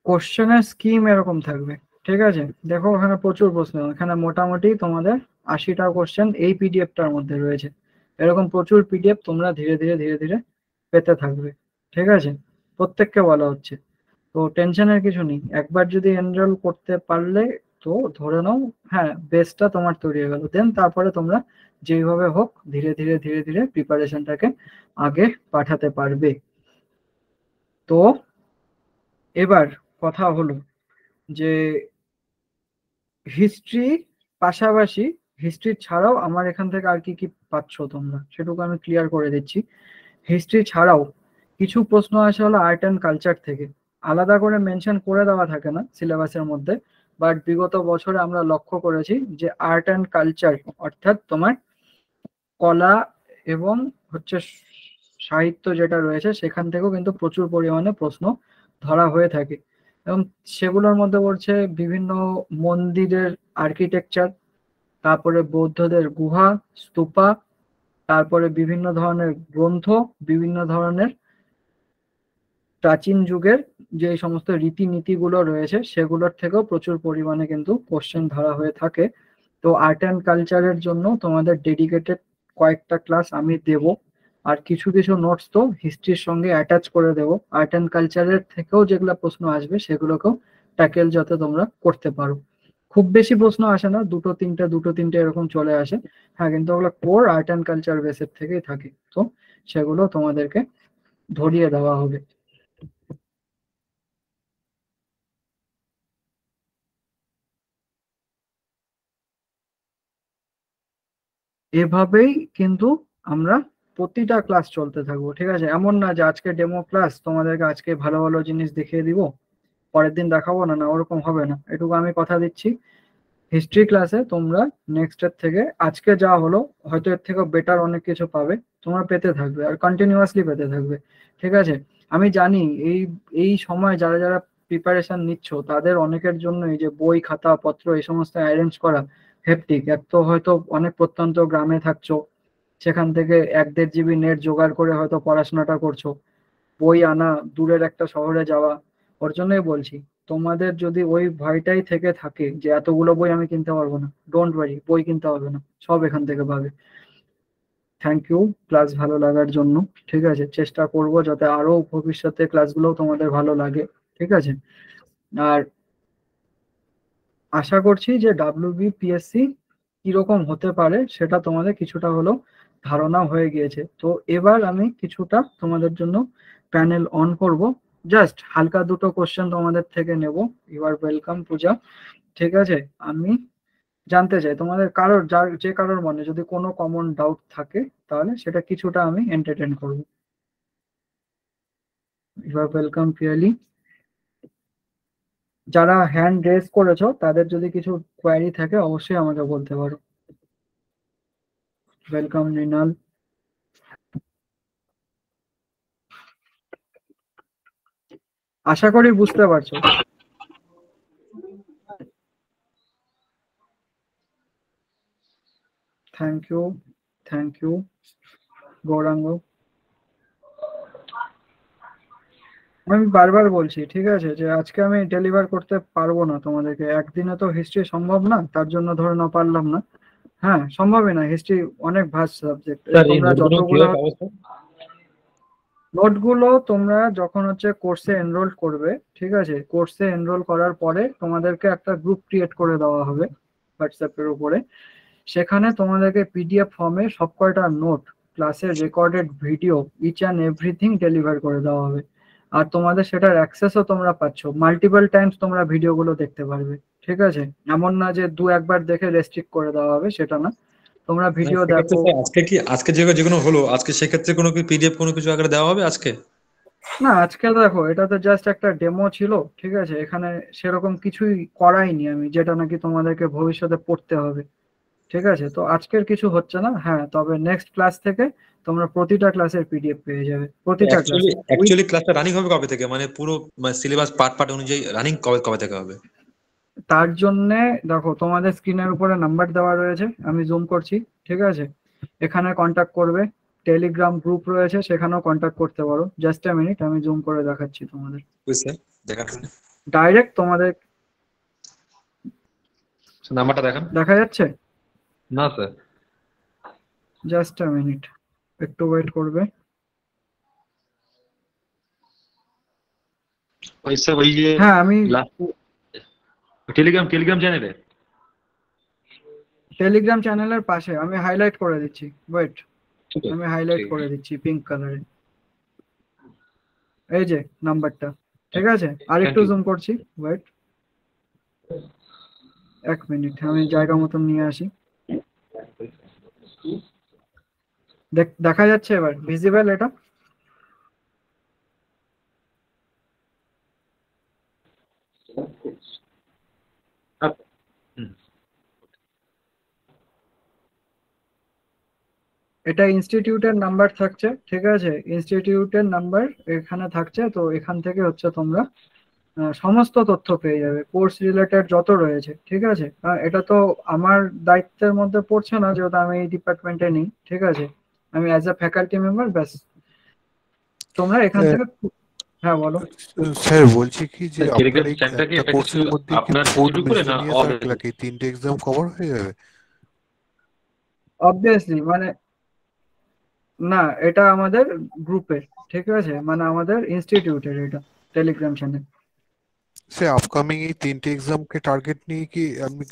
কোশ্চেনের স্কিম এরকম থাকবে। ঠিক আছে, দেখো ওখানে প্রচুর প্রশ্ন, এখানে মোটামুটি তোমাদের 80টা কোশ্চেন এই পিডিএফটার মধ্যে রয়েছে। এরকম প্রচুর পিডিএফ তোমরা ধীরে ধীরে ধীরে ধীরে পেতে থাকবে। ঠিক আছে, প্রত্যেককে বলা হচ্ছে। তো টেনশনের কিছু নেই, একবার যদি এনরোল করতে পারলে, তো ধরে নাও হ্যাঁ বেসটা তোমার তৈরি হয়ে গেল। দেন তারপরে তোমরা যেইভাবে হোক ধীরে ধীরে ধীরে ধীরে প্রিপারেশনটাকে আগে পাঠাতে পারবে। তো এবার কথা হলো যে হিস্ট্রি পাশাপাশি, হিস্ট্রি ছাড়াও আমার এখান থেকে আর কি কি পাচ্ছ তোমরা, সেটুকু আমি ক্লিয়ার করে দিচ্ছি। হিস্ট্রি ছাড়াও কিছু প্রশ্ন আসে হলো আর্ট অ্যান্ড কালচার থেকে, আলাদা করে মেনশন করে দেওয়া থাকে না সিলেবাসের মধ্যে। বাট বিগত বছরে আমরা লক্ষ্য করেছি যে আর্ট অ্যান্ড কালচার, অর্থাৎ তোমার কলা এবং হচ্ছে সাহিত্য যেটা রয়েছে, সেখান থেকেও কিন্তু প্রচুর পরিমাণে প্রশ্ন ধরা হয়ে থাকে। এবং সেগুলোর মধ্যে পড়ছে বিভিন্ন মন্দিরের আর্কিটেকচার, তারপরে বৌদ্ধদের গুহা, স্তূপা, তারপরে বিভিন্ন ধরনের গ্রন্থ, বিভিন্ন ধরনের প্রাচীন যুগের যে সমস্ত রীতিনীতিগুলো রয়েছে, সেগুলোর থেকেও প্রচুর পরিমাণে কিন্তু কোশ্চেন ধরা হয়ে থাকে। তো আর্ট অ্যান্ড কালচারের জন্য তোমাদের ডেডিকেটেড কয়েকটা ক্লাস আমি দেব, আর কিছু কিছু নোটস তো হিস্ট্রির সঙ্গে অ্যাটাচ করে দেবো। আর্ট অ্যান্ড কালচারের থেকেও যেগুলো প্রশ্ন আসবে, সেগুলোকেও ট্যাকেল যাতে তোমরা করতে পারো। খুব বেশি প্রশ্ন আসে না, দুটো তিনটে এরকম চলে আসে। হ্যাঁ, কিন্তু ওগুলো কোর আর্ট অ্যান্ড কালচার বেসের থেকেই থাকে, তো সেগুলো তোমাদেরকে ধরিয়ে দেওয়া হবে। এভাবেই কিন্তু আমরা প্রতিটা ক্লাস চলতে থাকবো, ঠিক আছে? এমন না যে আজকে ডেমো ক্লাস, তোমাদেরকে আজকে ভালো ভালো জিনিস দেখিয়ে দিব, পরের দিন দেখাবো না, না ওরকম হবে না, এটুকু আমি কথা দিচ্ছি। হিস্ট্রি ক্লাসে তোমরা নেক্সট এর থেকে আজকে যা হলো হয়তো এর থেকে বেটার অনেক কিছু পাবে, তোমরা পেতে থাকবে আর কন্টিনিউয়াসলি পেতে থাকবে, ঠিক আছে? আমি জানি এই এই সময় যারা যারা প্রিপারেশন নিচ্ছ তাদের অনেকের জন্য এই যে বই খাতা পত্র এই সমস্ত অ্যারেঞ্জ করা হেক্টিক। এক তো হয়তো অনেক প্রত্যন্ত গ্রামে থাকছো, সেখান থেকে 1-1.5 GB নেট জোগাড় করে হয়তো পড়াশোনাটা করছো, বই আনা, দূরের একটা শহরে যাওয়া। ওর জন্যই বলছি, তোমাদের যদি ওই ভয়টাই থেকে থাকে যে এতগুলো বই আমি কিনতে পারবো না, ডোন্ট ওয়ারি, বই কিনতে হবে না, সব এখান থেকে পাবে। থ্যাংক ইউ ক্লাস ভালো লাগার জন্য, ঠিক আছে? চেষ্টা করব যাতে আরো ভবিষ্যতে ক্লাসগুলো তোমাদের ভালো লাগে, ঠিক আছে? আর আশা করছি যে WBPSC কিরকম হতে পারে সেটা তোমাদের কিছুটা হলেও ধারণা হয়ে গিয়েছে। তো এবার আমি কিছুটা তোমাদের জন্য প্যানেল অন করব, জাস্ট হালকা দুটো কোশ্চেন তোমাদের থেকে নেব। ইউ আর ওয়েলকাম পূজা, ঠিক আছে? আমি জানতে চাই তোমাদের কারোর, যার যে কারোর মনে যদি কোনো কমন ডাউট থাকে তাহলে সেটা কিছুটা আমি এন্টারটেন করব। You are welcome Piyali. যারা হ্যান্ড রেজ করেছো তাদের যদি কিছু কোয়ারি থাকে অবশ্যই আমাকে বলতে পারো। ওয়েলকাম মৃণাল। আশা করি বুঝতে পারছো। Thank you, thank you Gauranga. আমি বারবার বলছি, ঠিক আছে, যে আজকে আমি ডেলিভার করতে পারবো না তোমাদেরকে, একদিনে তো হিস্ট্রি সম্ভব না, তার জন্য ধরে না পারলাম না। হ্যাঁ, সম্ভবই না, হিস্ট্রি অনেক ভাস্ট সাবজেক্ট। স্যার এই তোমরা নোটগুলো যতগুলো কিভাবে পাবো স্যার? নোটগুলো তোমরা যখন হচ্ছে কোর্সে এনরোল করবে, ঠিক আছে, কোর্সে এনরোল করার পরে তোমাদেরকে একটা গ্রুপ ক্রিয়েট করে দেওয়া হবে হোয়াটসঅ্যাপের উপরে। সেখানে তোমাদেরকে PDF ফর্মে সব কয়টা নোট, ক্লাসের recorded video, each and everything deliver করে দেওয়া হবে। আর তোমাদের সেটার অ্যাক্সেসও তোমরা পাচ্ছ, মাল্টিপল টাইমস তোমরা ভিডিওগুলো দেখতে পারবে, ঠিক আছে? এমন না যে দু একবার দেখে রেস্ট্রিক্ট করে দেওয়া হবে, সেটা না, তোমরা মানে ভিডিও সেক্ষেত্রে দেখো। স্যার আজকে যেগুলো হলো আজকে সেক্ষেত্রে কোনো কি PDF কোনো কিছু আকারে দেওয়া হবে আজকে? না, আজকে দেখো এটা তো জাস্ট একটা ডেমো ছিল, ঠিক আছে? এখানে সেরকম কিছুই করাইনি আমি যেটা নাকি তোমাদেরকে ভবিষ্যতে পড়তে হবে, ঠিক আছে? তো আজকের কিছু হচ্ছে না, হ্যাঁ, তবে নেক্সট ক্লাস থেকে তোমরা প্রতিটা ক্লাসের PDF পেয়ে যাবে, প্রতিটা অ্যাকচুয়ালি ক্লাসের উইথ। অ্যাকচুয়ালি ক্লাসটা রানিং হবে কবে থেকে, মানে পুরো সিলেবাস পার্ট পার্ট অনুযায়ী রানিং কবে কবে থেকে হবে? তার জন্যে দেখো তোমাদের স্ক্রিনের উপরে নাম্বার দেওয়া রয়েছে, আমি জুম করছি, ঠিক আছে? এখানে কন্ট্যাক্ট করবে, টেলিগ্রাম গ্রুপ রয়েছে সেখানেও কন্ট্যাক্ট করতে পারো। জাস্ট এ মিনিট, আমি জুম করে দেখাচ্ছি তোমাদের। স্যার দেখান ডাইরেক্ট তোমাদের নাম্বারটা দেখান। দেখা যাচ্ছে? না স্যার। জাস্ট এ মিনিট, একটু ওয়েট করবে। ওই স্যার ওই যে হ্যাঁ, আমি টেলিগ্রাম চ্যানেলে টেলিগ্রাম চ্যানেলের পাশে আমি হাইলাইট করে দিচ্ছি, ওয়েট, ঠিক আছে আমি হাইলাইট ঠিক করে আছে দিচ্ছি পিঙ্ক কালারে, এই যে নাম্বারটা, ঠিক আছে? আর থ্যাংক একটু ইউ জুম করছি, ওয়েট, 1 মিনিট, আমি জায়গা মতন নিয়ে আসি। দেখা যাচ্ছে এবার ভিজিবল এটা? এটা ইনস্টিটিউটের নাম্বার থাকছে, ঠিক আছে? ইনস্টিটিউটের নাম্বার এখানে থাকছে, তো এখান থেকে হচ্ছে তোমরা সমস্ত তথ্য পেয়ে যাবে কোর্স রিলেটেড যত রয়েছে, ঠিক আছে? এটা তো আমার দায়িত্বের মধ্যে পড়ছে না যেহেতু আমি এই ডিপার্টমেন্টে নেই, ঠিক আছে? আমি অ্যাজ এ ফ্যাকাল্টি মেম্বার, ব্যাস তোমরা এখান থেকে। হ্যাঁ, বলো। স্যার বলছি কি যে স্যার আপনার টেলিগ্রাম এই চ্যানেলটা কি একটা এটা কিছু কোর্সের মধ্যে কি আপনার ফুড শুরু করে না মিসেলেনিয়াস অল আর ক্লার্ক এই তিনটে এক্সাম কভার হয়ে যাবে? অবভিয়াসলি, মানে না, এটা আমাদের গ্রুপের, ঠিক আছে, মানে আমাদের ইনস্টিটিউটের এটা টেলিগ্রাম চ্যানেল। সে আপকামিং এই 3টে এক্সামকে টার্গেট নিয়ে কি আপনি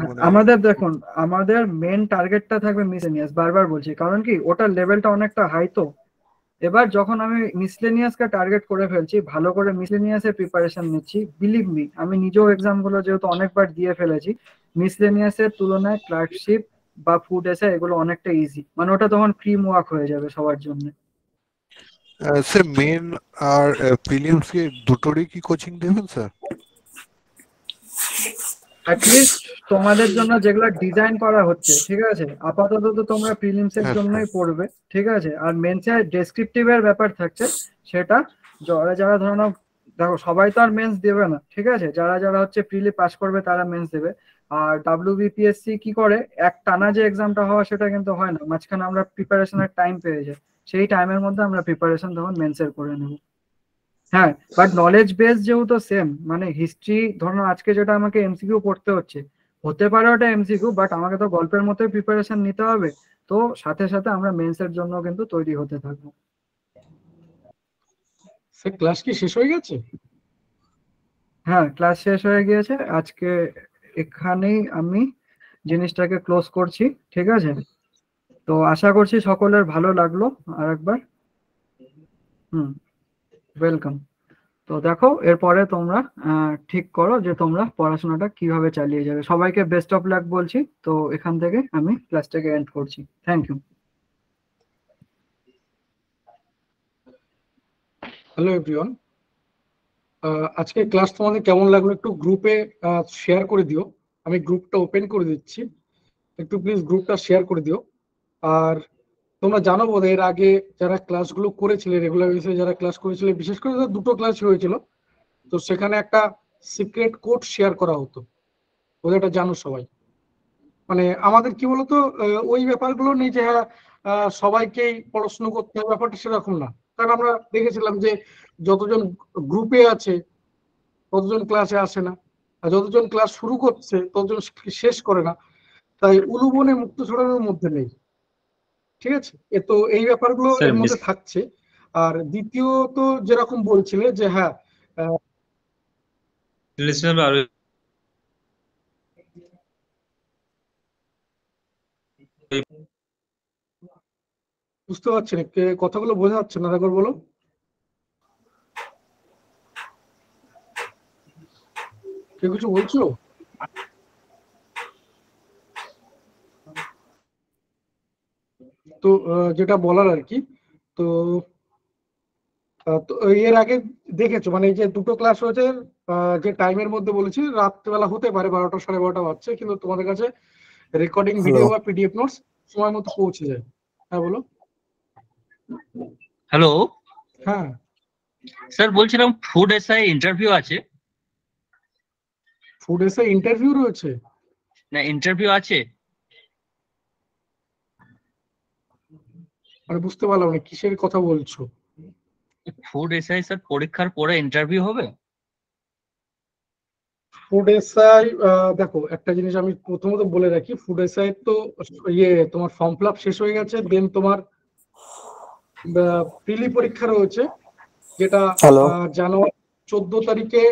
মানে আমাদের দেখুন, আমাদের মেন টার্গেটটা থাকবে মিসলেনিয়াস, বারবার বলছি, কারণ কি ওটার লেভেলটা অনেকটা হাই। তো এবার যখন আমি মিসলেনিয়াসকে টার্গেট করে ফেলছি, ভালো করে মিসলেনিয়াসের প্রিপারেশন নিচ্ছি, বিলিভ মি আমি নিজেও এক্সাম গুলো যেহেতু অনেকবার দিয়ে ফেলেছি, মিসলেনিয়াসের তুলনায় ক্লার্কশিপ বা ফুড এসে এগুলো অনেকটা ইজি, মানে ওটা তখন ক্রিম ওয়ার্ক হয়ে যাবে সবার জন্য। স্যার মেন আর প্রিলিমস কি দুটোরই কি কোচিং দেবেন স্যার? অ্যাটলিস্ট তোমাদের জন্য যেগুলো ডিজাইন করা হচ্ছে, ঠিক আছে, আপাতত তো তোমরা প্রিলিমস এর হ্যাঁ জন্যই পড়বে, ঠিক আছে, আর মেন্সে ডেসক্রিপটিভ এর ব্যাপার থাকছে, সেটা যারা যারা ধরো নাও, দেখো সবাই তো আর মেন্স দেবে না, ঠিক আছে, যারা যারা হচ্ছে প্রিলি পাস করবে তারা মেন্স দেবে। আর ডাব্লিউবিপিএসসি কি করে, এক টানা যে এক্সামটা হওয়া সেটা কিন্তু হয় না, মাঝখানে আমরা প্রিপারেশনের টাইম পেয়ে যাই, সেই টাইমের মধ্যে আমরা প্রিপারেশন তখন মেন্সের করে নেব। হ্যাঁ, বাট নলেজ বেস যেহেতু সেম, মানে হিস্ট্রি ধরুন আজকে যেটা আমাকে এমসিকিউ পড়তে হচ্ছে, হতে পারে ওটা এমসিকিউ, বাট আমাকে তো গল্পের মতোই প্রিপারেশন নিতে হবে। তো সাথে সাথে আমরা মেন্সের জন্য কিন্তু তৈরি হতে থাকবো। স্যার ক্লাস কি শেষ হয়ে গেছে? হ্যাঁ, ক্লাস শেষ হয়ে গিয়েছে আজকে, এখানেই আমি জিনিসটাকে ক্লোজ করছি, ঠিক আছে। তো আশা করছি সকলের ভালো লাগলো। আর একবার ওয়েলকাম। তো দেখো এরপরে তোমরা ঠিক করো যে তোমরা পড়াশোনাটা কিভাবে চালিয়ে যাবে। সবাইকে বেস্ট অফ লাক বলছি। তো এখান থেকে আমি ক্লাসটাকে এন্ড করছি। Thank you. হ্যালো এভরিওয়ান, আজকে ক্লাস তোমাদের কেমন লাগলো একটু গ্রুপে শেয়ার করে দিও। আমি গ্রুপটা ওপেন করে দিচ্ছি, একটু প্লিজ গ্রুপটা শেয়ার করে দিও। আর তোমরা জানো বোধ এর আগে যারা ক্লাসগুলো করেছিলে, রেগুলার বেসিসে যারা ক্লাস করেছিলে, বিশেষ করে দুটো ক্লাস হয়েছিল, তো সেখানে একটা সিক্রেট কোড শেয়ার করা হতো, বোধ এটা জানো সবাই। মানে আমাদের কি বলতো, ওই ব্যাপারগুলো নেই যে হ্যাঁ সবাইকেই পড়াশোনা করতে হবে, ব্যাপারটা সেরকম না। কারণ আমরা দেখেছিলাম যে যতজন গ্রুপে আছে ততজন ক্লাসে আসে না, আর যতজন ক্লাস শুরু করছে ততজন শেষ করে না, তাই উলুবনে মুক্ত ছড়ানোর মধ্যে নেই, ঠিক আছে। তো এই ব্যাপারগুলো স্যার এর মধ্যে থাকছে। আর দ্বিতীয়ত যেরকম বলছিলে যে হ্যাঁ আর বুঝতে পারছি না, কথাগুলো বোঝা যাচ্ছে না, একবার বলো। কেউ কিছু বলছো? তো যেটা বলার আর কি, তো তো এর আগে দেখেছো মানে এই যে দুটো ক্লাস হয়েছে, যে টাইমের মধ্যে বলেছি রাত্রেবেলা হতে পারে 12টা 12:30 বাজছে, কিন্তু তোমাদের কাছে রেকর্ডিং ভিডিও বা পিডিএফ নোটস সময় মতো পৌঁছে যায়। হ্যাঁ বলো। হ্যালো হ্যাঁ স্যার, বলছিলাম ফুড এসআই ইন্টারভিউ আছে ফুড এসে ইন্টারভিউ রয়েছে? না, ইন্টারভিউ আছে। মানে বুঝতে পারলাম না কিসের কথা বলছো। ফুড এসআই স্যার পরীক্ষার পরে ইন্টারভিউ হবে? ফুড এসআই দেখো একটা জিনিস আমি প্রথমত বলে রাখি, ফুড এসআই তো তোমার ফর্ম ফিল আপ শেষ হয়ে গেছে, দেন তোমার প্রিলি পরীক্ষা রয়েছে, যেটা জানুয়ারি 14 তারিখে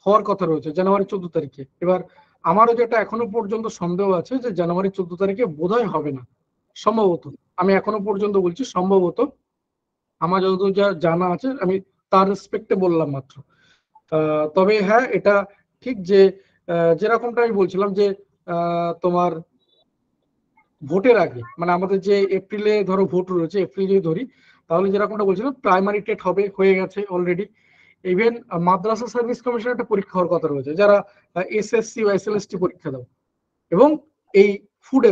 হওয়ার কথা রয়েছে, জানুয়ারি 14 তারিখে। এবার আমারও যেটা এখনো পর্যন্ত সন্দেহ আছে যে জানুয়ারি 14 তারিখে বোধহয় হবে না, সম্ভবত। আমি এখনো পর্যন্ত বলছি সম্ভবত, আমার যতদূর যা জানা আছে আমি তার রেসপেক্টে বললাম মাত্র। তবে হ্যাঁ এটা ঠিক যে যেরকমটা আমি বলছিলাম যে তোমার ভোটের আগে, মানে আমাদের যে এপ্রিলে ধরো ভোট রয়েছে, এপ্রিল যদি ধরি, তাহলে যেরকমটা বলছিলাম প্রাইমারি টেট হবে, হয়ে গেছে অলরেডি। ইভেন মাদ্রাসা সার্ভিস কমিশনের একটা পরীক্ষা হওয়ার কথা রয়েছে, যারা এসএসসি বা এসএলএসটি পরীক্ষা দাও, এবং এই ফুড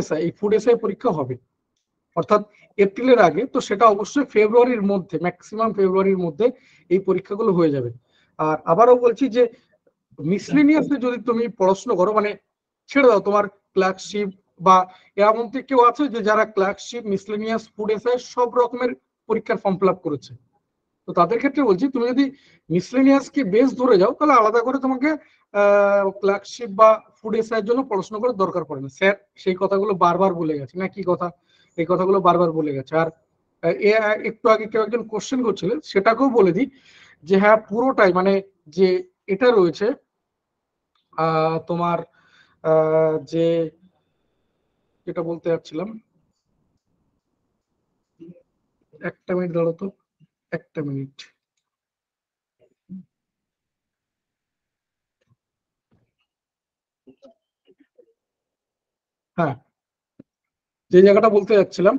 এসআই পরীক্ষা হবে অর্থাৎ এপ্রিলের আগে। তো সেটা অবশ্যই ফেব্রুয়ারির মধ্যে, ম্যাক্সিমাম ফেব্রুয়ারির মধ্যে এই পরীক্ষাগুলো হয়ে যাবে। আর আবারও বলছি যে মিসলেনিয়াসে যদি তুমি পড়াশোনা করো, মানে ছেড়ে দাও তোমার ক্লার্কশিপ বা এর মধ্যে কেউ আছে যে যারা ক্লার্কশিপ, মিসলেনিয়াস, ফুড এসআই সব রকমের পরীক্ষার ফর্ম ফিল আপ করেছে, তো তাদের ক্ষেত্রে বলছি তুমি যদি মিসলেনিয়াসকে বেস ধরে যাও তাহলে আলাদা করে তোমাকে ক্লার্কশিপ বা ফুড এসআই এর জন্য পড়াশোনা করার দরকার পড়ে না। স্যার সেই কথাগুলো বারবার বলে গেছে, না কি কথা, এই কথাগুলো বারবার বলে গেছে। আর একটু আগে কেউ একজন কোশ্চেন করছিলেন, সেটাকেও বলে দিই যে হ্যাঁ পুরোটাই মানে যে এটা রয়েছে তোমার যে যেটা বলতে যাচ্ছিলাম, একটা মিনিট দাঁড়ো তো, একটা মিনিট। হ্যাঁ, যে জায়গাটা বলতে যাচ্ছিলাম,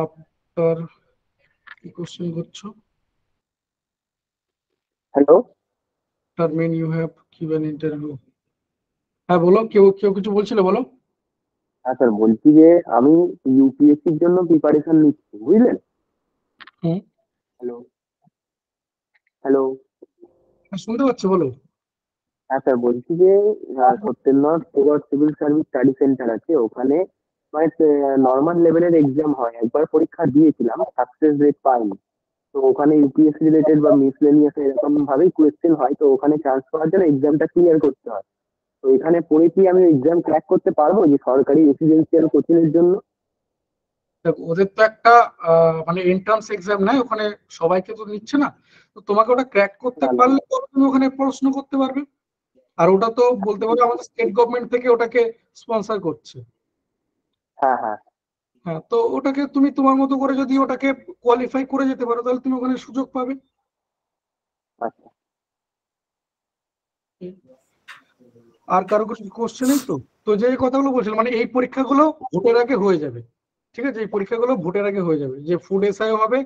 আপনার কি কোশ্চেন করছো? হ্যালো, টার্মেন ইউ হ্যাভ গিভেন ইন্টারভিউ। হ্যাঁ বলো, কেউ কেউ কিছু বলছিলে, বলো। হ্যাঁ স্যার, বলছি যে আমি ইউপিএসসির জন্য প্রিপারেশন নিচ্ছি, বুঝলেন? হুম, হ্যালো হ্যালো হ্যাঁ, শুনতে পাচ্ছি, বলো। হ্যাঁ স্যার, বলছি যে Satyendranath civil service study centre আছে, ওখানে মানে নর্মাল লেভেলের এক্সাম হয়, একবার পরীক্ষা দিয়েছিলাম, সাকসেস রেট পাইনি। তো ওখানে ইউপিএসসি রিলেটেড বা মিসলেনিয়াস এরকম ভাবেই কোয়েশ্চেন হয়, তো ওখানে চান্স পাওয়ার জন্য এক্সামটা ক্লিয়ার করতে হয়। তো এখানে পড়ে কি আমি এক্সাম ক্র্যাক করতে পারবো, যে সরকারি রেসিডেন্সিয়াল কোচিং এর জন্য? দেখো, ওদের তো একটা মানে এন্ট্রান্স এক্সাম নেয় ওখানে, সবাইকে তো নিচ্ছে না। তো তোমাকে ওটা ক্র্যাক করতে না না। পারলে তবে তুমি ওখানে পড়াশোনা করতে পারবে। আর ওটা তো বলতে পারো আমাদের স্টেট গভর্নমেন্ট থেকে ওটাকে স্পন্সর করছে। হ্যাঁ হ্যাঁ। হ্যাঁ, তো ওটাকে তুমি তোমার মতো করে যদি ওটাকে কোয়ালিফাই করে যেতে পারো, তাহলে তুমি ওখানে সুযোগ পাবে। আচ্ছা। আর কারো কিছু কোশ্চেন নেই তো? তো যে কথাগুলো বলছিলাম, মানে এই পরীক্ষাগুলো ভোটের আগে হয়ে যাবে, ঠিক আছে? এই পরীক্ষাগুলো ভোটের আগে হয়ে যাবে, যে ফুড এসআই হবে,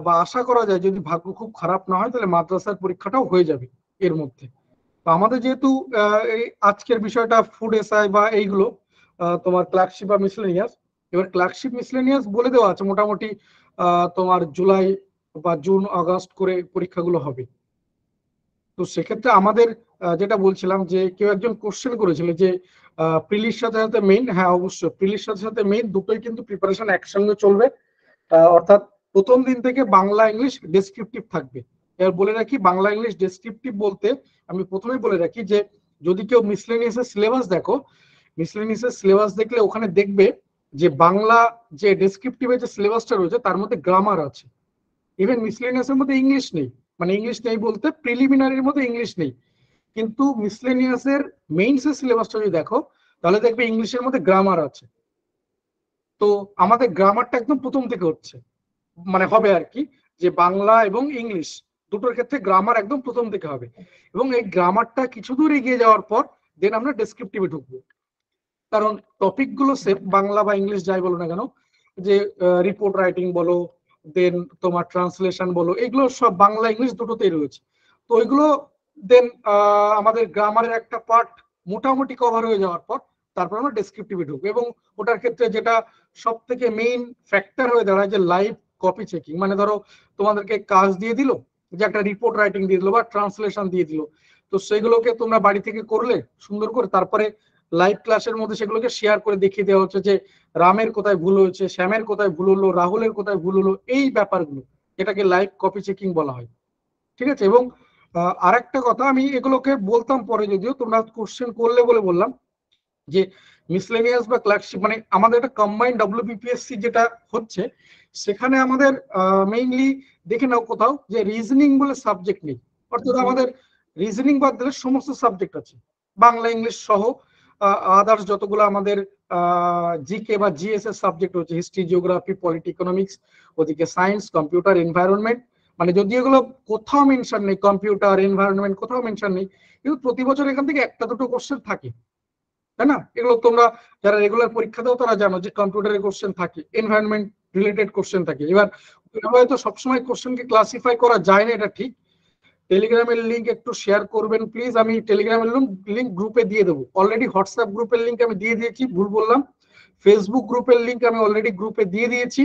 বা আশা করা যায় যদি ভাগ্য খুব খারাপ না হয় তাহলে মাদ্রাসার পরীক্ষাটাও হয়ে যাবে এর মধ্যে। তো আমাদের যেহেতু এই আজকের বিষয়টা ফুড এসআই বা এইগুলো তোমার ক্লার্কশিপ বা মিসলেনিয়াস, এবার ক্লার্কশিপ মিসলেনিয়াস বলে দেওয়া আছে মোটামুটি তোমার জুলাই বা জুন আগস্ট করে পরীক্ষাগুলো হবে। তো সেক্ষেত্রে আমাদের যেটা বলছিলাম, যে কেউ একজন কোশ্চেন করেছিল যে প্রিলির সাথে সাথে মেইন, হ্যাঁ অবশ্যই প্রিলির সাথে সাথে মেইন দুটোই কিন্তু প্রিপারেশন একসঙ্গে চলবে। অর্থাৎ প্রথম দিন থেকে বাংলা ইংলিশ ডেসক্রিপটিভ থাকবে। এবার বলে রাখি, বাংলা ইংলিশ ডেসক্রিপটিভ বলতে আমি প্রথমেই বলে রাখি যে যদি কেউ মিসলেনিয়াসের সিলেবাস দেখো, মিসলেনিয়াসের সিলেবাস দেখলে ওখানে দেখবে যে বাংলা যে ডেসক্রিপটিভের যে সিলেবাসটা রয়েছে তার মধ্যে গ্রামার আছে। ইভেন মিসলেনিয়াসের মধ্যে ইংলিশ নেই, মানে ইংলিশ নেই বলতে প্রিলিমিনারির মধ্যে ইংলিশ নেই, কিন্তু মিসলেনিয়াসের মেইনসের সিলেবাসটা যদি দেখো তাহলে দেখবে ইংলিশের মধ্যে গ্রামার আছে। তো আমাদের গ্রামারটা একদম প্রথম থেকে হচ্ছে, মানে হবে আর কি, যে বাংলা এবং ইংলিশ দুটোর ক্ষেত্রে গ্রামার একদম প্রথম থেকে হবে। এবং এই গ্রামারটা কিছু দূর এগিয়ে যাওয়ার পর দেন আমরা ডেসক্রিপটিভে ঢুকবো। কারণ টপিক গুলো সেম, বাংলা বা ইংলিশ যাই বলো না কেন, যে রিপোর্ট রাইটিং বলো, দেন তোমার ট্রান্সলেশন বলো, এগুলো সব বাংলা ইংলিশ দুটোতেই রয়েছে। তো ওইগুলো দেন আমাদের গ্রামারের একটা পার্ট মোটামুটি কভার হয়ে যাওয়ার পর তারপর আমরা ডেসক্রিপটিভে ঢুকবো। এবং ওটার ক্ষেত্রে যেটা সব থেকে মেইন ফ্যাক্টর হয়ে দাঁড়ায় যে লাইভ কপি চেকিং। মানে ধরো তোমাদেরকে কাজ দিয়ে দিল, যে একটা রিপোর্ট রাইটিং দিয়ে দিল বা ট্রান্সলেশন দিয়ে দিল, তো সেগুলোকে তোমরা বাড়ি থেকে করলে সুন্দর করে, তারপরে লাইভ ক্লাসের মধ্যে সেগুলোকে শেয়ার করে দেখিয়ে দেওয়া হচ্ছে যে রামের কোথায় ভুল হয়েছে, শ্যামের কোথায় ভুল হলো, রাহুলের কোথায় ভুল হলো, এই ব্যাপারগুলো, এটাকে লাইভ কপি চেকিং বলা হয়। ঠিক আছে? এবং আরেকটা কথা আমি এগুলোকে বলতাম পরে, যদিও তোমরা কোশ্চেন করলে বলে বললাম, যে মিসলেনিয়াস বা ক্লার্কশিপ মানে আমাদের একটা কম্বাইন্ড ডব্লিউবিপিএসসি যেটা হচ্ছে, সেখানে আমাদের মেইনলি দেখে নাও কোথাও যে রিজনিং বলে সাবজেক্ট নেই। অর্থাৎ আমাদের রিজনিং বাদ দিলে সমস্ত সাবজেক্ট আছে, বাংলা ইংলিশ সহ আদার্স যতগুলো আমাদের জিকে বা জিএস এর সাবজেক্ট হচ্ছে, হিস্ট্রি, জিওগ্রাফি, পলিটি, ইকোনমিক্স, ওদিকে সায়েন্স, কম্পিউটার, এনভায়রনমেন্ট, মানে যদি এগুলো কোথাও মেনশন নেই, কম্পিউটার, এনভায়রনমেন্ট কোথাও মেনশন নেই, কিন্তু প্রতি বছর এখান থেকে একটা দুটো কোশ্চেন থাকে, তাই না? এগুলো তোমরা যারা রেগুলার পরীক্ষা দাও তারা জানো যে কম্পিউটারের কোশ্চেন থাকে, এনভায়রনমেন্ট রিলেটেড কোশ্চেন থাকে। এবার হয়তো সবসময় কোশ্চেনকে ক্লাসিফাই করা যায় না, এটা ঠিক। টেলিগ্রামের লিঙ্ক একটু শেয়ার করবেন প্লিজ, আমি টেলিগ্রামের লিঙ্ক গ্রুপে দিয়ে দেবো। অলরেডি হোয়াটসঅ্যাপ গ্রুপের লিঙ্ক আমি দিয়ে দিয়েছি, ভুল বললাম, ফেসবুক গ্রুপের লিঙ্ক আমি অলরেডি গ্রুপে দিয়ে দিয়েছি।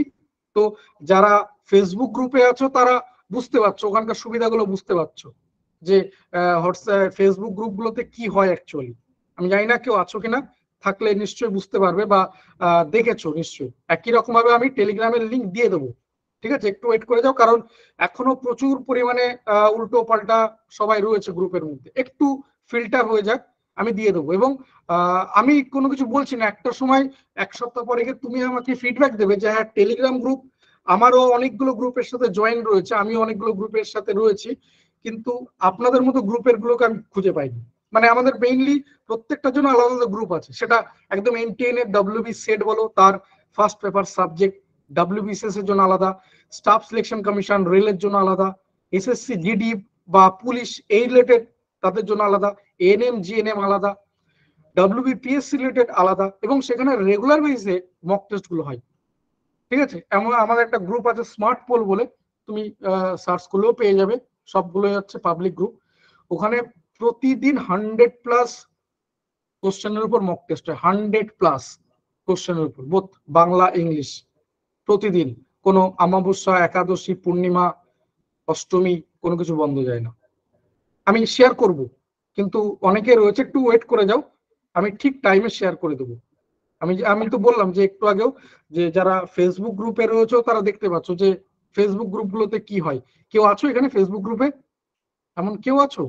তো যারা ফেসবুক গ্রুপে আছো তারা বুঝতে পারছো, ওখানকার সুবিধাগুলো বুঝতে পারছো, যে হোয়াটসঅ্যাপ ফেসবুক গ্রুপগুলোতে কি হয় অ্যাকচুয়ালি। আমি জানি না কেউ আছো কিনা, থাকলে নিশ্চয়ই বুঝতে পারবে বা দেখেছো নিশ্চয়ই। একই রকম ভাবে আমি টেলিগ্রামের লিঙ্ক দিয়ে দেবো, ঠিক আছে? একটু ওয়েট করে যাও, কারণ এখনো প্রচুর পরিমাণে উল্টো পাল্টা সবাই রয়েছে গ্রুপের মধ্যে, একটু ফিল্টার হয়ে যাক। আমি দিয়ে দেবো। এবং আমি কোনো কিছু বলছি না, একটা সময় 1 সপ্তাহ পরে গিয়ে তুমি আমাকে ফিডব্যাক দেবে যে হ্যাঁ টেলিগ্রাম গ্রুপ, আমারও অনেকগুলো গ্রুপের সাথে জয়েন রয়েছে, আমি অনেকগুলো গ্রুপের সাথে রয়েছি, কিন্তু আপনাদের মতো গ্রুপের গুলোকে আমি খুঁজে পাইনি। মানে আমাদের মেইনলি প্রত্যেকটার জন্য আলাদা আলাদা গ্রুপ আছে, সেটা একদম NTN এর WB সেট বলো, তার ফার্স্ট পেপার সাবজেক্ট, WBCS এর জন্য আলাদা, স্টাফ সিলেকশন কমিশন রেলের জন্য আলাদা, SSC GD বা পুলিশ এই রিলেটেড তাদের জন্য আলাদা, ANM GNM আলাদা, WBPSC রিলেটেড আলাদা, এবং সেখানে রেগুলার বেসিসে মক টেস্ট গুলো হয়। ঠিক আছে, এমন আমাদের একটা গ্রুপ আছে স্মার্ট পোল বলে, তুমি সার্চ করলেও পেয়ে যাবে, সবগুলোই হচ্ছে পাবলিক গ্রুপ। ওখানে প্রতিদিন 100+ কোশ্চেনের উপর মক টেস্ট হয়, 100+ কোশ্চেনের উপর, বোথ বাংলা ইংলিশ, প্রতিদিন। কোনো অমাবস্যা, একাদশী, পূর্ণিমা, অষ্টমী কোনো কিছু বন্ধ যায় না। আমি শেয়ার করব, কিন্তু অনেকে রয়েছে, একটু ওয়েট করে যাও, আমি ঠিক টাইমে শেয়ার করে দেবো। আমি তো বললাম যে একটু আগেও, যে যারা ফেসবুক গ্রুপে রয়েছে তারা দেখতে পাচ্ছ যে ফেসবুক গ্রুপগুলোতে কি হয়। কেউ আছো এখানে ফেসবুক গ্রুপে? এমন কেউ আছো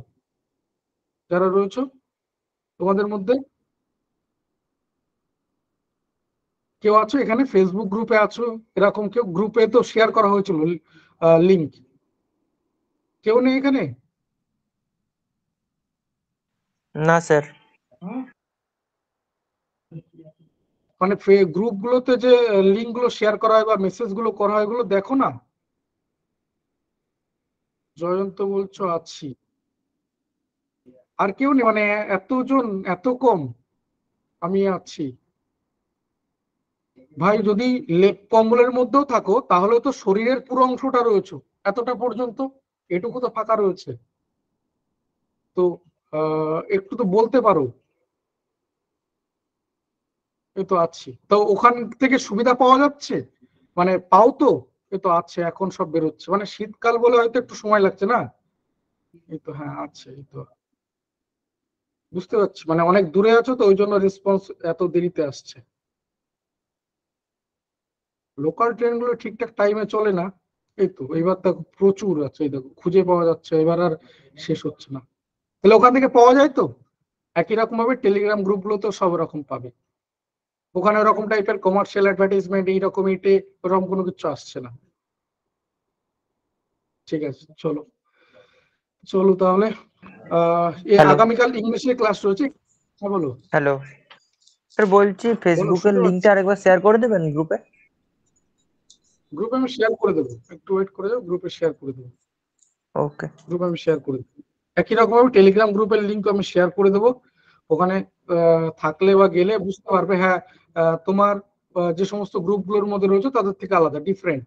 যারা রয়েছে তোমাদের মধ্যে? কেউ আছো এখানে ফেসবুক গ্রুপে আছো? এরকম কেউ? গ্রুপে তো শেয়ার করা হয়েছিল লিংক, কেউ নেই এখানে? না স্যার। মানে গ্রুপগুলোতে যে লিংক গুলো শেয়ার করা হয় বা মেসেজ গুলো করা হয়, এগুলো দেখো না? জয়ন্ত বলছো আছি, আর কেউ নেই? মানে এতজন, এত কম? আমি আছি ভাই। যদি লেপ কম্বলের মধ্যেও থাকো তাহলে তো শরীরের পুরো অংশটা রয়েছে এতটা পর্যন্ত, এটুকু তো ফাঁকা রয়েছে, তো একটু তো বলতে পারো। এই তো আছি, তো ওখান থেকে সুবিধা পাওয়া যাচ্ছে? মানে পাও তো? এই তো আছে, এখন সব বেরোচ্ছে, মানে শীতকাল বলে হয়তো একটু সময় লাগছে না। এই তো হ্যাঁ আছে, এই তো বুঝতে পারছি, মানে অনেক দূরে আছো তো ওই জন্য রেসপন্স এত দেরিতে আসছে। লোকাল ট্রেনগুলো ঠিকঠাক টাইমে চলে না। এই তো এবার দেখো প্রচুর আছে, এই দেখো খুঁজে পাওয়া যাচ্ছে, এবার আর শেষ হচ্ছে না। তাহলে ওখান থেকে পাওয়া যায় তো? একই রকম ভাবে টেলিগ্রাম গ্রুপগুলোতেও সব রকম পাবে, ওখানে ওরকম টাইপের কমার্শিয়াল অ্যাডভার্টাইজমেন্ট এইরকম ইটে ওরকম কোনো কিছু আসছে না। ঠিক আছে, চলো চলো তাহলে। Hello. আগামীকাল ইংলিশের ক্লাস রয়েছে। হ্যাঁ বলো। হ্যালো স্যার, বলছি ফেসবুকের শুনতে লিঙ্কটা আরেকবার শেয়ার করে দেবেন গ্রুপে? গ্রুপে আমি শেয়ার করে দেবো, একটু ওয়েট করে যাও, গ্রুপে শেয়ার করে দেবো। ওকে। গ্রুপে আমি শেয়ার করে দেবো। একই রকম ভাবে টেলিগ্রাম গ্রুপের লিঙ্ক আমি শেয়ার করে দেবো। ওখানে থাকলে বা গেলে বুঝতে পারবে, হ্যাঁ তোমার যে সমস্ত গ্রুপগুলোর মধ্যে রয়েছে তাদের থেকে আলাদা, ডিফারেন্ট।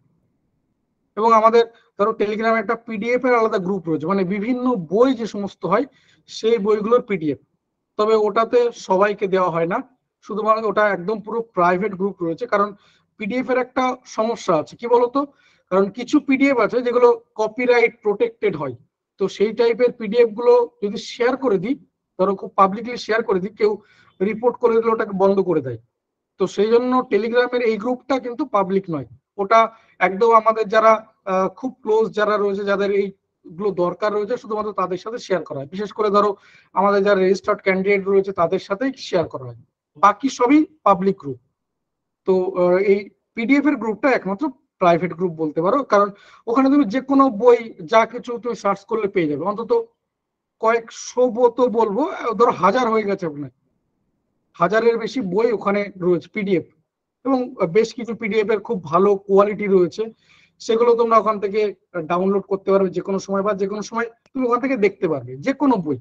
এবং আমাদের ধরো টেলিগ্রামে একটা পিডিএফ এর আলাদা গ্রুপ রয়েছে, মানে বিভিন্ন বই যে সমস্ত হয় সেই বইগুলোর পিডিএফ, তবে ওটাতে সবাইকে দেওয়া হয় না, শুধুমাত্র ওটা একদম পুরো প্রাইভেট গ্রুপ রয়েছে। কারণ পিডিএফ এর একটা সমস্যা আছে, কি বলতো, কারণ কিছু পিডিএফ আছে যেগুলো কপিরাইট প্রোটেক্টেড হয়, তো সেই টাইপের পিডিএফ গুলো যদি শেয়ার করে দিই, ধরো খুব পাবলিকলি শেয়ার করে দিই, কেউ রিপোর্ট করে দিলে ওটাকে বন্ধ করে দেয়। তো সেই জন্য টেলিগ্রামের এই গ্রুপটা কিন্তু পাবলিক নয়, ওটা একদম আমাদের যারা খুব ক্লোজ যারা রয়েছে, যাদের এইগুলো দরকার রয়েছে, শুধুমাত্র তাদের সাথে শেয়ার করা হয়। বিশেষ করে ধরো আমাদের যারা রেজিস্টার্ড ক্যান্ডিডেট রয়েছে তাদের সাথেই শেয়ার করা হয়, বাকি সবই পাবলিক গ্রুপ। তো এই পিডিএফ এর গ্রুপটা একমাত্র প্রাইভেট গ্রুপ বলতে পারো, কারণ ওখানে তুমি যে কোনো বই যা কিছু তুমি সার্চ করলে পেয়ে যাবে, অন্তত কয়েকশো তো বলবো, ধরো 1000 হয়ে গেছে, ওখানে 1000-এর বেশি বই ওখানে রয়েছে পিডিএফ, এবং বেশ কিছু পিডিএফ এর খুব ভালো কোয়ালিটি রয়েছে, সেগুলো তোমরা ওখান থেকে ডাউনলোড করতে পারবে যে কোনো সময়, বা যে কোনো সময় তুমি ওখান থেকে দেখতে পারবে যে কোনো বই,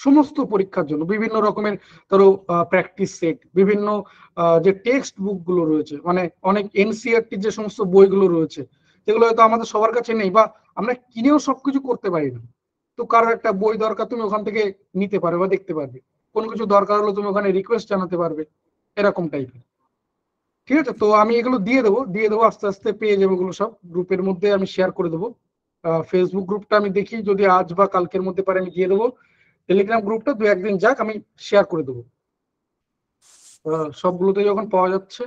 সমস্ত পরীক্ষার জন্য বিভিন্ন রকমের, ধরো প্র্যাকটিস সেট, বিভিন্ন যে টেক্সট বুক গুলো রয়েছে, মানে অনেক এনসিইআরটি যে সমস্ত বইগুলো রয়েছে, যেগুলো হয়তো আমাদের সবার কাছে নেই, বা আমরা কিনেও সবকিছু করতে পারি না, তো কারো একটা বই দরকার তুমি ওখান থেকে নিতে পারবে বা দেখতে পারবে, কোনো কিছু দরকার হলো তুমি ওখানে রিকোয়েস্ট জানাতে পারবে, এরকম টাইপের। ঠিক আছে, তো আমি এগুলো দিয়ে দেবো আস্তে আস্তে পেয়ে যাবো, এগুলো সব গ্রুপের মধ্যে আমি শেয়ার করে দেবো। ফেসবুক গ্রুপটা আমি দেখি যদি আজ বা কালকের মধ্যে পারে আমি দিয়ে দেবো, টেলিগ্রাম গ্রুপটা 2-1 দিন যাক, আমি শেয়ার করে দেবো সবগুলোতে যখন পাওয়া যাচ্ছে।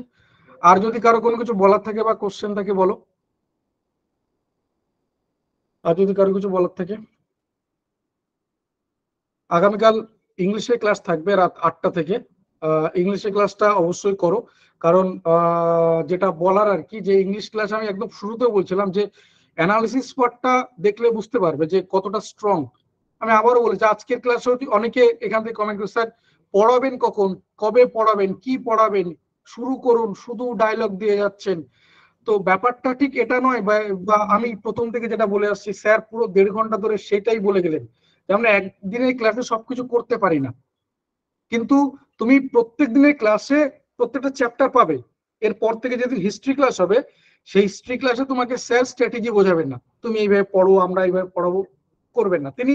আর যদি কারো কোনো কিছু বলার থাকে বা কোশ্চেন থাকে বলো, আর যদি কারো কিছু বলার থাকে। আগামীকাল ইংলিশের ক্লাস থাকবে রাত 8টা থেকে। ইংলিশের ক্লাসটা অবশ্যই করো, কারণ যেটা বলার আর কি, যে ইংলিশ ক্লাস আমি একদম শুরুতে বলছিলাম যে অ্যানালিসিস পার্টটা দেখলে বুঝতে পারবে যে কতটা স্ট্রং। আমি আবারও বলেছি, আজকের ক্লাসে অনেকে এখান থেকে কমেন্ট করে, স্যার পড়াবেন কখন, কবে পড়াবেন, কি পড়াবেন, শুরু করুন, শুধু ডায়লগ দিয়ে যাচ্ছেন। তো ব্যাপারটা ঠিক এটা নয়, বা আমি প্রথম থেকে যেটা বলে আসছি, স্যার পুরো 1.5 ঘন্টা ধরে সেটাই বলে গেলেন যে আমরা একদিনের ক্লাসে সবকিছু করতে পারি না। কিন্তু তুমি প্রত্যেক দিনের ক্লাসে প্রত্যেকটা চ্যাপ্টার পাবে। এরপর থেকে যেদিন হিস্ট্রি ক্লাস হবে, সেই হিস্ট্রি ক্লাসে তোমাকে স্যার স্ট্র্যাটেজি বোঝাবেন না, তুমি এইভাবে পড়ো, আমরা এইভাবে পড়াবো, করবেন না। তিনি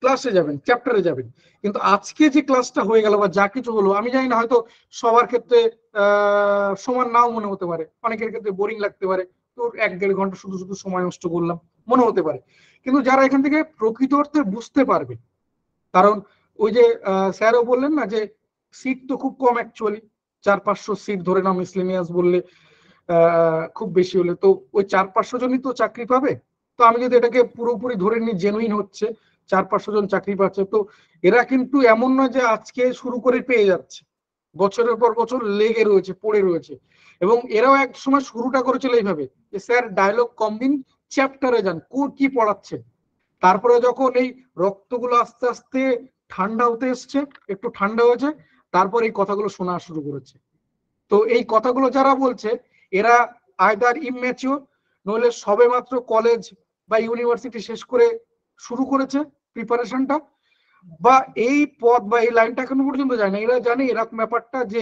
ক্লাসে যাবেন, চ্যাপ্টারে যাবেন। কিন্তু আজকে যে ক্লাসটা হয়ে গেল বা যা কিছু হলো, আমি জানি না, হয়তো সবার ক্ষেত্রে সমান নাও মনে হতে পারে, অনেকের ক্ষেত্রে বোরিং লাগতে পারে, তো 1-1.5 ঘন্টা শুধু শুধু সময় নষ্ট করলাম মনে হতে পারে। কিন্তু যারা এখান থেকে প্রকৃত অর্থে বুঝতে পারবে, কারণ ওই যে স্যারও বললেন না যে সিট তো খুব কম, অ্যাকচুয়ালি 400-500 সিট ধরে নাও, মিসলেনিয়াস বললে খুব বেশি হলে তো ওই 400-500 জনই তো চাকরি পাবে। তো আমি যদি এটাকে পুরোপুরি ধরে নিই জেনুইন হচ্ছে 400-500 জন চাকরি পাচ্ছে, তো এরা কিন্তু এমন নয় যে আজকে শুরু করে পেয়ে যাচ্ছে, বছরের পর বছর লেগে রয়েছে, পড়ে রয়েছে। এবং এরাও এক সময় শুরুটা করেছিল এইভাবে যে স্যার ডায়লগ কম দিন, চ্যাপ্টারে যান, কি পড়াচ্ছে। তারপরে যখন এই রক্তগুলো আস্তে আস্তে ঠান্ডা হতে এসছে, একটু ঠান্ডা হয়েছে, তারপর এই কথাগুলো শোনা শুরু করেছে। তো এই কথাগুলো যারা বলছে, এরা আইদার ইম্যাচিওর, নইলে সবে মাত্র কলেজ বা ইউনিভার্সিটি শেষ করে শুরু করেছে প্রিপারেশনটা, বা এই পথ বা এই লাইনটা এখনো পর্যন্ত যায় না। এরা জানে এরকম ব্যাপারটা যে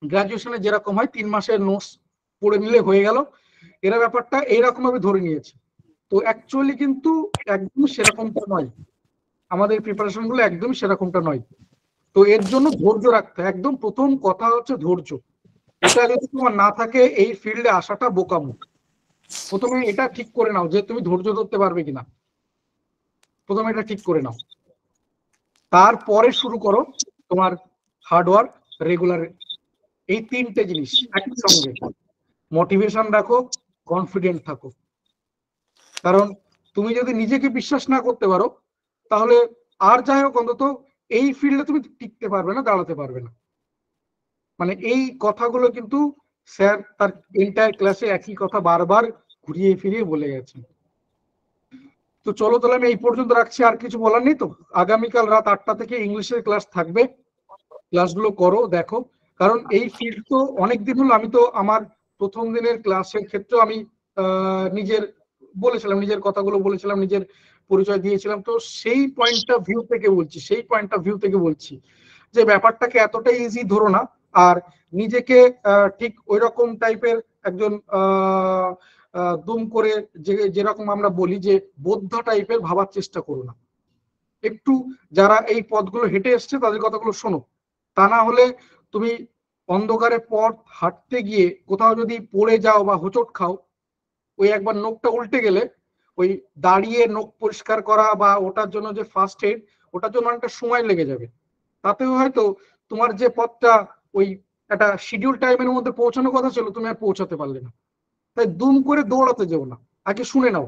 গ্রাজুয়েশনে যেরকম হয় 3 মাসের নোটস পড়ে নিলে হয়ে গেল, এরা ব্যাপারটা এইরকম ভাবে ধরে নিয়েছে। তো অ্যাকচুয়ালি কিন্তু একদম সেরকমটা নয়, আমাদের প্রিপারেশন গুলো একদম সেরকমটা নয়। তো এর জন্য ধৈর্য রাখতে হয়। একদম প্রথম কথা হচ্ছে ধৈর্য। এটা যদি তোমার না থাকে, এই ফিল্ডে আসাটা বোকামো। প্রথমে এটা ঠিক করে নাও যে তুমি ধৈর্য ধরতে পারবে কিনা, প্রথমে এটা ঠিক করে নাও, তারপরে শুরু করো তোমার হার্ডওয়ার্ক, রেগুলার। এই 3টে জিনিস একসঙ্গে, মোটিভেশন রাখো, কনফিডেন্ট থাকো। কারণ তুমি যদি নিজেকে বিশ্বাস না করতে পারো, তাহলে আর যাই হোক, অন্তত এই ফিল্ডে তুমি টিকতে পারবে না, দাঁড়াতে পারবে না। মানে এই কথাগুলো কিন্তু স্যার তার এন্টায়ার ক্লাসে একই কথা বারবার ঘুরিয়ে ফিরিয়ে বলে গেছেন। তো চলো তাহলে আমি এই পর্যন্ত রাখছি, আর কিছু বলার নেই তো। আগামীকাল রাত 8টা থেকে ইংলিশের ক্লাস থাকবে, ক্লাসগুলো করো, দেখো। কারণ এই ফিল্ড তো অনেকদিন হলো, আমি তো আমার প্রথম দিনের ক্লাসের ক্ষেত্রে আমি নিজের বলেছিলাম, নিজের কথাগুলো বলেছিলাম, নিজের পরিচয় দিয়েছিলাম। তো সেই পয়েন্ট অফ ভিউ থেকে বলছি যে ব্যাপারটাকে এতটা ইজি ধরো না, আর নিজেকে ঠিক ওই রকম টাইপের একজন দুম করে যেরকম আমরা বলি যে বোদ্ধা টাইপের ভাবার চেষ্টা করো না। একটু যারা এই পথগুলো হেঁটে এসছে তাদের কথাগুলো শোনো। তা না হলে তুমি অন্ধকারে পথ হাঁটতে গিয়ে কোথাও যদি পড়ে যাও বা হোঁচট খাও, ওই একবার নখটা উল্টে গেলে ওই দাঁড়িয়ে নখ পরিষ্কার করা বা ওটার জন্য যে ফার্স্ট এড, ওটার জন্য অনেকটা সময় লেগে যাবে। তাতেও হয়তো তোমার যে পথটা ওই একটা শিডিউল টাইমের মধ্যে পৌঁছানোর কথা ছিল, তুমি আর পৌঁছাতে পারলে না। তাই দুম করে দৌড়াতে যেও না, আগে শুনে নাও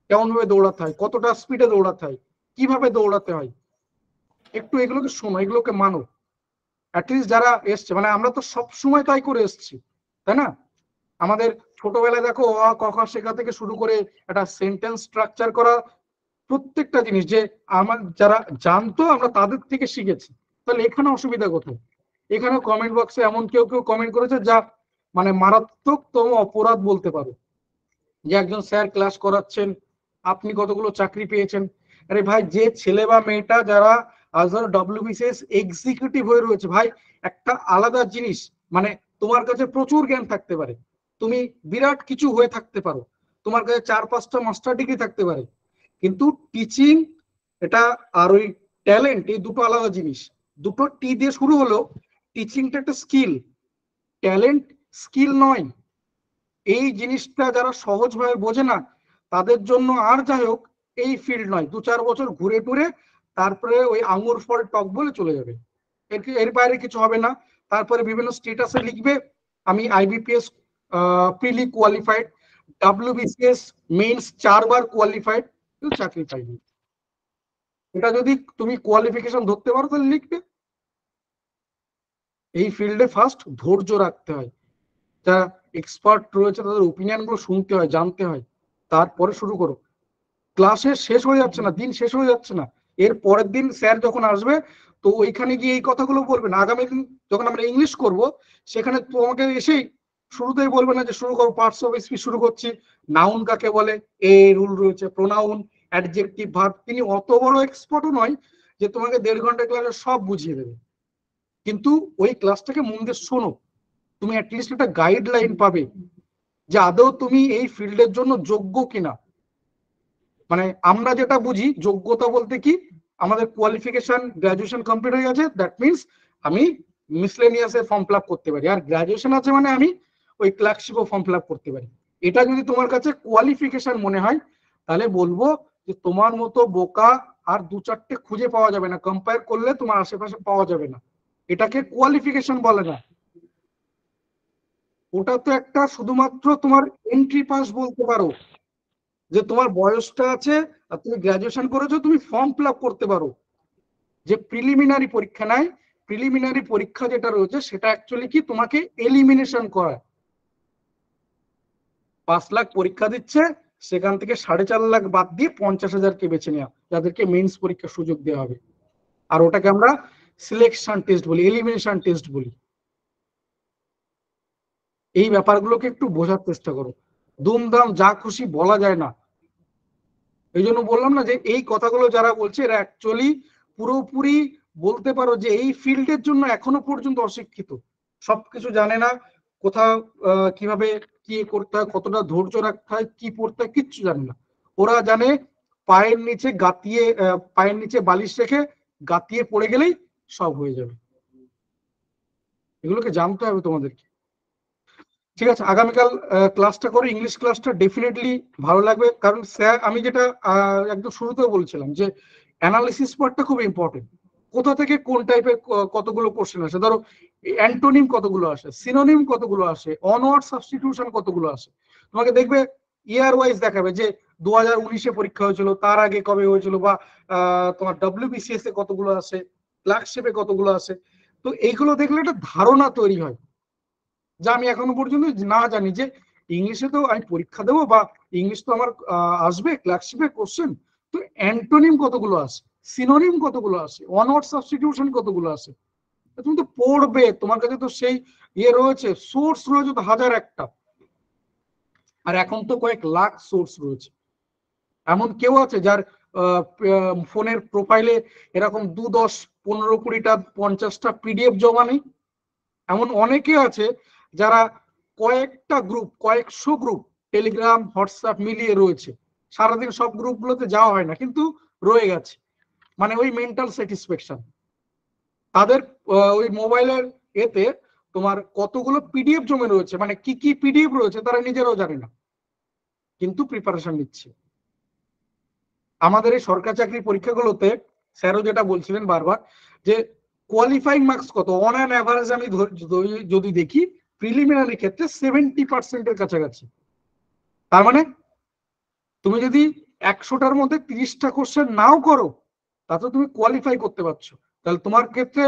কেমন ভাবে দৌড়াতে হয়, কতটা স্পিডে দৌড়াতে হয়, কিভাবে দৌড়াতে হয়, একটু এগুলোকে শোনো, এগুলোকে মানো। অ্যাটলিস্ট যারা এসছে, মানে আমরা তো সব সময় তাই করে এসছি, তাই না? আমাদের ছোটবেলায় দেখো অ ক খ শেখা থেকে শুরু করে একটা সেন্টেন্স স্ট্রাকচার করা, প্রত্যেকটা জিনিস যে আমার যারা জানতো আমরা তাদের থেকে শিখেছি। তাহলে এখানে অসুবিধা কোথায়? এখানে কমেন্ট বক্সে এমন কেউ কমেন্ট করেছে যা মানে মারাত্মকতম অপরাধ বলতে পারো, যে একজন স্যার ক্লাস করাচ্ছেন, আপনি কতগুলো চাকরি পেয়েছেন। আরে ভাই, যে ছেলে বা মেয়েটা যারা আজ ধরো WBCS এক্সিকিউটিভ হয়ে রয়েছে, ভাই একটা আলাদা জিনিস। মানে তোমার কাছে প্রচুর জ্ঞান থাকতে পারে, তুমি বিরাট কিছু হয়ে থাকতে পারো, তোমার কাছে 4-5টা মাস্টার ডিগ্রি থাকতে পারে, কিন্তু টিচিং এটা আর ওই ট্যালেন্ট, এই দুটো আলাদা জিনিস। দুটো টি দিয়ে শুরু হলো, টিচিংটা একটা স্কিল, ট্যালেন্ট স্কিল নয়। এই জিনিসটা যারা সহজভাবে বোঝে না, তাদের জন্য আর যাই হোক এই ফিল্ড নয়। 2-4 বছর ঘুরে টুরে তারপরে ওই আঙুর ফল টক বলে চলে যাবে, এর বাইরে কিছু হবে না। তারপরে বিভিন্ন স্টেটাসে লিখবে আমি IBPS প্রিলি কোয়ালিফাইড, WBCS মেইনস 4 বার কোয়ালিফাইড, চাকরি পাইনি। এটা যদি তুমি কোয়ালিফিকেশন ধরতে পারো তাহলে লিখবে। এই ফিল্ডে ফার্স্ট ধৈর্য রাখতে হয়, যারা এক্সপার্ট রয়েছে তাদের ওপিনিয়ন গুলো শুনতে হয়, জানতে হয়, তারপরে শুরু করো। ক্লাসে শেষ হয়ে যাচ্ছে না, দিন শেষ হয়ে যাচ্ছে না, এর পরের দিন স্যার যখন আসবে তো ওইখানে গিয়ে এই কথাগুলো বলবে না। আগামী দিন যখন আমরা ইংলিশ করব সেখানে তোমাকে এসেই শুরুতেই বলবে না যে শুরু করো পার্টস অফ স্পিচ শুরু করছি, নাউন কাকে বলে, এ রুল রয়েছে, প্রোনাউন, অ্যাডজেক্টিভ, ভার্ব। তিনি অত বড় এক্সপার্টও নয় যে তোমাকে 1.5 ঘন্টা ক্লাসে সব বুঝিয়ে দেবে, কিন্তু ওই ক্লাসটাকে মন দিয়ে শোনো, তুমি অ্যাটলিস্ট একটা গাইডলাইন পাবে যে আদৌ তুমি এই ফিল্ডের জন্য যোগ্য কিনা। মানে আমরা যেটা বুঝি যোগ্যতা বলতে কি, আমাদের কোয়ালিফিকেশন গ্রাজুয়েশন কমপ্লিট হয়ে গেছে, দ্যাট মিনস আমি মিসলেনিয়াসে ফর্ম ফিল আপ করতে পারি, আর গ্রাজুয়েশন আছে মানে আমি ওই ক্লার্কশিপও ফর্ম ফিল আপ করতে পারি। এটা যদি তোমার কাছে কোয়ালিফিকেশন মনে হয় তাহলে বলবো যে তোমার মতো বোকা আর 2-4টে খুঁজে পাওয়া যাবে না, কম্পেয়ার করলে তোমার আশেপাশে পাওয়া যাবে না। এটাকে কোয়ালিফিকেশন বলে না, ওটা তো একটা শুধুমাত্র তোমার এন্ট্রি পাস বলতে পারো, যে তোমার বয়সটা আছে আর তুমি গ্রাজুয়েশন করেছো, তুমি ফর্ম ফিল আপ করতে পারো। যে প্রিলিমিনারি পরীক্ষা নাই, প্রিলিমিনারি পরীক্ষা যেটা রয়েছে সেটা অ্যাকচুয়ালি কি তোমাকে এলিমিনেশন করা। 5 লাখ পরীক্ষা দিচ্ছে, সেখান থেকে 4.5 লাখ বাদ দিয়ে 50,000কে বেছে নেওয়া, যাদেরকে মেইনস পরীক্ষার সুযোগ দেওয়া হবে। আর ওটাকে আমরা সিলেকশন টেস্ট বলি, এলিমিনেশন টেস্ট বলি। এই ব্যাপারগুলোকে একটু বোঝার চেষ্টা করো, দুমদাম যা খুশি বলা যায় না। এই জন্য বললাম না যে এই কথাগুলো যারা বলছে এরা অ্যাকচুয়ালি পুরোপুরি বলতে পারো যে এই ফিল্ডের জন্য এখনো পর্যন্ত অশিক্ষিত, সবকিছু জানে না, কোথাও কিভাবে কি করতে হয়, কতটা ধৈর্য রাখতে হয়, কি পড়তে হয়, কিচ্ছু জানে না। ওরা জানে পায়ের নিচে গাতিয়ে, পায়ের নিচে বালিশ রেখে গাতিয়ে পড়ে গেলেই সব হয়ে যাবে। এগুলোকে জানতে হবে তোমাদেরকে। ঠিক আছে, আগামীকাল ক্লাসটা করে, ইংলিশ ক্লাসটা ডেফিনেটলি ভালো লাগবে, কারণ স্যার আমি যেটা একদম শুরুতেও বলছিলাম যে অ্যানালিসিস পার্টটা খুব ইম্পর্টেন্ট। কোথা থেকে কোন টাইপের কতগুলো কোশ্চেন আসে, ধরো অ্যান্টোনিম কতগুলো আসে, সিনোনিম কতগুলো আসে, অনওয়ার্ড সাবস্টিটিউশন কতগুলো আসে। তোমাকে দেখবে ইয়ার ওয়াইজ দেখাবে যে 2019-এ পরীক্ষা হয়েছিল, তার আগে কবে হয়েছিল, বা তোমার WBCS এ কতগুলো আসে, ক্লার্কশিপে কতগুলো আসে। তো এইগুলো দেখলে একটা ধারণা তৈরি হয়, যা আমি এখনো পর্যন্ত না জানি যে ইংলিশে তো আমি পরীক্ষা দেবো বা ইংলিশ তো আমার আসবে ক্লার্কশিপে কোশ্চেন, তো অ্যান্টোনিম কতগুলো আসে, সিনোনিম কতগুলো আসে, ওয়ার্ড সাবস্টিটিউশন কতগুলো আসে, তুমি তো পড়বে, তোমার কাছে তো সেই ইয়ে রয়েছে, সোর্স রয়েছে তো 1001টা, আর এখন তো কয়েক লাখ সোর্স রয়েছে। এমন কেউ আছে যার ফোনের প্রোফাইলে এরকম 2, 10, 15, 20টা, 50টা PDF জমা নেই? এমন অনেকে আছে যারা কয়েকটা গ্রুপ, কয়েকশো গ্রুপ, টেলিগ্রাম, হোয়াটসঅ্যাপ মিলিয়ে রয়েছে, সারাদিন সব গ্রুপগুলোতে যাওয়া হয় না কিন্তু রয়ে গেছে, মানে ওই মেন্টাল স্যাটিসফ্যাকশন। তাদের ওই মোবাইলের এতে তোমার কতগুলো PDF জমে রয়েছে, মানে কি কি PDF রয়েছে তারা নিজেরাও জানে না, কিন্তু প্রিপারেশন নিচ্ছে। আমাদের এই সরকারি চাকরির পরীক্ষাগুলোতে স্যারও যেটা বলছিলেন বারবার যে কোয়ালিফাইং মার্কস কত, অন অ্যান অ্যাভারেজ আমি যদি দেখি প্রিলিমিনারি ক্ষেত্রে 70%-এর কাছাকাছি। তার মানে তুমি যদি 100টার মধ্যে 30টা কোশ্চেন নাও করো তাতে তুমি কোয়ালিফাই করতে পারছো, তাহলে তোমার ক্ষেত্রে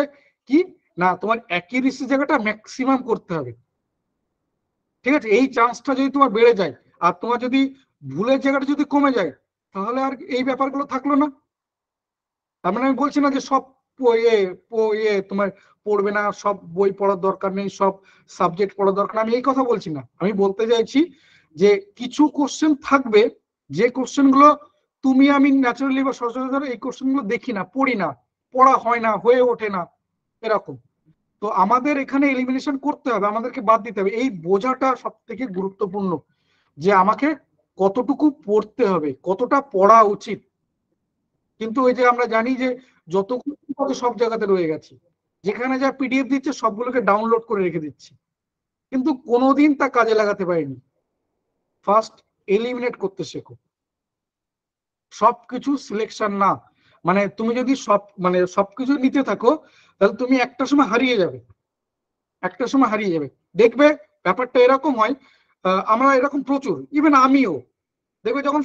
কি না, তোমার অ্যাকিউরেসি জায়গাটা ম্যাক্সিমাম করতে হবে। ঠিক আছে, এই চান্সটা যদি তোমার বেড়ে যায় আর তোমার যদি ভুলের জায়গাটা যদি কমে যায় তাহলে আর এই ব্যাপারগুলো থাকলো না। তার মানে আমি বলছি না যে সব তোমার পড়বে না, সব বই পড়ার দরকার নেই, সব সাবজেক্ট পড়ার দরকার, আমি এই কথা বলছি না। আমি বলতে চাইছি যে কিছু কোশ্চেন থাকবে যে কোশ্চেন গুলো তুমি আমি ন্যাচারালি বা সচরাচর এই কোশ্চেন গুলো দেখি না, পড়ি না, পড়া হয় না, হয়ে ওঠে না, এরকম। তো আমাদের এখানে এলিমিনেশন করতে হবে, আমাদেরকে বাদ দিতে হবে। এই বোঝাটা সব থেকে গুরুত্বপূর্ণ যে আমাকে কতটুকু পড়তে হবে, কতটা পড়া উচিত। কিন্তু ওই যে আমরা জানি যে যতগুলো সব জায়গাতে রয়ে গেছে, যেখানে যা PDF দিচ্ছে সবগুলোকে ডাউনলোড করে রেখে দিচ্ছি, কিন্তু কোনোদিন তা কাজে লাগাতে পারিনি। ফার্স্ট এলিমিনেট করতে শেখো, সবকিছু সিলেকশন না। মানে তুমি যদি সবকিছু নিতে থাকো তাহলে তুমি একটা সময় হারিয়ে যাবে, একটা সময় হারিয়ে যাবে। দেখবে ব্যাপারটা এরকম হয়, আমরা এরকম প্রচুর, ইভেন আমিও দেখবে যখন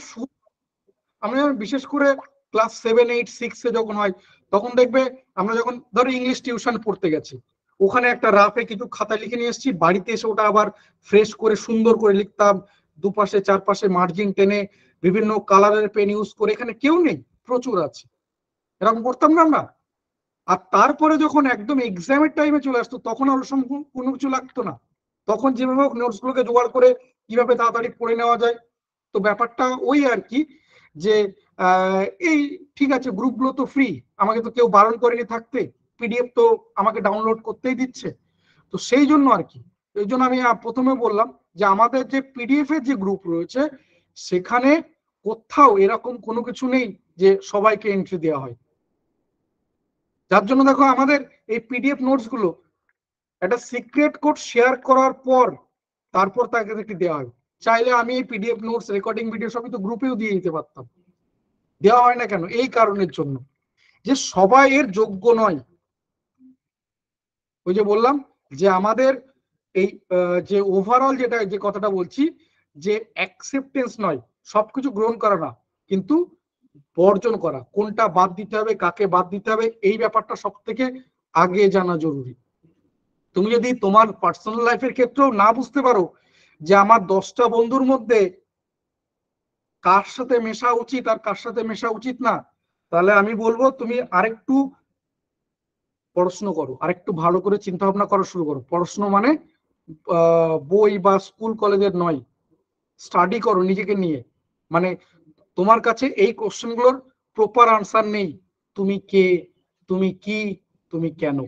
আমরা বিশেষ করে ক্লাস 7, 8, 6 এ যখন হয় তখন দেখবে আমরা যখন ধরো ইংলিশ টিউশন পড়তে গেছি, ওখানে একটা রাফে কিছু খাতা লিখে নিয়ে এসেছি, বাড়িতে এসে ওটা আবার ফ্রেশ করে সুন্দর করে লিখতাম, দুপাশে চারপাশে মার্জিন টেনে বিভিন্ন কালারের পেন ইউজ করে। এখানে কেউ নেই, প্রচুর আছে, এরকম করতাম না আমরা। আর তারপরে যখন একদম এক্সামের টাইমে চলে আসতো তখন আর কোনো কিছু লাগতো না, তখন যেভাবে নোটস গুলোকে জোগাড় করে কিভাবে তাড়াতাড়ি পড়ে নেওয়া যায়। তো ব্যাপারটা ওই আর কি, যে এই ঠিক আছে গ্রুপগুলো তো ফ্রি, আমাকে তো কেউ বারণ করেনি থাকতে, পিডিএফ তো আমাকে ডাউনলোড করতেই দিচ্ছে। তো সেই জন্য আর কি, এই জন্য আমি প্রথমে বললাম যে আমাদের যে পিডিএফ এর যে গ্রুপ রয়েছে সেখানে কোথাও এরকম কোনো কিছু নেই যে সবাইকে এন্ট্রি দেওয়া হয়। যার জন্য দেখো আমাদের এই পিডিএফ নোটস গুলো একটা সিক্রেট কোড শেয়ার করার পর তারপর তাকে দেওয়া হয়। চাইলে আমি এই পিডিএফ নোটস, রেকর্ডিং ভিডিও সবই তো গ্রুপেও দিয়ে দিতে পারতাম, দেওয়া হয় না কেন? এই কারণের জন্য যে সবাই এর যোগ্য নয়। ওই যে বললাম যে আমাদের এই যে ওভারঅল যেটা যে কথাটা বলছি, যে অ্যাকসেপ্টেন্স নয়, সবকিছু গ্রহণ করা না, কিন্তু বর্জন করা, কোনটা বাদ দিতে হবে, কাকে বাদ দিতে হবে, এই ব্যাপারটা সব থেকে আগে জানা জরুরি। তুমি যদি তোমার পার্সোনাল লাইফের ক্ষেত্রেও না বুঝতে পারো যে আমার 10টা বন্ধুর মধ্যে কার সাথে মেশা উচিত আর কার সাথে মেশা উচিত না, তাহলে আমি বলবো তুমি আরেকটু পড়াশোনা করো, আরেকটু ভালো করে চিন্তা ভাবনা করা শুরু করো। পড়াশোনা মানে বই বা স্কুল কলেজের নয়, স্টাডি করো নিজেকে নিয়ে। মানে তোমার কাছে এই কোশ্চেন গুলোর প্রপার আনসার নেই, তুমি কে, তুমি কি, তুমি কেন,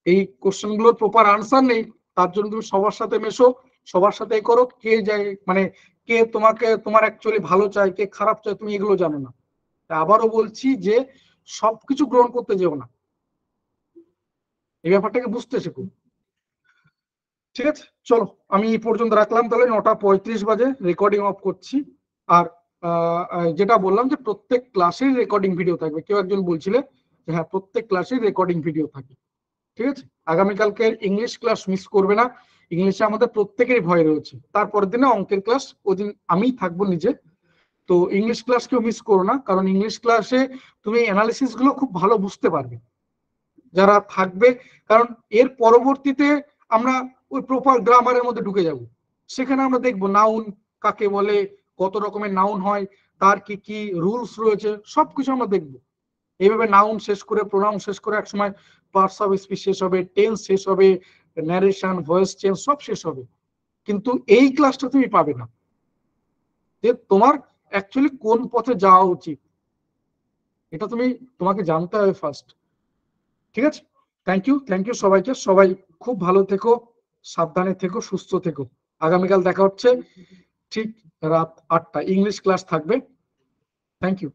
এই কোশ্চেন গুলোর প্রপার আনসার নেই। তার জন্য তুমি সবার সাথে মেশো, সবার সাথে করো, কে যায় মানে কে তোমাকে তোমার অ্যাকচুয়ালি ভালো চায়, কে খারাপ চায়, তুমি এগুলো জানো না। আবারও বলছি যে সবকিছু গ্রহণ করতে যেও না, এই ব্যাপারটাকে বুঝতে শেখো। ঠিক আছে, চলো আমি এই পর্যন্ত রাখলাম, তাহলে 9:35 বাজে, রেকর্ডিং অফ করছি। আর যেটা বললাম যে প্রত্যেক ক্লাসের রেকর্ডিং ভিডিও থাকবে, কেউ একজন বলছিলে যে হ্যাঁ প্রত্যেক ক্লাসের রেকর্ডিং ভিডিও থাকে। ঠিক আছে, আগামীকালকে ইংলিশ ক্লাস মিস করবে না, ইংলিশে আমাদের প্রত্যেকেরই ভয় রয়েছে। তারপরের দিনে অঙ্কের ক্লাস, ওদিন আমি থাকবো নিজে, তো ইংলিশ ক্লাস কেউ মিস করো না, কারণ ইংলিশ ক্লাসে তুমি অ্যানালিসিস গুলো খুব ভালো বুঝতে পারবে যারা থাকবে। কারণ এর পরবর্তীতে আমরা ওই প্রপার গ্রামারের মধ্যে ঢুকে যাব, সেখানে আমরা দেখবো নাউন কাকে বলে, কত রকমের নাউন হয়, তার কি কি রুলস রয়েছে, সবকিছু আমরা দেখবো। এইভাবে নাউন শেষ করে, প্রোনাউন শেষ করে, একসময় পার্টস অফ স্পিচ শেষ হবে, টেন্স শেষ হবে, ন্যারেশন, ভয়েস চেঞ্জ সব শেষ হবে। কিন্তু এই ক্লাসটা তুমি পাবে না, যে তোমার অ্যাকচুয়ালি কোন পথে যাওয়া উচিত, এটা তোমাকে জানতে হবে ফার্স্ট। ঠিক আছে, থ্যাংক ইউ সবাইকে, সবাই খুব ভালো থেকো, সাবধানে থেকো, সুস্থ থেকো। আগামীকাল দেখা হচ্ছে ঠিক রাত 8টায়, ইংলিশ ক্লাস থাকবে। Thank you.